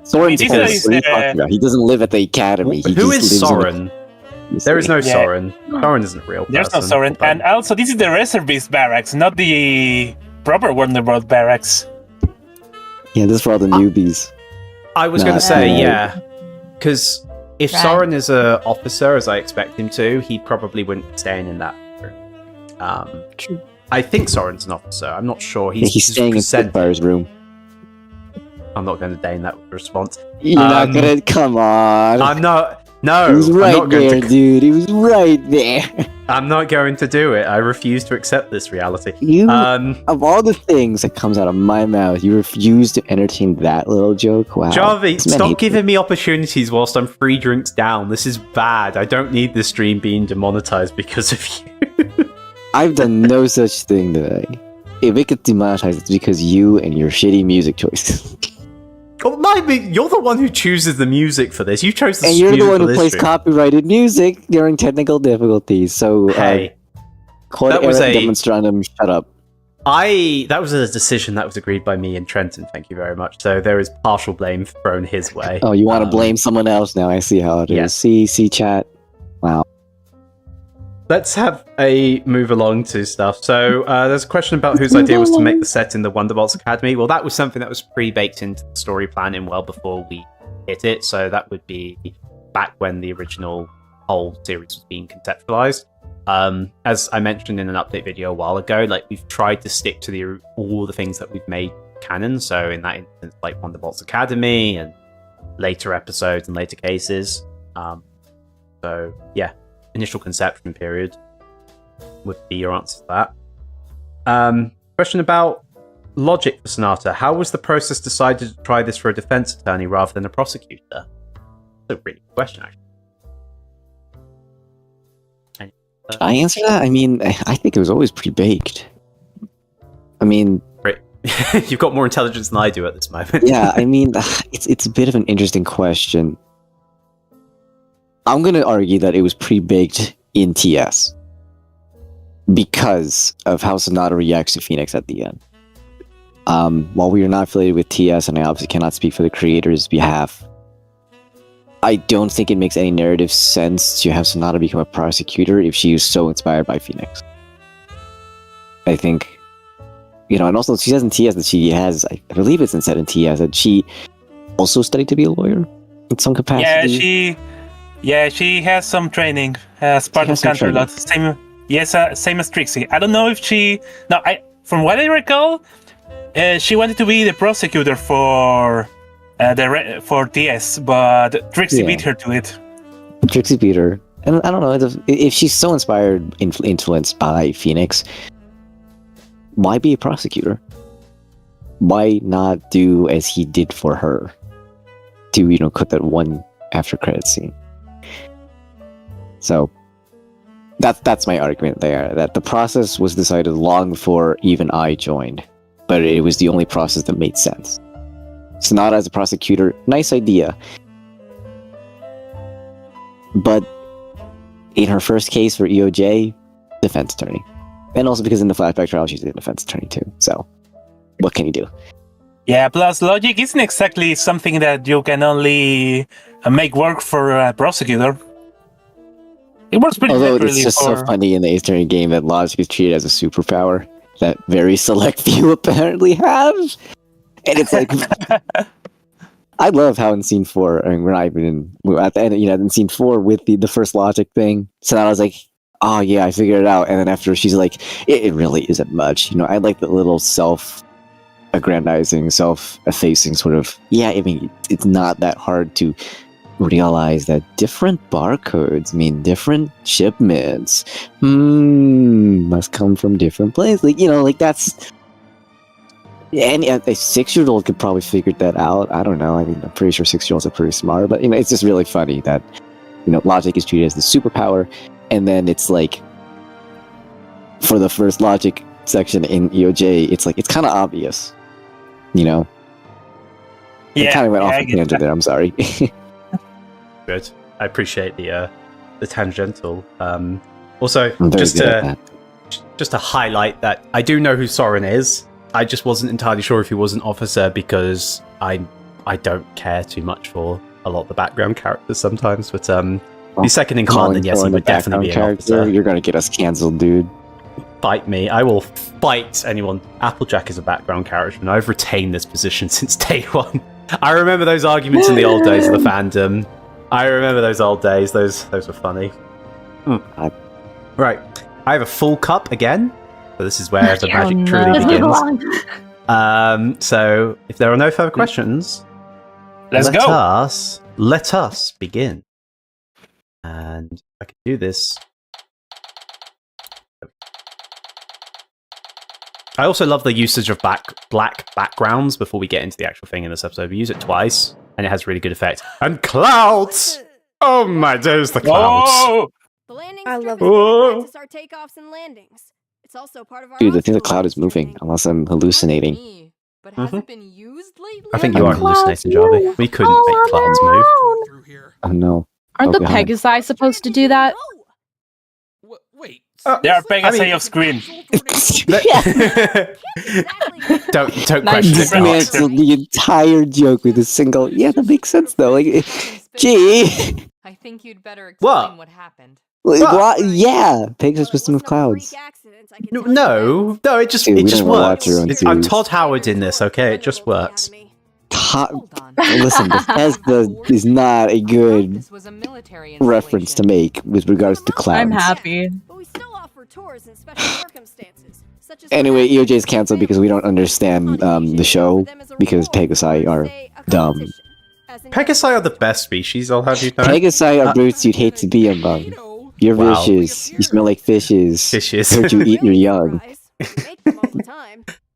Soren's he doesn't live at the academy. Who is Soren? There is no Soren. Soren isn't a real person. There's no Soren. And also, this is the reservist barracks, not the proper Wonderbolt barracks. Yeah, this is for all the newbies. I was going to say, yeah. Because if Soren is an officer, as I expect him to, he probably wouldn't be staying in that room. True. I think Soren's an officer. I'm not sure. He's staying in Spitfire's room. I'm not going to deign that response. You're not going to... Come on. I'm not... No, he was right there, dude. He was right there. I'm not going to do it. I refuse to accept this reality. Of all the things that comes out of my mouth, you refuse to entertain that little joke? Wow. Jarvy, stop giving me opportunities whilst I'm 3 drinks down. This is bad. I don't need this stream being demonetized because of you. I've done no such thing today. If it gets demonetized, it's because you and your shitty music choices. Oh, you're the one who chooses the music for this. You chose the music. And you're the one who plays copyrighted music during technical difficulties. So, hey, that was a demonstrandum. Shut up. That was a decision that was agreed by me and Trenton. Thank you very much. So there is partial blame thrown his way. Oh, you want to blame someone else now? I see how it is. See, chat. Wow. Let's have a move along to stuff. So there's a question about whose idea was to make the set in the Wonderbolts Academy. Well, that was something that was pre-baked into the story planning well before we hit it. So that would be back when the original whole series was being conceptualized. As I mentioned in an update video a while ago, we've tried to stick to all the things that we've made canon. So in that instance, like Wonderbolts Academy and later episodes and later cases. So yeah. Initial conception period would be your answer to that. Question about logic for Sonata. How was the process decided to try this for a defense attorney rather than a prosecutor? That's a really good question, actually. Should I answer that? I mean, I think it was always pre-baked. I mean... You've got more intelligence than I do at this moment. Yeah, I mean, it's a bit of an interesting question. I'm going to argue that it was pre-baked in TS because of how Sonata reacts to Phoenix at the end. While we are not affiliated with TS, and I obviously cannot speak for the creator's behalf, I don't think it makes any narrative sense to have Sonata become a prosecutor if she is so inspired by Phoenix. I think, and also she says in TS that she has, I believe it's said in TS, that she also studied to be a lawyer in some capacity. Yeah, she has some training as part of Counterlot. Same as Trixie. I don't know if from what I recall, she wanted to be the prosecutor for TS, but Trixie beat her to it. Trixie beat her, and I don't know if she's so inspired, influenced by Phoenix. Why be a prosecutor? why not do as he did for her? To, cut that one after credit scene. So that's my argument there, that the process was decided long before even I joined, but it was the only process that made sense. Sonata as a prosecutor, nice idea. But in her first case for EOJ, defense attorney. And also because in the flashback trial, she's a defense attorney too. So, what can you do? Yeah, plus logic isn't exactly something that you can only make work for a prosecutor. It works pretty Although naturally it's just for... so funny in the Ace Attorney game that logic is treated as a superpower that very select few apparently have. And it's like... I love how in scene 4, we're not even at the end, in scene 4 with the first logic thing, so I was like, oh yeah, I figured it out. And then after she's like, it really isn't much. I like the little self-aggrandizing, self-effacing sort of, it's not that hard to realize that different barcodes mean different shipments. Must come from different places. That's... And a 6-year-old could probably figure that out. I don't know. I'm pretty sure 6-year-olds are pretty smart. But, it's just really funny that, logic is treated as the superpower. And then it's like, for the first logic section in EOJ, it's like, it's kind of obvious. Yeah, I kind of went off the tangent there. I'm sorry. Good. I appreciate the tangential. Also, just to highlight that I do know who Soren is. I just wasn't entirely sure if he was an officer because I don't care too much for a lot of the background characters sometimes. But he's second in command, then yes, he would definitely be an officer. You're gonna get us cancelled, dude. Fight me. I will fight anyone. Applejack is a background character, and I've retained this position since day one. I remember those arguments in the old days of the fandom. I remember those old days. Those were funny. Right. I have a full cup again. So this is where the magic truly begins. So if there are no further questions, let us begin. And I can do this. I also love the usage of black backgrounds before we get into the actual thing in this episode. We use it twice, and it has really good effect. And clouds! Oh my days, the clouds! Whoa! The landing strip is practice our takeoffs and landings. It's also part of our... Dude, I think the cloud is moving, unless I'm hallucinating. But has it been used lately? I think you are hallucinating, Jarvy. We couldn't make clouds move. Oh no. Aren't the Pegasi supposed to do that? Wait. They are Pegasi off screen. Don't question This it. canceled the entire joke with a single... Yeah, that makes sense though. Gee. I think you'd better explain what happened. Yeah, Pegasus Wisdom of Clouds. No, it just works. I'm Todd Howard in this, okay? It just works. Listen, Bethesda is not a good reference to make with regards to clouds. I'm happy. Anyway, EOJ is cancelled because we don't understand the show because Pegasi are dumb. Pegasi are the best species, I'll have you know. Pegasi are brutes you'd hate to be among. You're vicious. You smell like fishes. Heard you eat your young.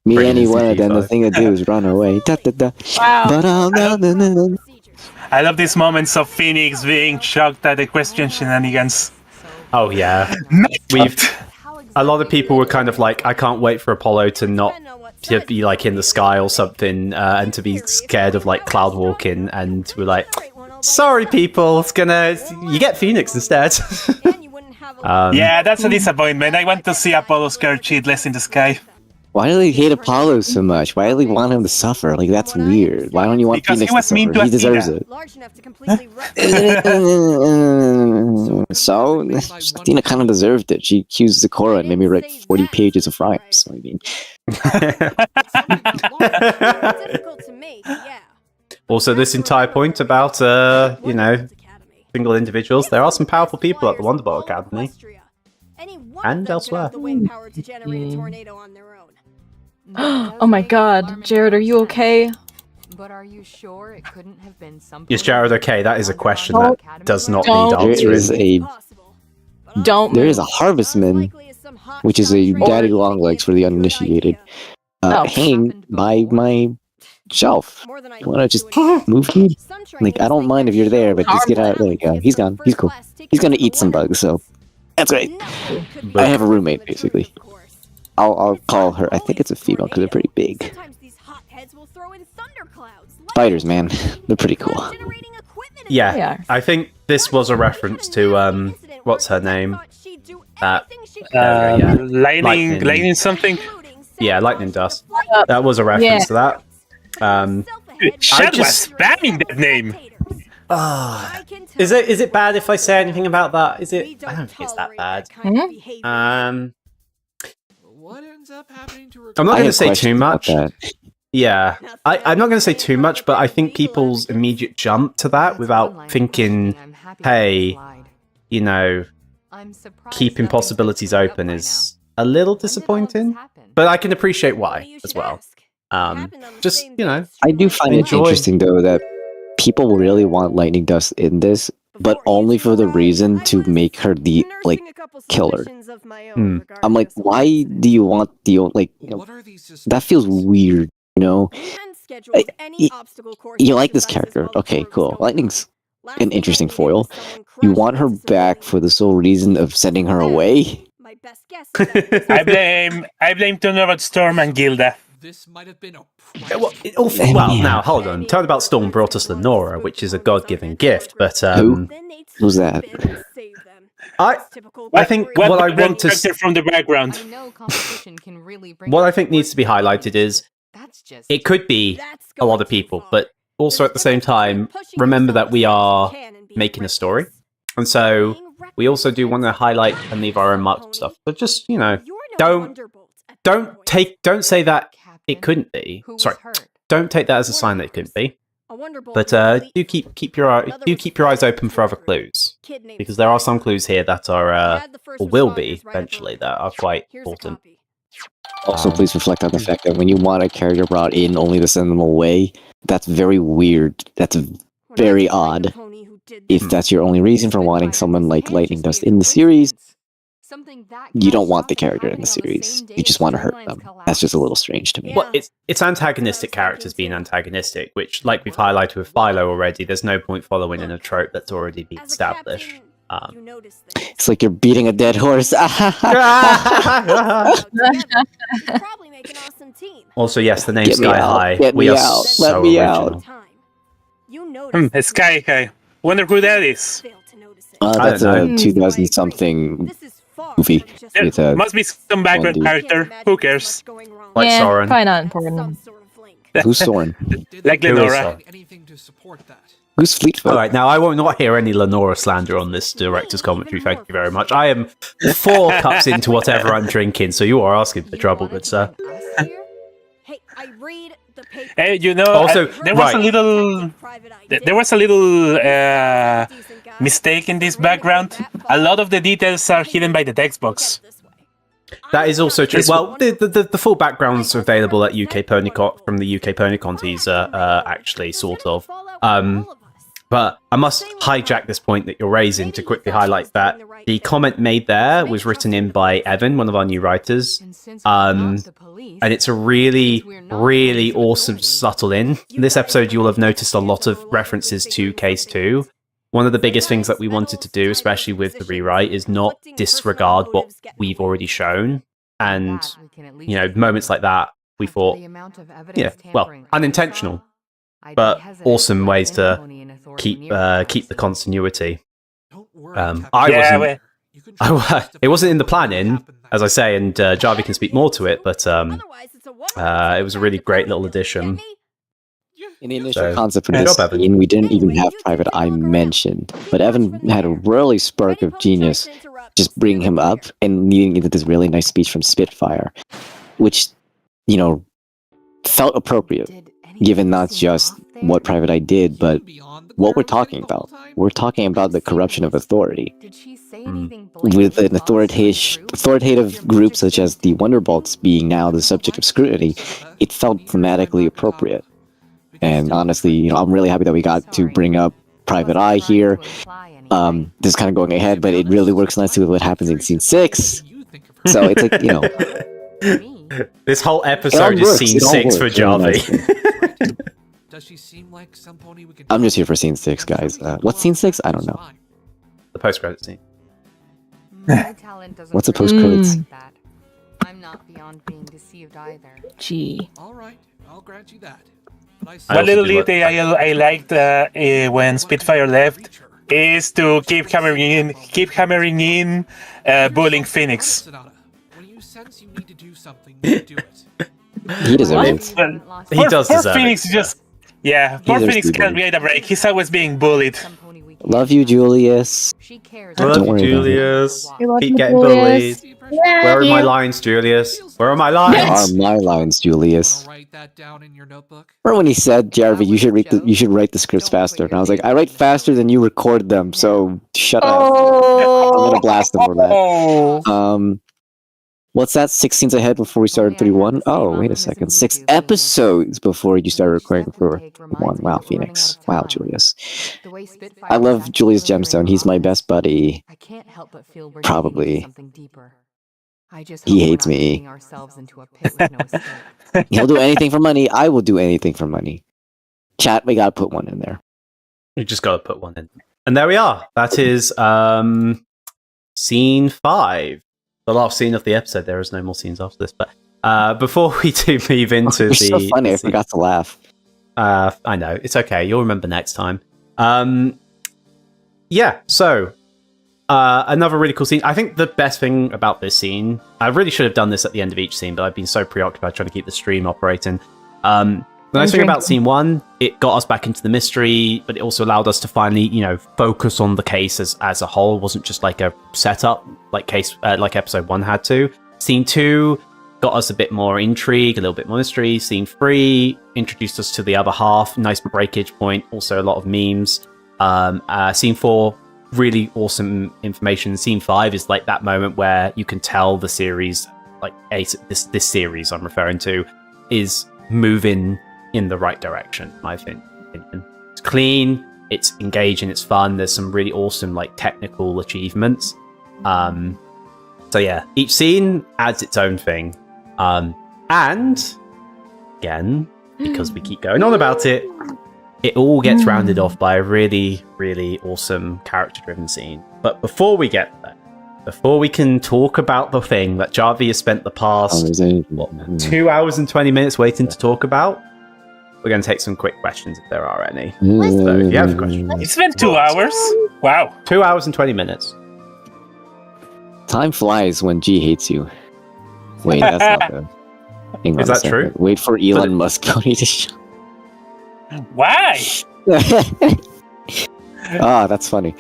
Meet any one of them, the thing to do is run away. Wow. I love these moments of Phoenix being shocked at the question shenanigans. Oh yeah. A lot of people were kind of like, I can't wait for Apollo to be like in the sky or something, and to be scared of like cloud walking, and we're like, sorry people, you get Phoenix instead. Yeah, that's a disappointment. I want to see Apollo scared shitless in the sky. Why do they hate Apollo so much? Why do they want him to suffer? Like, that's weird. Why don't you want Phoenix to suffer? He deserves it. So, Athena kind of deserved it. She accused Zecora and made me write 40 pages of rhymes. I mean... Also, this entire point about, single individuals, there are some powerful people at the Wonderbolts Academy. And elsewhere. Oh my god, Jared, are you okay? But are you sure it couldn't have been something? Is Jared okay? That is a question that does not need answering. There is a harvestman, which is a daddy longlegs for the uninitiated. hanging by my shelf. You wanna just move, dude? Like, I don't mind if you're there, but just get out. There you go. He's gone. He's cool. He's gonna eat some bugs, so that's great. I have a roommate, basically. I'll call her. I think it's a female because they're pretty big. Spiders, man, they're pretty cool. Yeah, I think this was a reference to what's her name? Lightning something. Yeah, lightning dust. That was a reference to that. Shad was spamming that name. Is it bad if I say anything about that? Is it? I don't think it's that bad. What ends up happening to I'm not going to say too much. Yeah, I'm not going to say too much, but I think people's immediate jump to that without thinking, hey, you know, keeping possibilities open is a little disappointing. But I can appreciate why as well. Just, you know, I do find it interesting though that people really want lightning dust in this, but only for the reason to make her the killer. I'm like, why do you want the that feels weird, you know? You like this character, okay, cool. Lightning's an interesting foil. You want her back for the sole reason of sending her away? I blame Turnabout, Storm, and Gilda. This might have been a well, now hold on. Turnabout Storm brought us Lenora, which is a god-given gift. But who's that? I think what I want to from the background. What I think needs to be highlighted is it could be a lot of people, but also at the same time, remember that we are making a story, and so we also do want to highlight and leave our own marks and stuff. But just, you know, don't say that it couldn't be. Sorry, don't take that as a sign that it couldn't be. But do keep your eyes open for other clues, because there are some clues here that are or will be eventually that are quite important. Also, please reflect on the fact that when you want a character brought in only to send them away, that's very weird. That's very odd. If that's your only reason for wanting someone like Lightning Dust in the series, you don't want the character in the series. You just want to hurt them. That's just a little strange to me. Well, it's antagonistic characters being antagonistic, which, like we've highlighted with Philo already, there's no point following in a trope that's already been established. It's like you're beating a dead horse. Also, yes, the name's Sky High. Get me out. Let me out. Sky High. Wonder who that is. That's a 2000-something movie. There must be some background character. Who cares? Like Soren. Probably not important. Who's Soren? Like Lenora. Who's Fleetfoot? All right, now I will not hear any Lenora slander on this director's commentary. Thank you very much. I am 4 cups into whatever I'm drinking, so you are asking for trouble, good sir. Hey, you know, also, there was a little mistake in this background. A lot of the details are hidden by the text box. That is also true. Well, the full background's available at UK PonyCon from the UK PonyCon teaser, actually, sort of. But I must hijack this point that you're raising to quickly highlight that the comment made there was written in by Evan, one of our new writers. And it's a really, really awesome subtle in. In this episode, you'll have noticed a lot of references to Case 2. One of the biggest things that we wanted to do, especially with the rewrite, is not disregard what we've already shown. And, you know, moments like that, we thought, yeah, well, unintentional, but awesome ways to keep the continuity. It wasn't in the planning, as I say, and Jarvy can speak more to it, but it was a really great little addition. In the initial concept for this scene, we didn't even have Private Eye mentioned, but Evan had a really spark of genius just bringing him up and leading into this really nice speech from Spitfire, which, you know, felt appropriate, given not just what Private Eye did, but what we're talking about. We're talking about the corruption of authority. With an authoritative group such as the Wonderbolts being now the subject of scrutiny, it felt thematically appropriate. And honestly, you know, I'm really happy that we got to bring up Private Eye here. This is kind of going ahead, but it really works nicely with what happens in Scene 6. So it's like, you know, This whole It all episode is works, scene it all 6 for works really Jarvy. Does she seem like some pony we can I'm just here for scene 6, guys. What's scene 6? I don't know. The post-credit scene. What's a post-credits? I'm not beyond being deceived either. Gee. All right, I'll grant you that. One little detail I liked when Spitfire left is to keep hammering in bullying Phoenix. When you sense you need to do something, you do it. He deserves it. Well, He does poor deserve Phoenix it. just poor deserves Phoenix to be can't bullied. get a break. He's always being bullied. Love you, Julius. Love Don't you, worry Julius. You're welcome, Keep getting Julius. bullied. Where are my you. lines, Julius? Where are my There lines? are my lines, Julius. Write that down in your notebook. Remember when he said, Jarvy, you should write the scripts faster, and I was like, I write faster than you record them, so shut up. I'm gonna blast him for that. What's that? 6 scenes ahead before we started 31? Oh, wait a second. 6 episodes before you started recording for 1. Wow, Phoenix. Wow, Julius. I love Julius Gemstone. He's my best buddy. I can't help but feel we're Probably. something deeper. I just He hope we're hates not me. digging ourselves into a pit with no escape. He'll do anything for money. I will do anything for money. Chat, we gotta put one in there. You just gotta put one in. And there we are. That is scene 5. The last scene of the episode. There is no more scenes after this. But before we do move into You're so funny. I forgot to laugh. I know. It's okay. You'll remember next time. Yeah, so another really cool scene. I think the best thing about this scene, I really should have done this at the end of each scene, but I've been so preoccupied trying to keep the stream operating. The nice thing about scene 1, it got us back into the mystery, but it also allowed us to finally, focus on the case as a whole. It wasn't just like a setup, like episode 1 had to. Scene 2 got us a bit more intrigue, a little bit more mystery. Scene 3 introduced us to the other half, nice breakage point, also a lot of memes. Scene 4, really awesome information. Scene 5 is like that moment where you can tell the series, this series I'm referring to, is moving in the right direction, in my opinion. It's clean, it's engaging, it's fun. There's some really awesome technical achievements. So yeah, each scene adds its own thing. And again, because we keep going on about it, it all gets rounded off by a really, really awesome character-driven scene. But before we get there, before we can talk about the thing that Jarvy has spent the past 2 hours and 20 minutes waiting to talk about, we're going to take some quick questions if there are any. So if you have a question. It's been 2 hours. Wow. 2 hours and 20 minutes. Time flies when G hates you. Wait, that's not good. Hang on Is a that second. true? Wait for Elon Musk to show. Why? That's funny.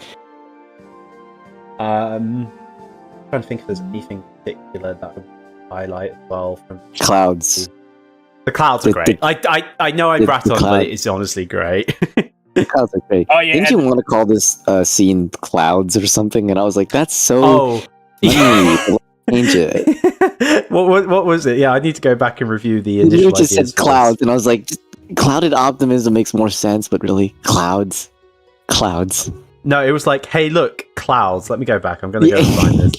I'm trying to think if there's anything particular that would highlight as well from Clouds. The clouds are great. I know I brat on, but it is honestly great. The clouds are great. Oh, yeah. Didn't you want to call this scene Clouds or something? And I was like, that's so funny. Change it. What was it? Yeah, I need to go back and review the initial You just ideas said for clouds, this. and I was like, clouded optimism makes more sense, but really, clouds. No, it was like, hey, look, clouds. Let me go back. I'm going to go and find this.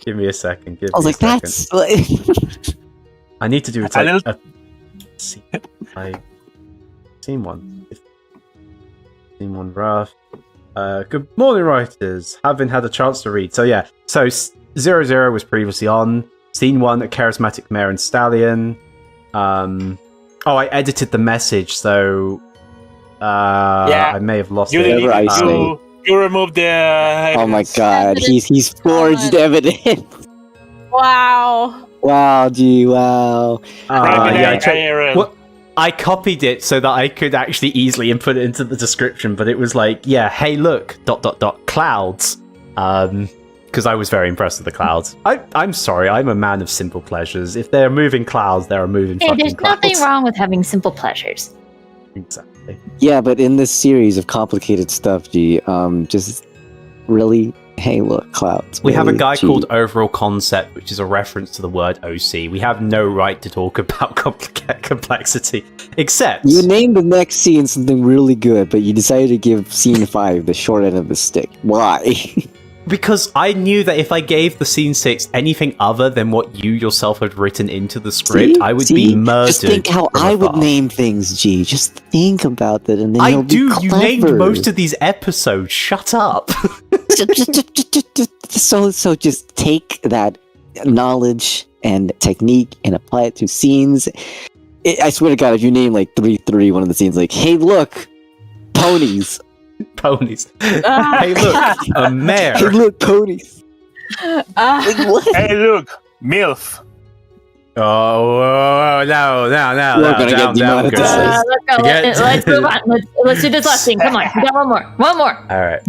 Give me a second. I was like, that's... I need to do a scene one. Scene one rough. Good morning, writers. Haven't had a chance to read. So yeah, 00 was previously on. Scene 1, a charismatic mare and stallion. I edited the message, so I may have lost it. You removed the... Oh my god, he's forged evidence. Wow. Wow, G, wow. I copied it so that I could actually easily input it into the description, but it was like, yeah, hey, look, ... clouds. Because I was very impressed with the clouds. I'm sorry, I'm a man of simple pleasures. If they're moving clouds, there are moving fucking there's clouds. nothing wrong with having simple pleasures. Exactly. Yeah, but in this series of complicated stuff, G, just really, hey, look, clouds. We have a really, guy G. called Overall Concept, which is a reference to the word OC. We have no right to talk about complexity, except... You named the next scene something really good, but you decided to give scene 5 the short end of the stick. Why? Because I knew that if I gave the scene 6 anything other than what you yourself had written into the script, I would be murdered. Just think how I would name things, G. Just think about that, and then you'll be clever. You named most of these episodes. Shut up. So just take that knowledge and technique and apply it to scenes. I swear to God, if you name like 3-3 one of the scenes, like, hey, look, ponies. Ponies. Hey, look, a mare. Hey, look, ponies. Like, what? Hey, look, MILF. Oh, no. We're gonna get demonetized. Let's move on. Let's do this last thing. Come on, we got one more. All right.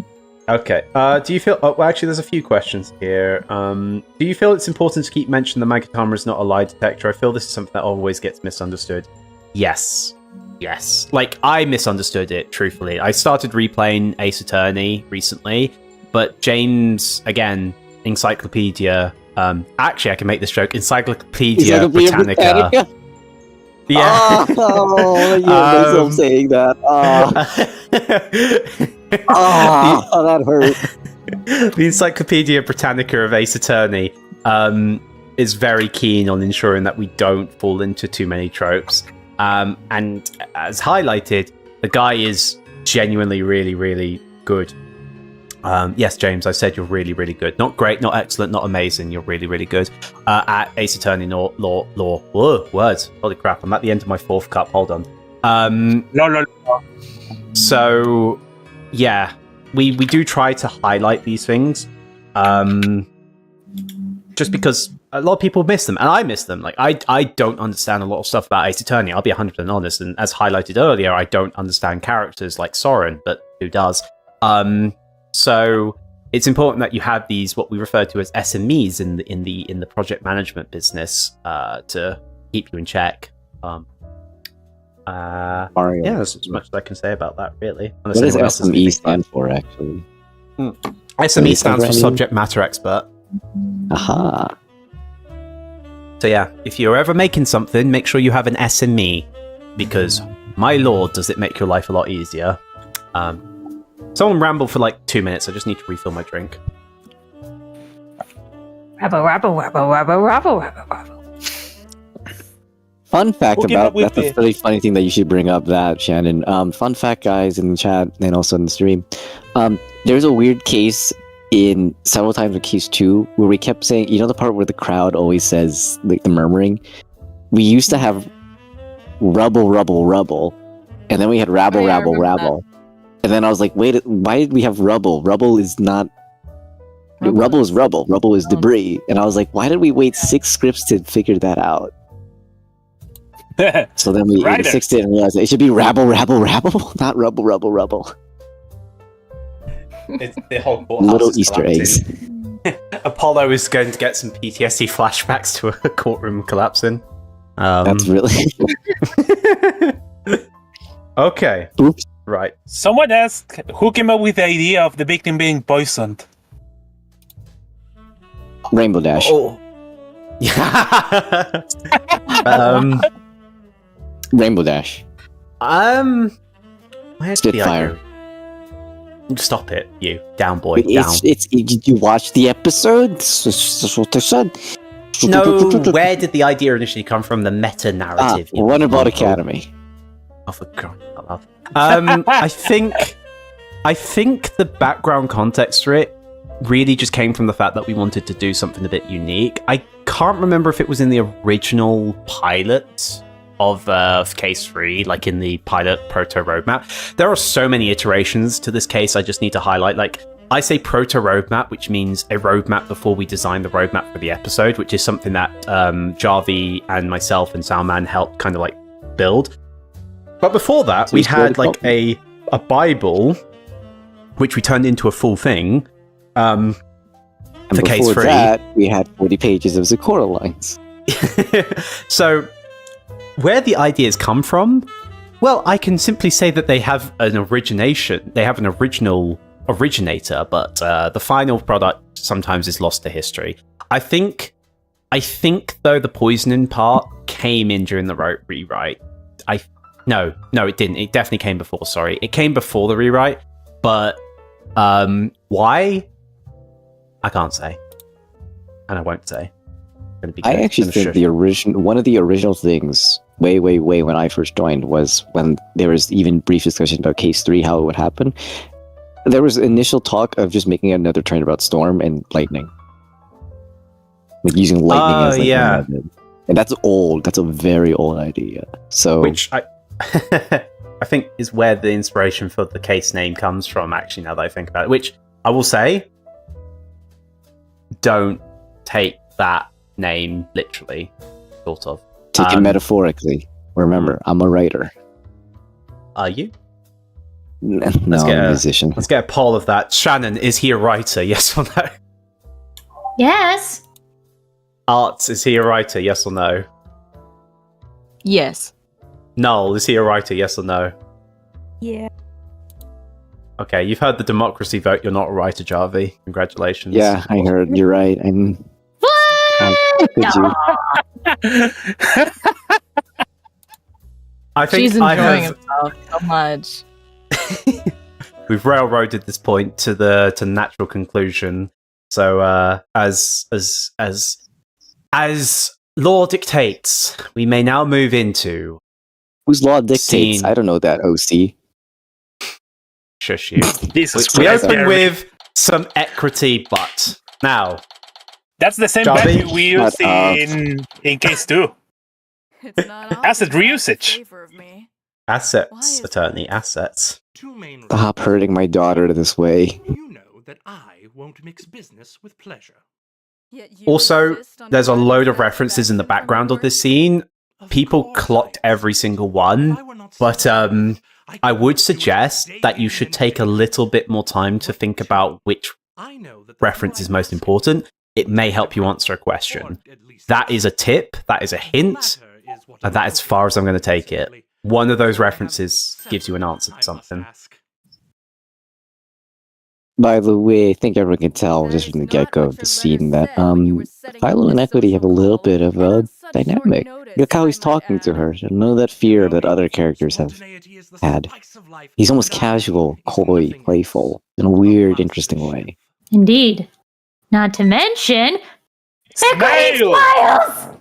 Okay. Do you feel? Oh, well, actually, there's a few questions here. Do you feel it's important to keep mentioning the Magatama is not a lie detector? I feel this is something that always gets misunderstood. Yes. Like, I misunderstood it, truthfully. I started replaying Ace Attorney recently, but James, again, Encyclopedia. Actually, I can make this joke. Encyclopedia Britannica. Yeah. Oh, I'm saying that. Oh, that hurt. The Encyclopedia Britannica of Ace Attorney is very keen on ensuring that we don't fall into too many tropes. And as highlighted, the guy is genuinely really, really good. Yes, James, I said you're really, really good. Not great, not excellent, not amazing. You're really, really good at Ace Attorney law. Whoa, words. Holy crap, I'm at the end of my 4th cup. Hold on. No. So, yeah, we do try to highlight these things. Just because a lot of people miss them, and I miss them. Like, I don't understand a lot of stuff about Ace Attorney. I'll be 100% honest. And as highlighted earlier, I don't understand characters like Soren, but who does? So it's important that you have these, what we refer to as SMEs in the project management business, to keep you in check. Yeah, that's as much as I can say about that, really. What does SME stand for, actually? SME stands for subject matter expert. Aha. So yeah, if you're ever making something, make sure you have an SME, because my lord, does it make your life a lot easier. Someone rambled for like 2 minutes. I just need to refill my drink. Rabble. Fun fact We'll about that's a really funny thing that you should bring up, that Shannon. Fun fact, guys, in the chat and also in the stream. There's a weird case in several times in case 2 where we kept saying, you know, the part where the crowd always says like the murmuring. We used to have rubble, and then we had rabble. And then I was like, wait, why did we have rubble? Rubble is not... Rubble is rubble. Rubble is debris. And I was like, why did we wait 6 scripts to figure that out? So then we fixed it and realized it should be rabble, not rubble. It's the whole little Easter eggs. Apollo is going to get some PTSD flashbacks to a courtroom collapsing. That's really... Okay. Oops. Right. Someone asked who came up with the idea of the victim being poisoned. Rainbow Dash. Oh. Rainbow Dash. Where's Spitfire. Stop it, you down boy. Did you watch the episode? That's what they said. No, where did the idea initially come from? The meta narrative. Wonderbolts Academy. Oh, for God, I think the background context for it really just came from the fact that we wanted to do something a bit unique. I can't remember if it was in the original pilot of Case 3, like in the pilot proto roadmap. There are so many iterations to this case. I just need to highlight, like, I say proto roadmap, which means a roadmap before we design the roadmap for the episode, which is something that Jarvy and myself and Salman helped kind of like build. But before that, we had like a Bible, which we turned into a full thing. For Case 3. That, we had 40 pages of Zecora lines. So, where the ideas come from? Well, I can simply say that they have an origination. They have an original originator, but the final product sometimes is lost to history. I think though the poisoning part came in during the rewrite. No, it didn't. It definitely came before. Sorry, it came before the rewrite. But why? I can't say. And I won't say. I actually think one of the original things, way when I first joined, was when there was even brief discussion about Case 3, how it would happen. There was initial talk of just making another Turnabout Storm and Lightning. Like using Lightning as yeah. a method. And that's old. That's a very old idea. So, which I I think is where the inspiration for the Case name comes from, actually, now that I think about it. Which I will say, don't take that name literally, sort of. Take it metaphorically. Remember, I'm a writer. Are you? No, I'm a musician. Let's get a poll of that. Shannon, is he a writer? Yes or no? Yes. Arts, is he a writer? Yes or no? Yes. Null, is he a writer? Yes or no? Yeah. Okay, you've heard the democracy vote. You're not a writer, Jarvy. Congratulations. Yeah, I heard. You're right. I think she's enjoying himself so much. We've railroaded this point to natural conclusion. So, as law dictates, we may now move into whose law dictates. I don't know that. OC. Shush you. We open with some equity, but now that's the same Jarvy, value we used in Case 2. Asset reusage. Assets, attorney, assets. Stop hurting my daughter this way. You know that I won't mix business with pleasure. Also, there's a load of references in the background of this scene. People clocked every single one, but I would suggest that you should take a little bit more time to think about which reference is most important. It may help you answer a question. That is a tip, that is a hint, and that is as far as I'm going to take it. One of those references gives you an answer to something. By the way, I think everyone can tell just from the get-go of the scene that Philo and Equity have a little bit of a dynamic. Look how he's talking to her. None of that fear that other characters have had. He's almost casual, coy, playful, in a weird, interesting way. Indeed. Not to mention, Equity smiles!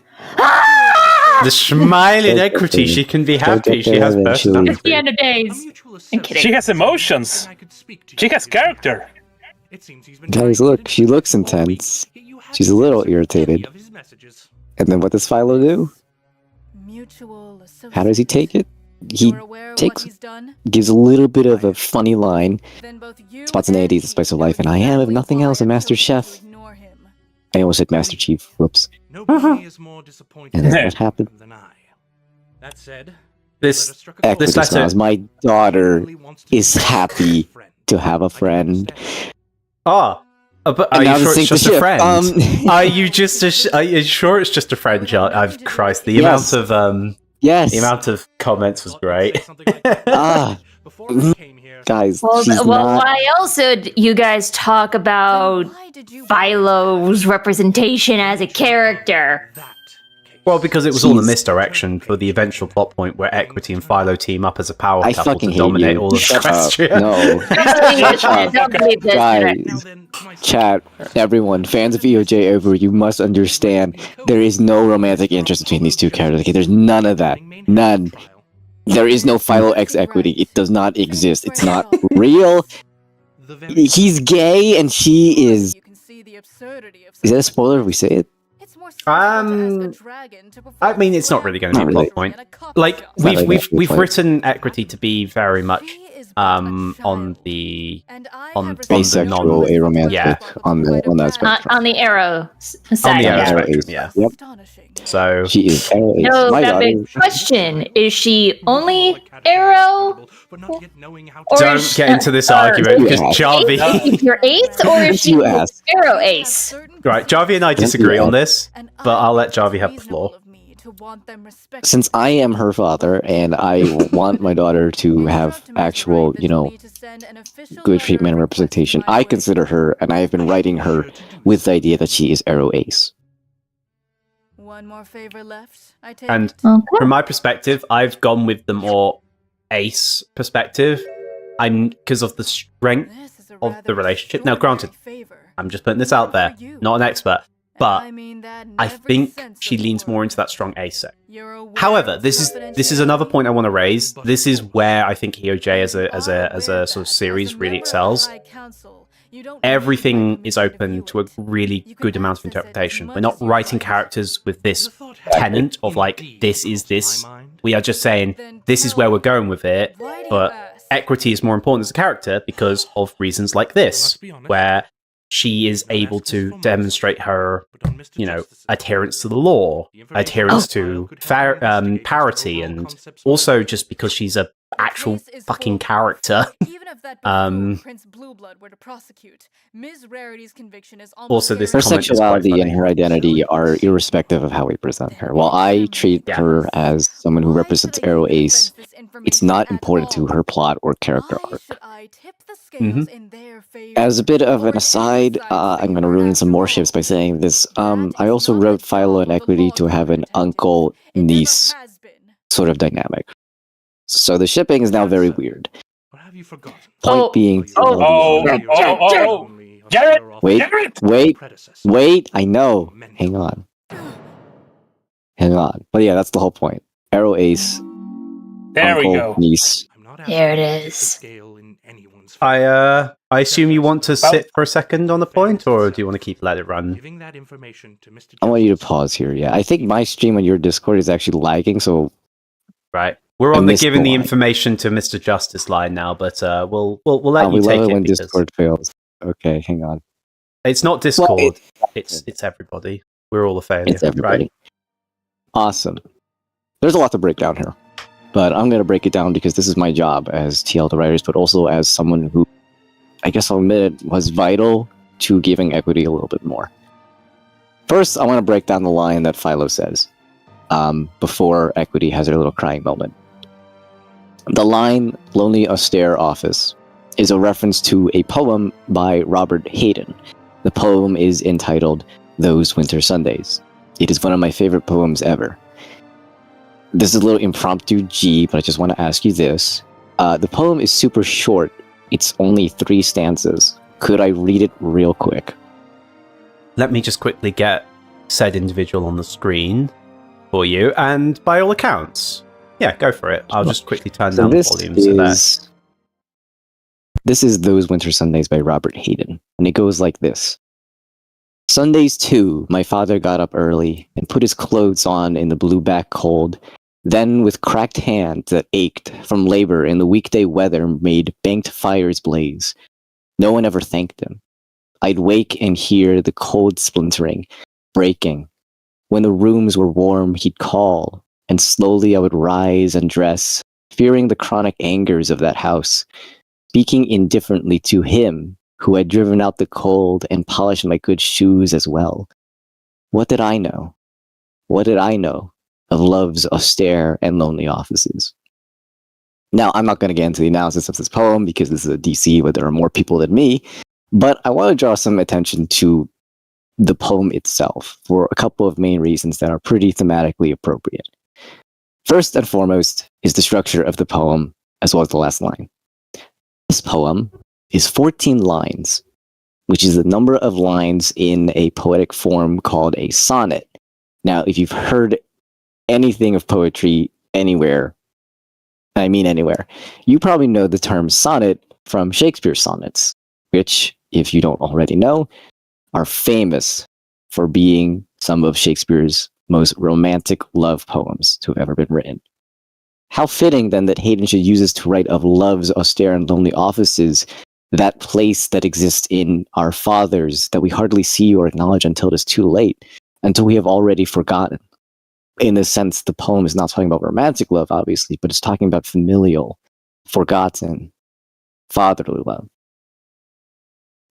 The smile in Equity, she can be happy, she has personality. At the end of days. I'm kidding. She has emotions. She has character. Guys, look, she looks intense. She's a little irritated. And then what does Philo do? How does he take it? He gives a little bit of a funny line. Spontaneity is the spice of life, and I am, if nothing else, a master chef. I almost said Master Chief. Whoops. Nobody is more disappointed And then what happened? than I. That said, This letter. letter. My daughter is happy to have a friend. But are you sure it's just a friend? Are you sure it's just a friend, John? I've Christ, the amount of yes, the amount of comments was great. Guys, well, why else would you guys talk about Philo's representation as a character? Well, because it was all a misdirection for the eventual plot point where Equity and Philo team up as a power I couple fucking to hate dominate you. all of Shut Equestria. up. No. Don't believe this. Guys, chat, everyone, fans of EOJ over, you must understand there is no romantic interest between these two characters. Okay, there's none of that. None. There is no Philo X Equity. It does not exist. It's not real. He's gay and she is. Is that a spoiler if we say it? I mean, it's not really going to be a plot point. Like we've written Equity to be very much on the asexual, aromantic, on that spectrum. On the arrow side. On the arrow Arrow spectrum, ace. yeah. Yep. So she is arrow ace. No, My that daughter, big question: is she only arrow? Or don't get into this argument because Jarvy. Is your ace, or is she arrow ace? Right, Jarvy and I disagree on this, but I'll let Jarvy have the floor. Since I am her father and I want my daughter to have actual, good treatment and representation, I consider her, and I have been writing her with the idea that she is arrow ace. One more favor left. I take And from my perspective, I've gone with the more ace perspective. Because of the strength of the relationship. Now, granted, I'm just putting this out there. Not an expert. But I think she leans more into that strong A sect. However, this is another point I want to raise. This is where I think EOJ as a sort of series really excels. Everything is open to a really good amount of interpretation. We're not writing characters with this tenet of like, this is this. We are just saying, this is where we're going with it, but equity is more important as a character because of reasons like this, where she is able to demonstrate her, adherence to the law, adherence to parity, and also just because she's a actual fucking character. Even if that buffoon Prince Blueblood were to prosecute, Ms. Rarity's conviction is also this her sexuality and her identity are irrespective of how we present her. While I treat her as someone who represents Arrow Ace, it's not important to her plot or character arc. As a bit of an aside, I'm going to ruin some more ships by saying this. I also wrote Philo and Equity to have an uncle-niece sort of dynamic. So the shipping is now very weird. Point being... Jared! Wait, I know. Hang on. But yeah, that's the whole point. Arrow Ace, there uncle, we go. Niece. There it is. I assume you want to sit for a second on the point, or do you want to let it run? I want you to pause here. Yeah, I think my stream on your Discord is actually lagging, so... Right. We're on the giving the information to Mr. Justice line now, but we'll let you take it when because Discord fails. Okay, hang on. It's not Discord. It's everybody. We're all a failure. It's everybody. Right? Awesome. There's a lot to break down here, but I'm going to break it down because this is my job as TL the writers, but also as someone who, I guess I'll admit it, was vital to giving Equity a little bit more. First, I want to break down the line that Philo says before Equity has her little crying moment. The line, "Lonely austere office," is a reference to a poem by Robert Hayden. The poem is entitled "Those Winter Sundays." It is one of my favorite poems ever. This is a little impromptu G, but I just want to ask you this. The poem is super short. It's only 3 stanzas. Could I read it real quick? Let me just quickly get said individual on the screen for you, and by all accounts, yeah, go for it. I'll just quickly turn down the volume so that... This is Those Winter Sundays by Robert Hayden, and it goes like this. Sundays too, my father got up early and put his clothes on in the blue-back cold, then with cracked hands that ached from labor in the weekday weather made banked fires blaze. No one ever thanked him. I'd wake and hear the cold splintering, breaking. When the rooms were warm, he'd call, and slowly I would rise and dress, fearing the chronic angers of that house, speaking indifferently to him who had driven out the cold and polished my good shoes as well. What did I know? What did I know of love's austere and lonely offices? Now, I'm not going to get into the analysis of this poem because this is a DC where there are more people than me, but I want to draw some attention to the poem itself for a couple of main reasons that are pretty thematically appropriate. First and foremost is the structure of the poem, as well as the last line. This poem is 14 lines, which is the number of lines in a poetic form called a sonnet. Now, if you've heard anything of poetry anywhere, I mean anywhere, you probably know the term sonnet from Shakespeare's sonnets, which, if you don't already know, are famous for being some of Shakespeare's most romantic love poems to have ever been written. How fitting, then, that Hayden should use this to write of love's austere and lonely offices, that place that exists in our fathers that we hardly see or acknowledge until it is too late, until we have already forgotten. In this sense, the poem is not talking about romantic love, obviously, but it's talking about familial, forgotten, fatherly love.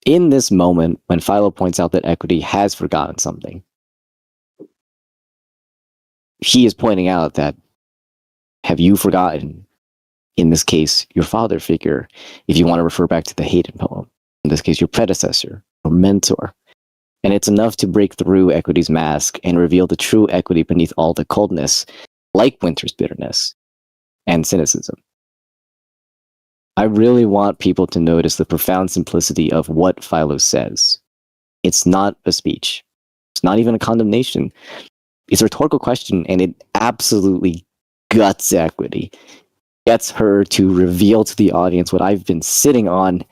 In this moment, when Philo points out that Equity has forgotten something, he is pointing out that, have you forgotten, in this case, your father figure, if you want to refer back to the Hayden poem, in this case, your predecessor or mentor? And it's enough to break through Equity's mask and reveal the true Equity beneath all the coldness, like Winter's bitterness and cynicism. I really want people to notice the profound simplicity of what Philo says. It's not a speech. It's not even a condemnation. It's a rhetorical question, and it absolutely guts equity. Gets her to reveal to the audience what I've been sitting on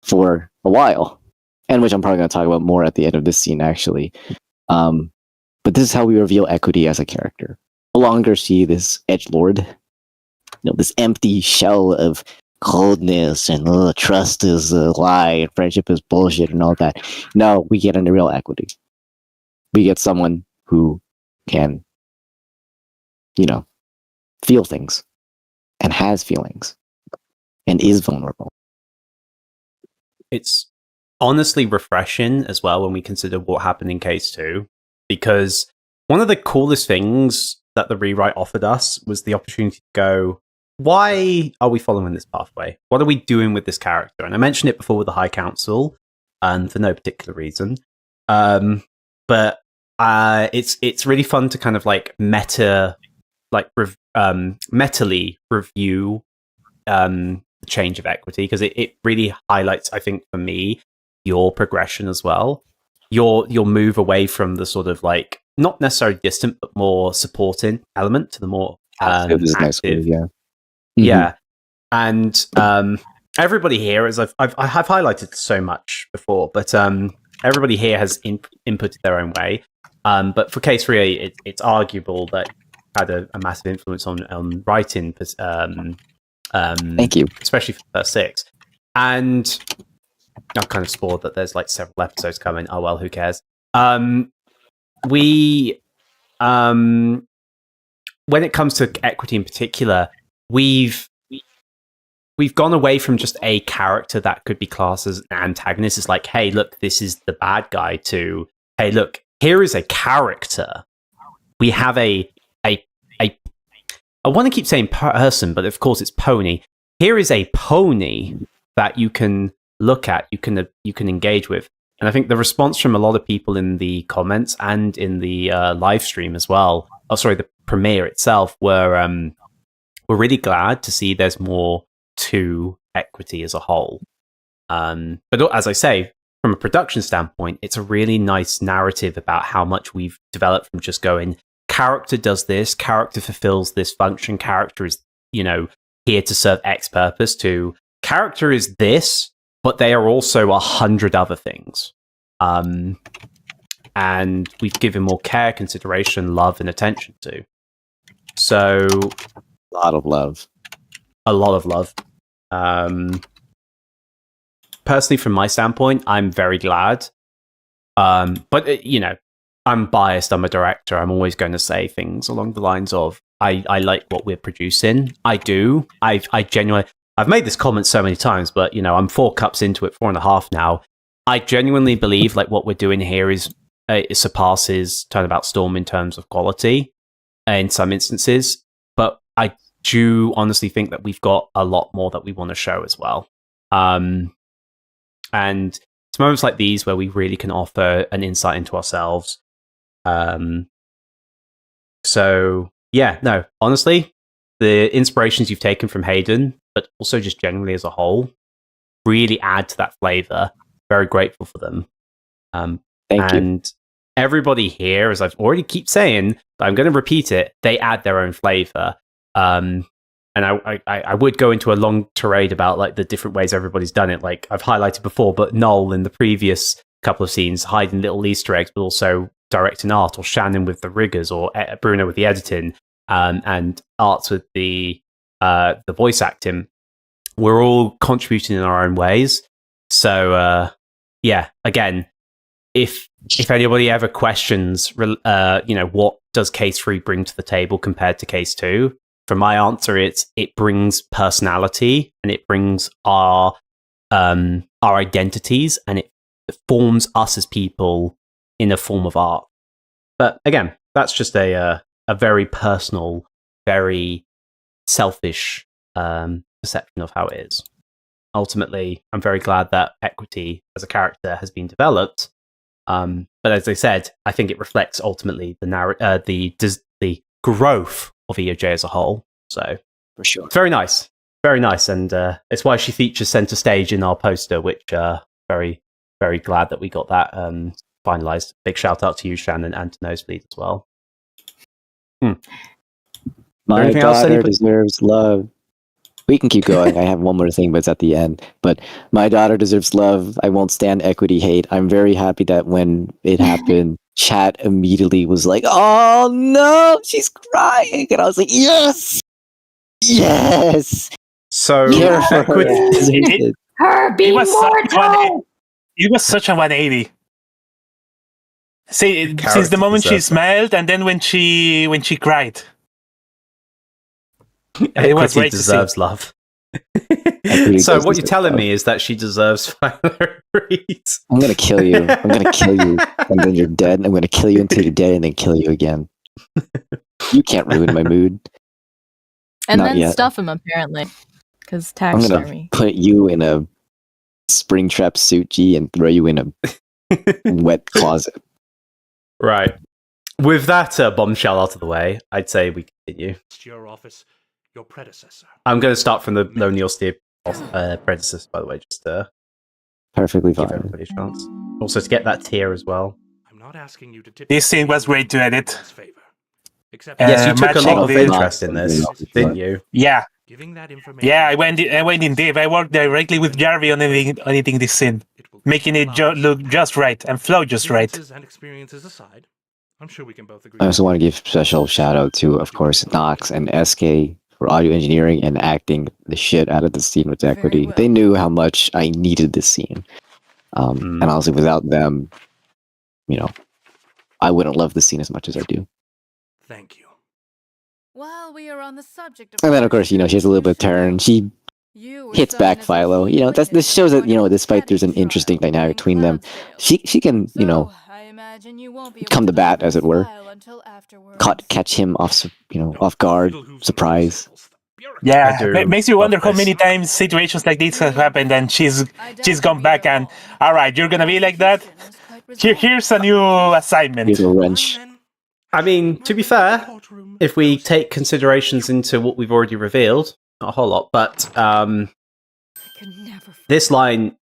for a while, and which I'm probably going to talk about more at the end of this scene, actually. But this is how we reveal equity as a character. No longer see this edgelord, this empty shell of coldness and trust is a lie and friendship is bullshit and all that. No, we get into real equity. We get someone who can, feel things and has feelings and is vulnerable. It's honestly refreshing as well when we consider what happened in case 2, because one of the coolest things that the rewrite offered us was the opportunity to go, why are we following this pathway? What are we doing with this character? And I mentioned it before with the High Council, and for no particular reason. But it's really fun to kind of like metally review the change of equity, because it really highlights, I think, for me, your progression as well. Your move away from the sort of like not necessarily distant but more supporting element to the more active. Yeah. Yeah, and everybody here, as I've highlighted so much before, but everybody here has inputted their own way. But for case 3, it's arguable that had a massive influence on writing. Thank you, especially for the first 6. And I kind of spoiled that there's like several episodes coming. Oh well, who cares? When it comes to equity in particular, we've gone away from just a character that could be classed as an antagonist. It's like, hey, look, this is the bad guy, to, hey, look, here is a character. We have I want to keep saying person, but of course it's pony. Here is a pony that you can look at, you can engage with. And I think the response from a lot of people in the comments and in the live stream as well, the premiere itself, we're really glad to see there's more to equity as a whole. But as I say, from a production standpoint, it's a really nice narrative about how much we've developed from just going, character does this, character fulfills this function, character is, here to serve X purpose, to character is this, but they are also 100 other things. And we've given more care, consideration, love, and attention to. So, a lot of love. Personally, from my standpoint, I'm very glad. But I'm biased. I'm a director. I'm always going to say things along the lines of, I like what we're producing. I do. I genuinely, I've made this comment so many times, but I'm 4 cups into it, 4.5 now. I genuinely believe like what we're doing here is it surpasses Turnabout Storm in terms of quality in some instances, but I do honestly think that we've got a lot more that we want to show as well. And it's moments like these where we really can offer an insight into ourselves. So yeah, no, honestly, the inspirations you've taken from Hayden, but also just generally as a whole, really add to that flavor. Very grateful for them. Thank you. Everybody here, as I've already keep saying, but I'm going to repeat it, they add their own flavor. And I would go into a long tirade about like the different ways everybody's done it. Like I've highlighted before, but Null in the previous couple of scenes hiding little Easter eggs, but also directing art, or Shannon with the riggers, or Bruno with the editing, and Arts with the voice acting. We're all contributing in our own ways. So yeah, again, if anybody ever questions, what does case 3 bring to the table compared to case 2? For my answer, it brings personality, and it brings our identities, and it forms us as people in a form of art. But again, that's just a very personal, very selfish perception of how it is. Ultimately, I'm very glad that equity as a character has been developed. But as I said, I think it reflects ultimately the growth of EOJ as a whole. So for sure, it's very nice, and it's why she features center stage in our poster, which very very glad that we got that finalized. Big shout out to you, Shannon, and to Nosebleed as well. My Anything else, daughter anybody? deserves love. We can keep going. I have one more thing, but it's at the end. But my daughter deserves love. I won't stand equity hate. I'm very happy that when it happened, chat immediately was like, "Oh no, she's crying," and I was like, "Yes, yes." So Care for her. Her be mortal. It was such a 180. See, since the moment she smiled, and then when she cried. It was Equity great deserves to see. love. Equity So does what you're deserve telling love. me is that she deserves Violet Reed. I'm gonna kill you. I'm gonna kill you, and then you're dead. I'm gonna kill you until you're dead, and then kill you again. You can't ruin my mood. And Not then yet. stuff him, apparently. Because I'm gonna taxidermy. put you in a Springtrap suit, G, and throw you in a wet closet. Right. With that bombshell out of the way, I'd say we continue. It's your office, your predecessor. I'm going to start from the Lonely Austere predecessor, by the way, just to Perfectly give fine. everybody a chance. Also to get that tier as well. I'm not asking you to tip This scene was great to edit. Except Yes, you took a lot of matching the- interest in this, didn't you? Yeah. Giving that information. Yeah, I went in deep. I worked directly with Jarvy on editing this scene, making it look just right and flow just right. Differences and experiences aside, I'm sure we can both agree. I also want to give special shout out to, of course, Nox and SK for audio engineering and acting the shit out of the scene with equity. They knew how much I needed this scene. And honestly, without them, I wouldn't love the scene as much as I do. Thank you. While we are on the subject of And then, of course, she has a little bit of turn. She hits back Philo. This shows that, despite there's an interesting dynamic between them, she can, come to bat, as it were. Catch him off guard, surprise. Yeah, it makes you wonder how many times situations like this have happened, and she's gone back and, all right, you're gonna be like that. Here's a new assignment. Here's a wrench. I mean, to be fair, if we take considerations into what we've already revealed, not a whole lot, but this line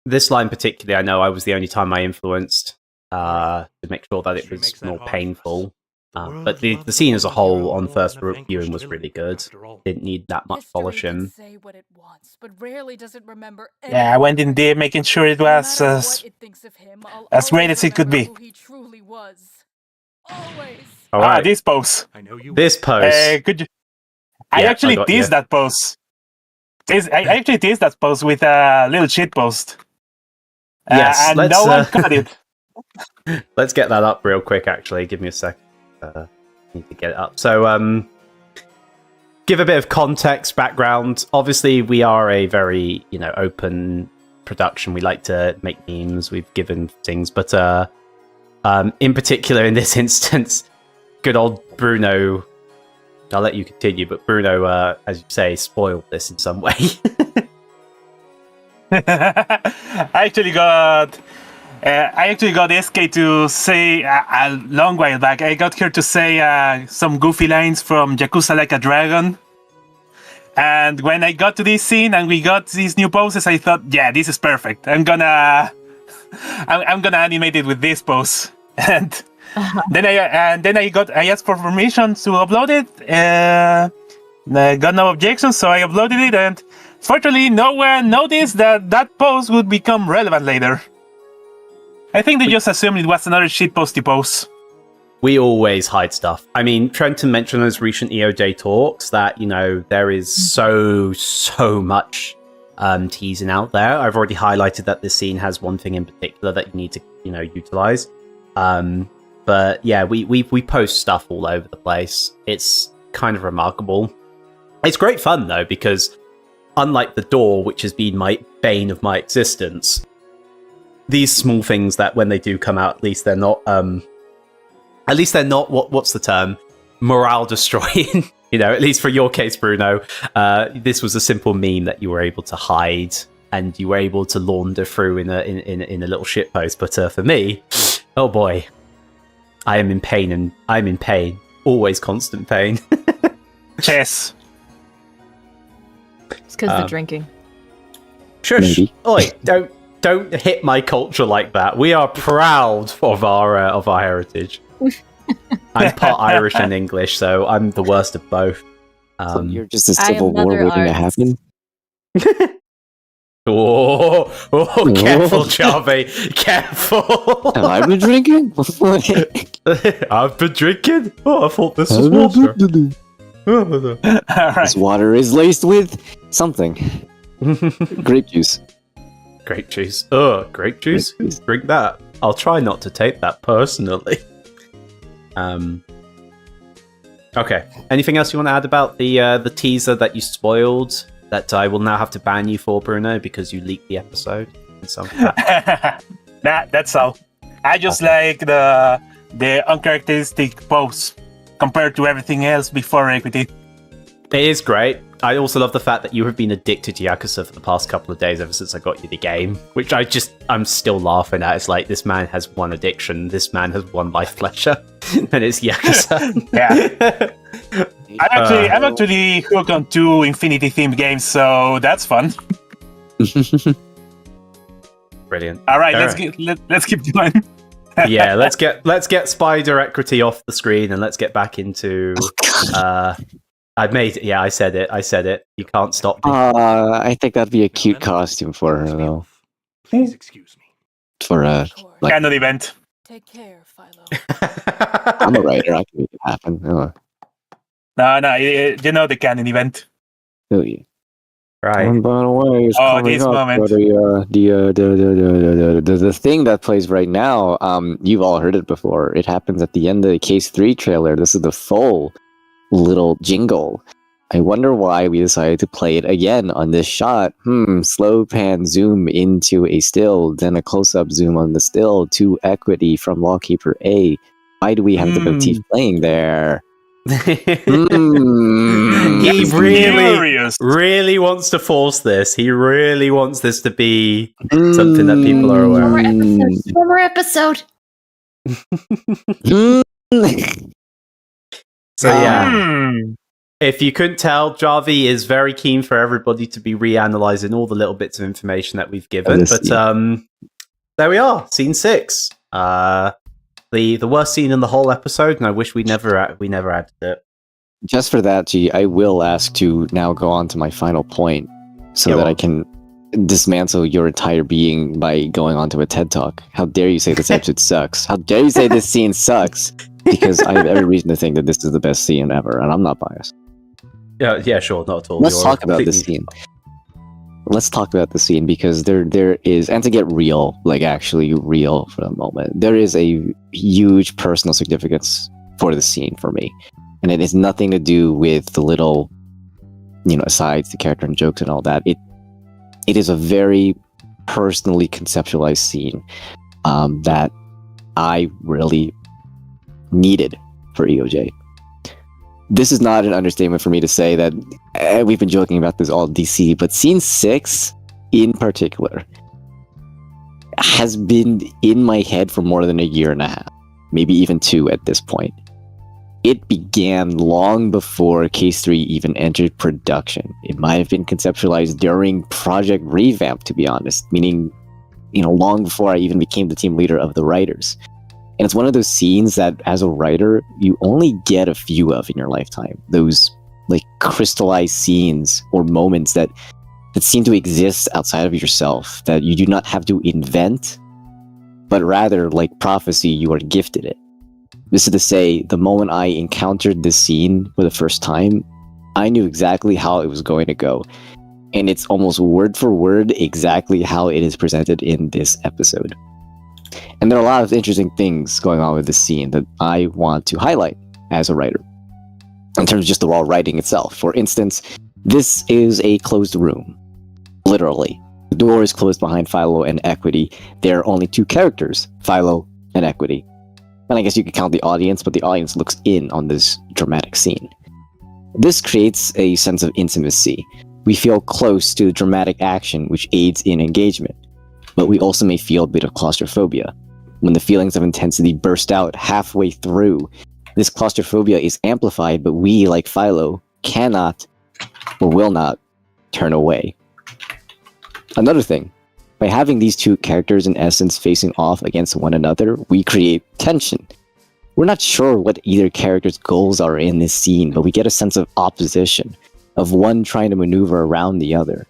particularly, I know I was the only time I influenced to make sure that it was more painful. But the scene as a whole on first viewing was really good. Didn't need that much polishing. Yeah, I went in there making sure it was as great as it could be. All right, this pose. This pose. Could you? I actually teased that pose. I actually teased that pose with a little shit post. Yes, and no one caught it. Let's get that up real quick. Actually, give me a sec. Need to get it up. So, give a bit of context, background. Obviously, we are a very open production. We like to make memes. We've given things, but in particular, in this instance, good old Bruno. I'll let you continue, but Bruno, as you say, spoiled this in some way. I actually got SK to say a long while back. I got her to say some goofy lines from Yakuza Like a Dragon. And when I got to this scene and we got these new poses, I thought, yeah, this is perfect. I'm gonna animate it with this pose. And then I asked for permission to upload it. I got no objections, so I uploaded it, and fortunately, no one noticed that pose would become relevant later. I think they just assumed it was another shitposty pose. We always hide stuff. I mean, Trenton mentioned in his recent EO Day talks that, there is so much teasing out there. I've already highlighted that this scene has one thing in particular that you need to, utilize. But yeah, we post stuff all over the place. It's kind of remarkable. It's great fun, though, because unlike the door, which has been my bane of my existence, these small things that when they do come out, at least they're not what's the term? Morale destroying. At least for your case, Bruno, this was a simple meme that you were able to hide and you were able to launder through in a little shitpost. But for me, oh boy, I am in pain, and I'm in pain. Always constant pain. Chess. It's because of the drinking. Shush. Oi, Don't hit my culture like that. We are proud of our heritage. I'm part Irish and English, so I'm the worst of both. So you're just a civil war waiting to happen? Careful, Jarvy. Careful. Have I been drinking? I've been drinking? Oh, I thought this was water. This water is laced with something. Grape juice. Grape juice. Grape juice? Drink that. I'll try not to take that personally. Okay. Anything else you want to add about the teaser that you spoiled that I will now have to ban you for, Bruno, because you leaked the episode? That's all. I just like the uncharacteristic pose compared to everything else before Equity. It is great. I also love the fact that you have been addicted to Yakuza for the past couple of days ever since I got you the game, which I'm still laughing at. It's like, this man has one addiction, this man has one life pleasure, and it's Yakuza. Yeah. I'm actually hooked on 2 Infinity themed games, so that's fun. Brilliant. All right, let's keep going. Yeah, let's get Spider Equity off the screen and let's get back into I said it. You can't stop me. I think that'd be a cute costume for her, though. Please excuse me. For canon event. Take care, Philo. I'm a writer. I can make it happen. No, you know the canon event. Oh yeah. Right. By the way, it's this moment. The thing that plays right now, you've all heard it before. It happens at the end of the Case 3 trailer. This is the full little jingle. I wonder why we decided to play it again on this shot. Slow pan zoom into a still, then a close-up zoom on the still to Equity from Lawkeeper A. Why do we have the motif playing there? He really wants to force this. He really wants this to be something that people are aware of. Former episode. So yeah, if you couldn't tell, Jarvy is very keen for everybody to be reanalyzing all the little bits of information that we've given. But there we are, scene 6. The worst scene in the whole episode, and I wish we never added it. Just for that, G, I will ask to now go on to my final point, so that I can dismantle your entire being by going on to a TED Talk. How dare you say this episode sucks? How dare you say this scene sucks? Because I have every reason to think that this is the best scene ever, and I'm not biased. Yeah, sure, not at all. Let's talk about this scene. Let's talk about the scene, because there is, and to get real, like actually real for the moment, there is a huge personal significance for the scene for me. And it has nothing to do with the little, asides, the character and jokes and all that. It is a very personally conceptualized scene that I really needed for EOJ. This is not an understatement for me to say that we've been joking about this all DC, but scene 6 in particular has been in my head for more than a year and a half, maybe even 2 at this point. It began long before Case 3 even entered production. It might have been conceptualized during Project Revamp, to be honest, meaning, long before I even became the team leader of the writers. And it's one of those scenes that, as a writer, you only get a few of in your lifetime. Those, crystallized scenes or moments that seem to exist outside of yourself, that you do not have to invent, but rather, like prophecy, you are gifted it. This is to say, the moment I encountered this scene for the first time, I knew exactly how it was going to go. And it's almost word for word exactly how it is presented in this episode. And there are a lot of interesting things going on with this scene that I want to highlight as a writer, in terms of just the raw writing itself. For instance, this is a closed room. Literally. The door is closed behind Philo and Equity. There are only 2 characters, Philo and Equity. And I guess you could count the audience, but the audience looks in on this dramatic scene. This creates a sense of intimacy. We feel close to the dramatic action, which aids in engagement. But we also may feel a bit of claustrophobia. When the feelings of intensity burst out halfway through, this claustrophobia is amplified, but we, like Philo, cannot or will not turn away. Another thing, By having these two characters in essence facing off against one another, we create tension. We're not sure what either character's goals are in this scene, but we get a sense of opposition, of one trying to maneuver around the other.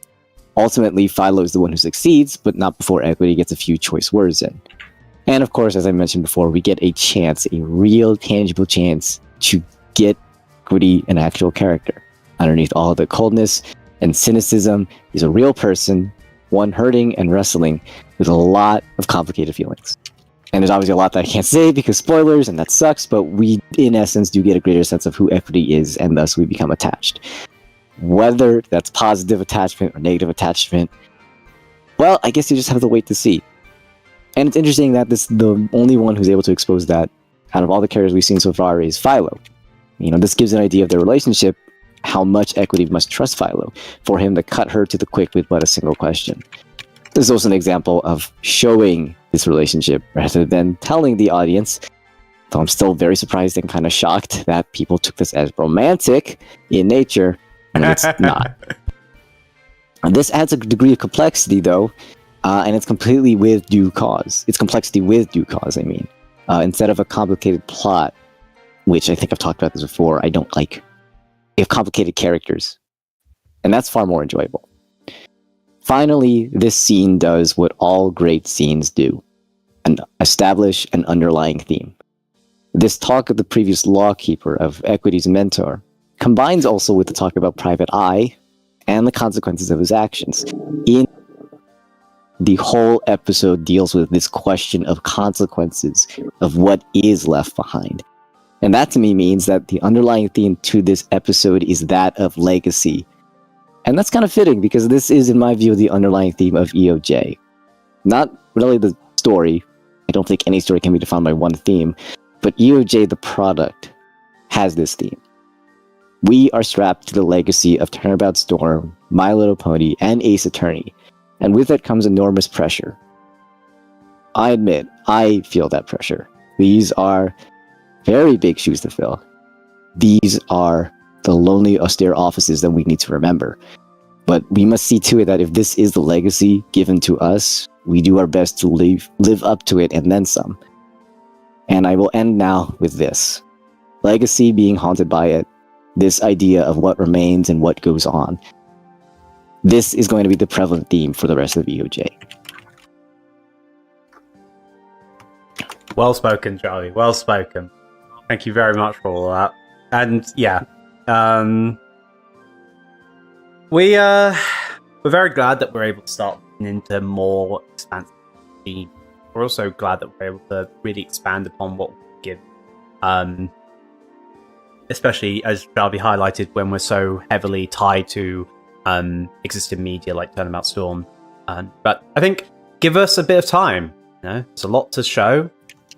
Ultimately, Philo is the one who succeeds, but not before Equity gets a few choice words in. And of course, as I mentioned before, we get a chance, a real tangible chance to get Equity an actual character. Underneath all the coldness and cynicism is a real person, one hurting and wrestling with a lot of complicated feelings. And there's obviously a lot that I can't say because spoilers, and that sucks, but we, in essence, do get a greater sense of who Equity is, and thus we become attached. Whether that's positive attachment or negative attachment, well, I guess you just have to wait to see. And it's interesting that the only one who's able to expose that out of all the characters we've seen so far is Philo. This gives an idea of their relationship, how much Equity must trust Philo for him to cut her to the quick with but a single question. This is also an example of showing this relationship rather than telling the audience, though I'm still very surprised and kind of shocked that people took this as romantic in nature, and it's not. And this adds a degree of complexity, though, and it's completely with due cause. It's complexity with due cause, I mean. Instead of a complicated plot, which I think I've talked about this before, I don't like. We have complicated characters, and that's far more enjoyable. Finally, this scene does what all great scenes do, and establish an underlying theme. This talk of the previous lawkeeper, of Equity's mentor, combines also with the talk about Private Eye and the consequences of his actions. The whole episode deals with this question of consequences, of what is left behind. And that to me means that the underlying theme to this episode is that of legacy. And that's kind of fitting because this is, in my view, the underlying theme of EOJ. Not really the story. I don't think any story can be defined by one theme. But EOJ, the product, has this theme. We are strapped to the legacy of Turnabout Storm, My Little Pony, and Ace Attorney. And with that comes enormous pressure. I admit, I feel that pressure. These are very big shoes to fill. These are the lonely, austere offices that we need to remember. But we must see to it that if this is the legacy given to us, we do our best to live up to it and then some. And I will end now with this. Legacy being haunted by it. This idea of what remains and what goes on. This is going to be the prevalent theme for the rest of EOJ. Well spoken, Jarvy. Well spoken. Thank you very much for all that. And yeah, we're very glad that we're able to start looking into more expansive themes. We're also glad that we're able to really expand upon what we give. Especially as Jarvy highlighted, when we're so heavily tied to existing media like Turnabout Storm. But I think give us a bit of time. There's a lot to show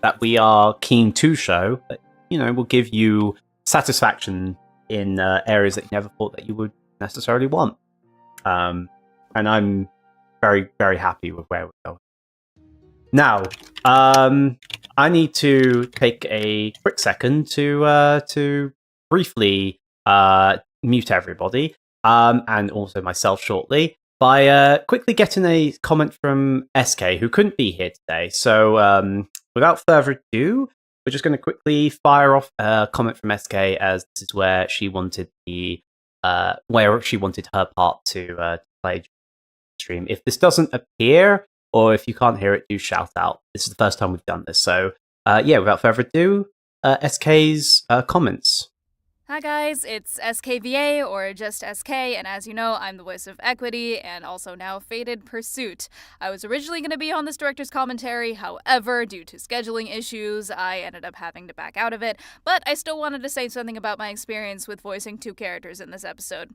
that we are keen to show. That, will give you satisfaction in areas that you never thought that you would necessarily want. And I'm very, very happy with where we're going. Now, I need to take a quick second to briefly mute everybody, and also myself shortly, by quickly getting a comment from SK, who couldn't be here today. So without further ado, we're just going to quickly fire off a comment from SK, as this is where she wanted her part to play stream. If this doesn't appear, or if you can't hear it, do shout out. This is the first time we've done this. So without further ado, SK's comments. Hi guys, it's SKVA, or just SK, and as you know, I'm the voice of Equity, and also now Fated Pursuit. I was originally going to be on this director's commentary, however, due to scheduling issues, I ended up having to back out of it, but I still wanted to say something about my experience with voicing two characters in this episode.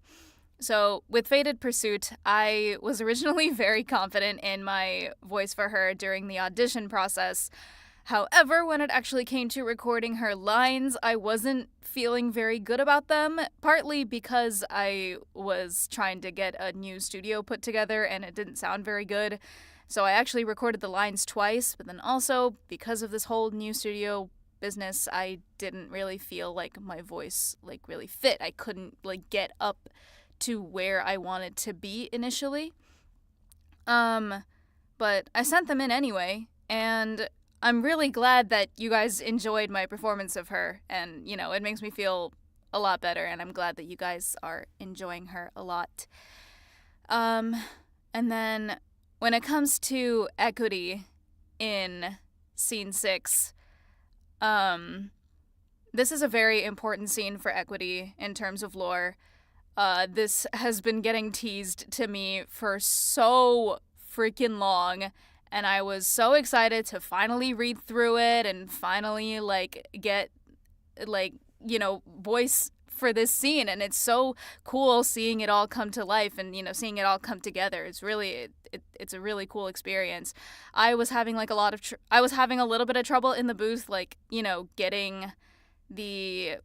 So, with Fated Pursuit, I was originally very confident in my voice for her during the audition process. However, when it actually came to recording her lines, I wasn't feeling very good about them, partly because I was trying to get a new studio put together and it didn't sound very good. So I actually recorded the lines twice, but then also, because of this whole new studio business, I didn't really feel like my voice really fit. I couldn't get up to where I wanted to be initially. but I sent them in anyway, and I'm really glad that you guys enjoyed my performance of her, and, you know, it makes me feel a lot better, and I'm glad that you guys are enjoying her a lot. And then when it comes to equity in Scene 6, this is a very important scene for equity in terms of lore. This has been getting teased to me for so freaking long, and I was so excited to finally read through it and finally, like, get, like, you know, voice for this scene, and it's so cool seeing it all come to life and, you know, seeing it all come together. It's really, it's a really cool experience. I was having, like, I was having a little bit of trouble in the booth, like, you know, getting these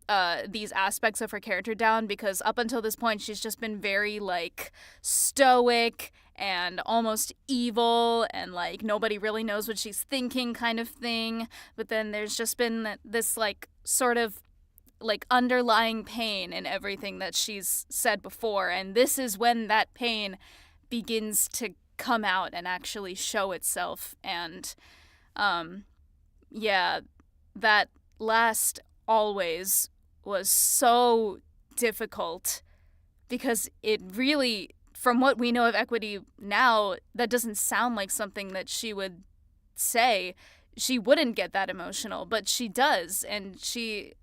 aspects of her character down, because up until this point she's just been very, like, stoic and almost evil, and, like, nobody really knows what she's thinking kind of thing. But then there's just been this, like, sort of, like, underlying pain in everything that she's said before, and this is when that pain begins to come out and actually show itself. And yeah, that last always was so difficult, because it really, from what we know of equity now, that doesn't sound like something that she would say. She wouldn't get that emotional, but she does, and she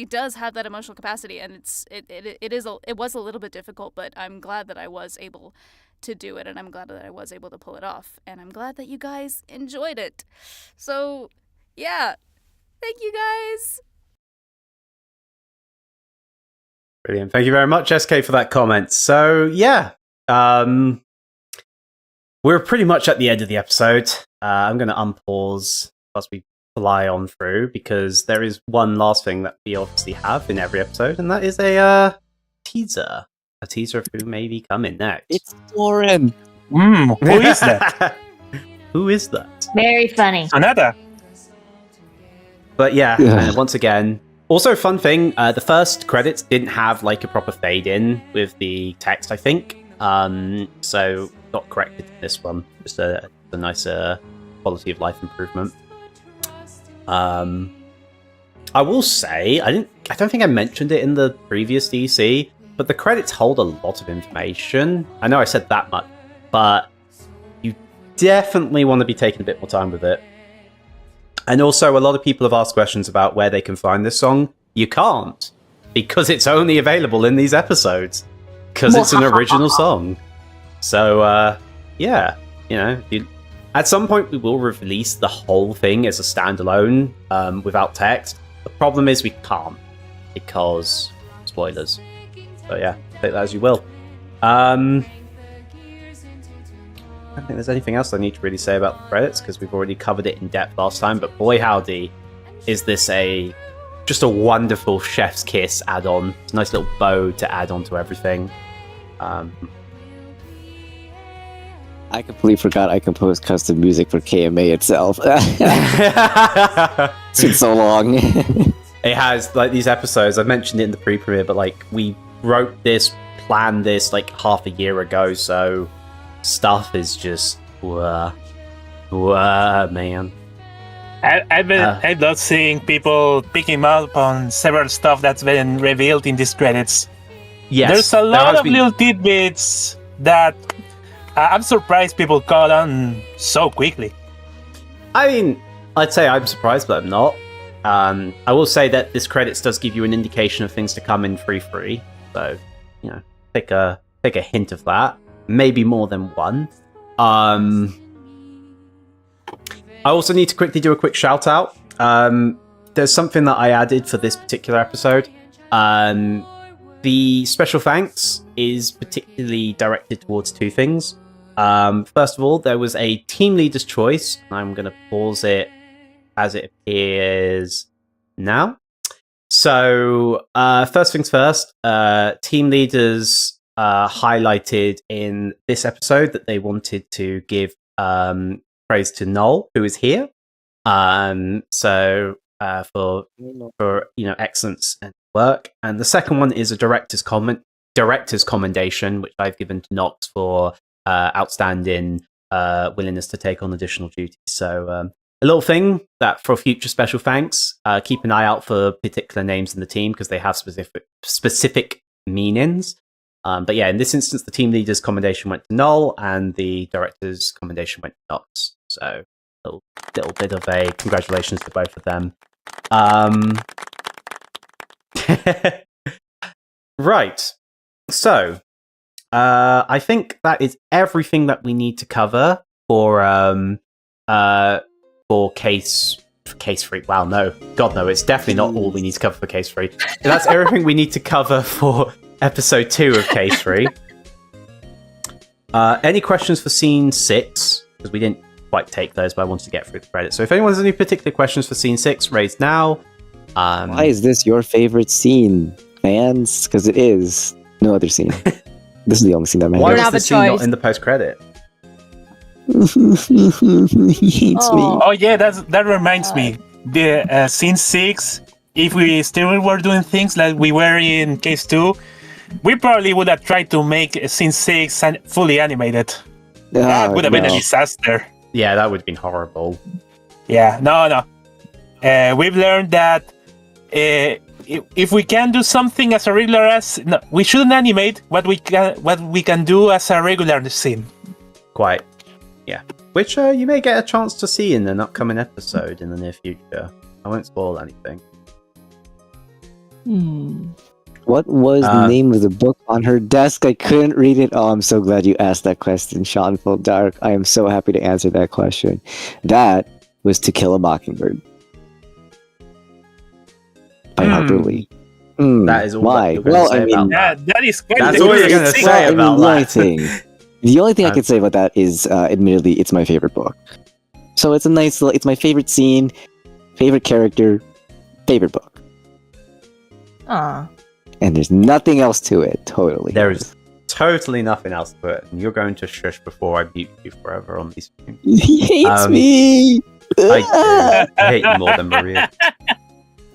does have that emotional capacity, and it was a little bit difficult, but I'm glad that I was able to do it, and I'm glad that I was able to pull it off, and I'm glad that you guys enjoyed it. So, yeah, thank you guys. Brilliant. Thank you very much, SK, for that comment. So, yeah, we're pretty much at the end of the episode. I'm going to unpause as we fly on through, because there is one last thing that we obviously have in every episode, and that is a teaser. A teaser of who may be coming next. It's Lauren. Who is that? Who is that? Very funny. Another. But yeah, once again, also fun thing, the first credits didn't have, like, a proper fade in with the text, I think. So got corrected in this one. Just a nice quality of life improvement. I will say, I don't think I mentioned it in the previous DC, but the credits hold a lot of information. I know I said that much, but you definitely want to be taking a bit more time with it. And also, a lot of people have asked questions about where they can find this song. You can't, because it's only available in these episodes, because it's an original song. So, yeah, you know, at some point we will release the whole thing as a standalone without text. The problem is we can't, because spoilers. So yeah, take that as you will. I don't think there's anything else I need to really say about the credits, because we've already covered it in depth last time, but boy howdy, is this just a wonderful chef's kiss add-on. It's a nice little bow to add on to everything. I completely forgot I composed custom music for KMA itself. It's been so long. It has, like, these episodes, I mentioned it in the pre-premiere, but, like, we wrote this, planned this, like, half a year ago, so stuff is just, man. I've loved seeing people picking up on several stuff that's been revealed in these credits. Yes, there's a lot of little tidbits that I'm surprised people caught on so quickly. I mean, I'd say I'm surprised, but I'm not. I will say that this credits does give you an indication of things to come in free, so, you know, take a hint of that. Maybe more than one. I also need to quickly do a quick shout out. There's something that I added for this particular episode. The special thanks is particularly directed towards two things. First of all, there was a team leader's choice. I'm going to pause it as it appears now. So, first things first, team leaders highlighted in this episode that they wanted to give praise to Null, who is here. For excellence and work. And the second one is a director's commendation, which I've given to Nox for outstanding willingness to take on additional duties. So a little thing that for future special thanks, keep an eye out for particular names in the team because they have specific meanings. But yeah, in this instance, the team leader's commendation went to Null and the director's commendation went to Nox. So a little bit of a congratulations to both of them. Right. So I think that is everything that we need to cover for case 3. Wow, no. God, no, it's definitely not all we need to cover for case 3. That's everything we need to cover for episode 2 of case 3. Any questions for scene 6? Because we didn't quite take those, but I wanted to get through the credits. So if anyone has any particular questions for scene 6, raise now. Why is this your favorite scene, fans? Because it is. No other scene. This is the only scene that matters. Why was this scene not in the post-credit? He hates me. Oh yeah, that reminds me. The scene 6, if we still were doing things like we were in case 2, we probably would have tried to make scene 6 fully animated. That would have been a disaster. Yeah, that would have been horrible. Yeah, no. We've learned that if we can do something as a regular we shouldn't animate what we can do as a regular scene. Quite. Yeah. Which you may get a chance to see in an upcoming episode in the near future. I won't spoil anything. What was the name of the book on her desk? I couldn't read it. Oh, I'm so glad you asked that question, Sean Full Dark. I am so happy to answer that question. That was To Kill a Mockingbird by Harper Lee. That is all. Why? Well, I mean, that is quite that's all you're going to say about that. The only thing I could say about that is, admittedly, it's my favorite book. So it's a nice little. It's my favorite scene, favorite character, favorite book. Aw. And there's nothing else to it. Totally. There is totally nothing else to it. And you're going to shush before I mute you forever on these streams. He hates me. I hate you more than Maria.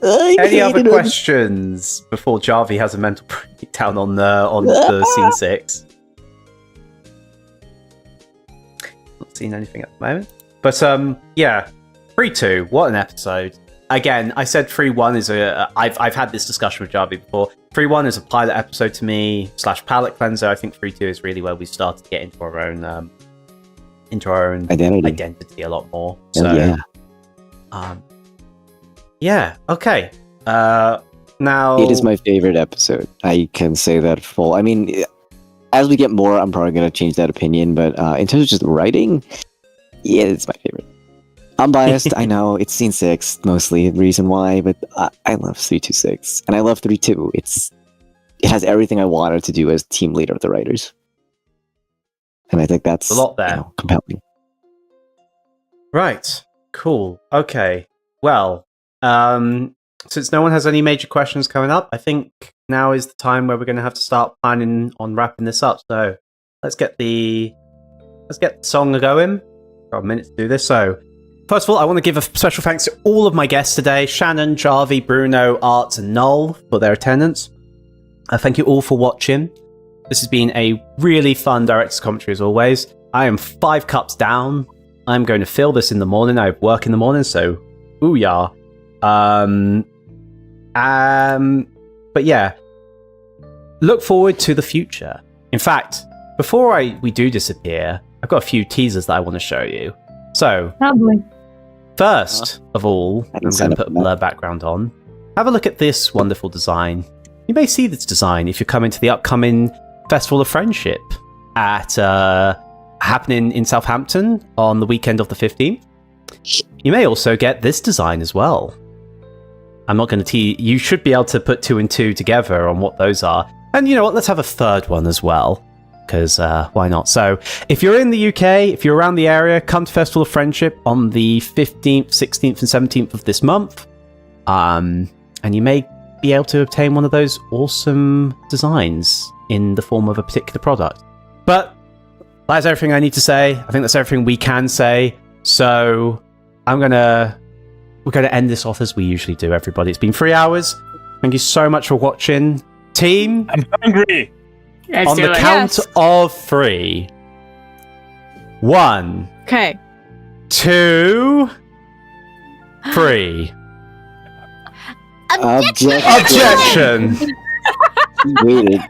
Any other questions before Jarvy has a mental breakdown on the scene 6? Not seeing anything at the moment. But yeah, 3-2. What an episode. Again, I said 3-1 is I've had this discussion with Jarvy before. 3-1 is a pilot episode to me / palette cleanser. I think 3-2 is really where we started to get into our own identity a lot more. So yeah. Okay. Now it is my favorite episode. I can say that full. I mean, as we get more, I'm probably gonna change that opinion. But in terms of just writing, yeah, it's my favorite. I'm biased. I know it's scene 6 mostly the reason why, but I love 326 and I love 3-2. It has everything I wanted to do as team leader of the writers, and I think that's a lot there. Compelling. Right. Cool. Okay. Well, since no one has any major questions coming up, I think now is the time where we're going to have to start planning on wrapping this up. So let's get the song going. Got a minute to do this. So first of all, I want to give a special thanks to all of my guests today: Shannon, Jarvy, Bruno, Arts, and Null for their attendance. Thank you all for watching. This has been a really fun director's commentary as always. I am 5 cups down. I'm going to fill this in the morning. I have work in the morning, so booyah. But yeah, look forward to the future. In fact, before we do disappear, I've got a few teasers that I want to show you. So, first of all, I'm going to put a blur background on. Have a look at this wonderful design. You may see this design if you're coming to the upcoming Festival of Friendship at happening in Southampton on the weekend of the 15th. You may also get this design as well. I'm not going to you should be able to put 2 and 2 together on what those are. And you know what? Let's have a third one as well, because why not? So if you're in the UK, if you're around the area, come to Festival of Friendship on the 15th, 16th, and 17th of this month. And you may be able to obtain one of those awesome designs in the form of a particular product. But that's everything I need to say. I think that's everything we can say. So we're gonna end this off as we usually do, everybody. It's been 3 hours. Thank you so much for watching. Team, I'm hungry. On the count of 3. 1, Okay. 2, 3. Objection. Objection! He waited.